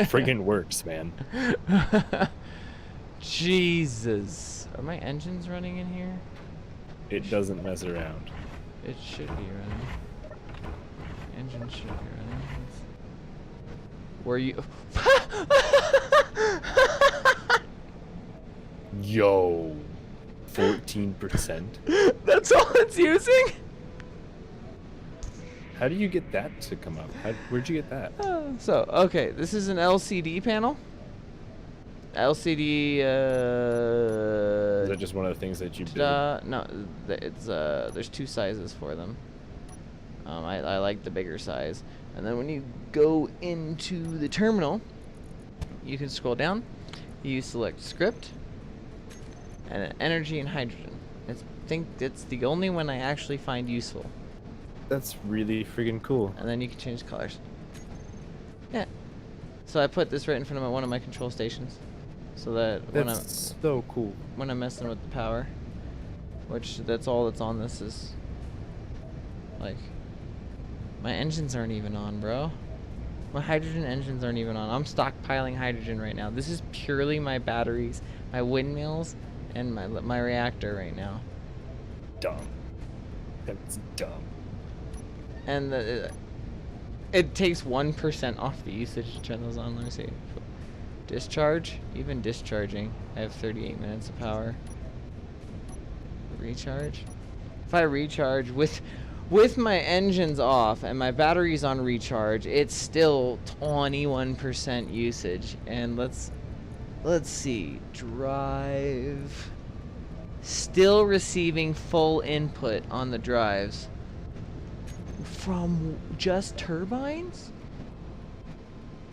Speaker 1: friggin' works, man.
Speaker 2: Jesus. Are my engines running in here?
Speaker 1: It doesn't mess around.
Speaker 2: It should be running. Engine should be running. Were you...
Speaker 1: Yo. 14%.
Speaker 2: That's all it's using?
Speaker 1: How do you get that to come up? Where'd you get that?
Speaker 2: So, okay, this is an LCD panel. LCD,
Speaker 1: Is that just one of the things that you build?
Speaker 2: no, it's, there's two sizes for them. I like the bigger size. And then when you go into the terminal, you can scroll down. You select script, and energy and hydrogen. I think it's the only one I actually find useful.
Speaker 1: That's really friggin' cool.
Speaker 2: And then you can change colors. Yeah. So I put this right in front of one of my control stations, so that
Speaker 1: That's so cool.
Speaker 2: when I'm messing with the power, which that's all that's on this is, like, my engines aren't even on, bro. My hydrogen engines aren't even on. I'm stockpiling hydrogen right now. This is purely my batteries, my windmills, and my reactor right now.
Speaker 1: Dumb. That's dumb.
Speaker 2: And it takes 1% off the usage to turn those on. Let me see. Discharge, even discharging, I have 38 minutes of power. Recharge. If I recharge with my engines off and my batteries on recharge, it's still 21% usage. And let's see. Drive. Still receiving full input on the drives. From just turbines?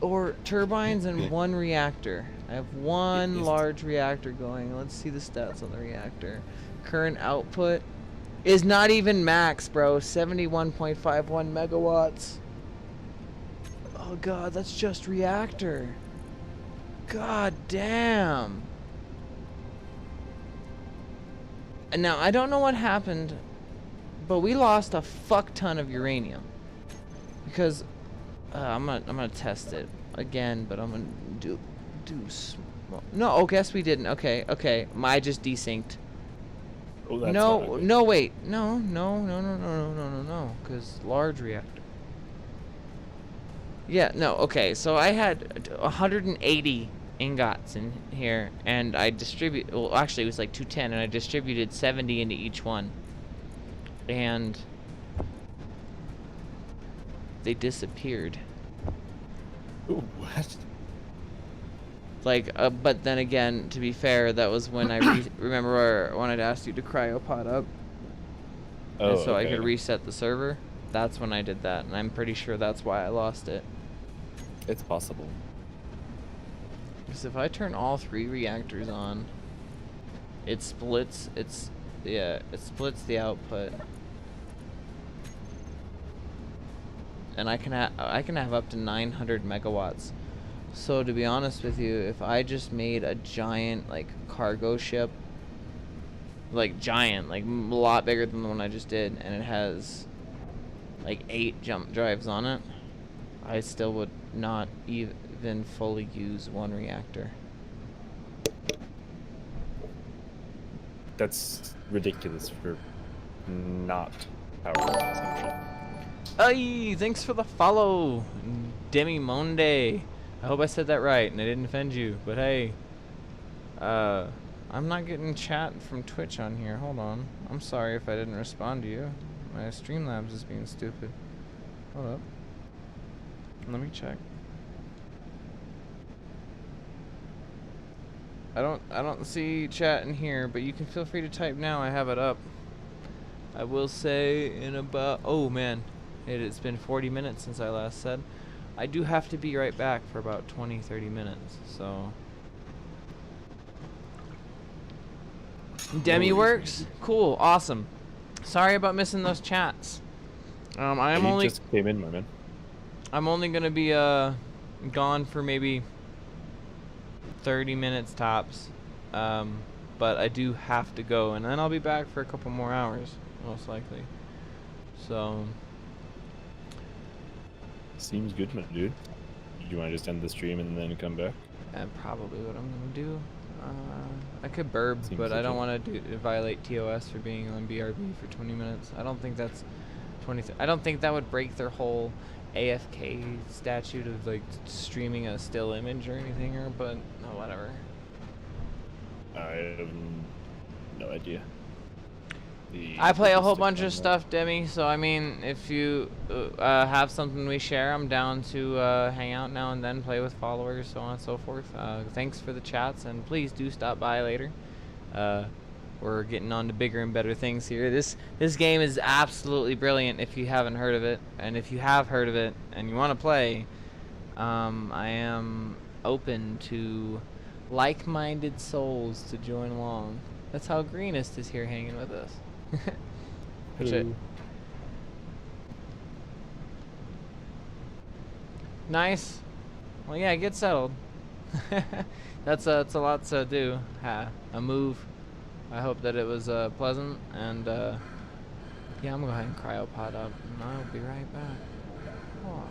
Speaker 2: Or turbines and one reactor. I have one large reactor going. Let's see the stats on the reactor. Current output is not even max, bro. 71.51 megawatts. Oh god, that's just reactor. God damn. And now I don't know what happened, but we lost a fuck ton of uranium. Because I'm gonna test it again, but I'm gonna do small. No, oh, guess we didn't. Okay. I just desynced.
Speaker 1: Oh, that's
Speaker 2: No, wait. No. Because large reactor. Yeah, no, okay. So I had 180 ingots in here, and I well, actually it was like 210, and I distributed 70 into each one. And they disappeared.
Speaker 1: Ooh, what?
Speaker 2: Like, but then again, to be fair, that was when I remember when I'd asked you to cryopod up.
Speaker 1: Oh,
Speaker 2: and so
Speaker 1: okay.
Speaker 2: I could reset the server. That's when I did that, and I'm pretty sure that's why I lost it.
Speaker 1: It's possible.
Speaker 2: Because if I turn all 3 reactors on, it splits. It splits the output, and I can have up to 900 megawatts. So to be honest with you, if I just made a giant like cargo ship, like giant, like a lot bigger than the one I just did, and it has like 8 jump drives on it, I still would not even fully use one reactor.
Speaker 1: That's ridiculous for not power consumption.
Speaker 2: Hey, thanks for the follow, Demi Monde. I hope I said that right and I didn't offend you, but hey, I'm not getting chat from Twitch on here. Hold on. I'm sorry if I didn't respond to you. My Streamlabs is being stupid. Hold up. Let me check. I don't see chat in here, but you can feel free to type now. I have it up. I will say in about, oh man, it's been 40 minutes since I last said. I do have to be right back for about 20-30 minutes, so. Demi works? Cool, awesome. Sorry about missing those chats.
Speaker 1: You just came in, my man.
Speaker 2: I'm only gonna be gone for maybe 30 minutes tops, but I do have to go, and then I'll be back for a couple more hours, most likely. So.
Speaker 1: Seems good, my dude. You want to just end the stream and then come back?
Speaker 2: Probably what I'm gonna do. I could burb,
Speaker 1: Seems
Speaker 2: but I don't
Speaker 1: legit.
Speaker 2: want to violate TOS for being on BRB for 20 minutes. I don't think that's 20. I don't think that would break their whole AFK statute of like streaming a still image or anything, but no, whatever.
Speaker 1: no idea.
Speaker 2: I play a whole bunch of stuff, Demi, so I mean, if you have something we share, I'm down to hang out now and then, play with followers, so on and so forth. Thanks for the chats, and please do stop by later. We're getting on to bigger and better things here. This game is absolutely brilliant if you haven't heard of it, and if you have heard of it and you want to play, I am open to like-minded souls to join along. That's how Greenest is here hanging with us. Nice. Well, yeah, get settled. That's a lot to do. A move. I hope that it was pleasant, and yeah, I'm gonna go ahead and cryopod up, and I'll be right back. Oh.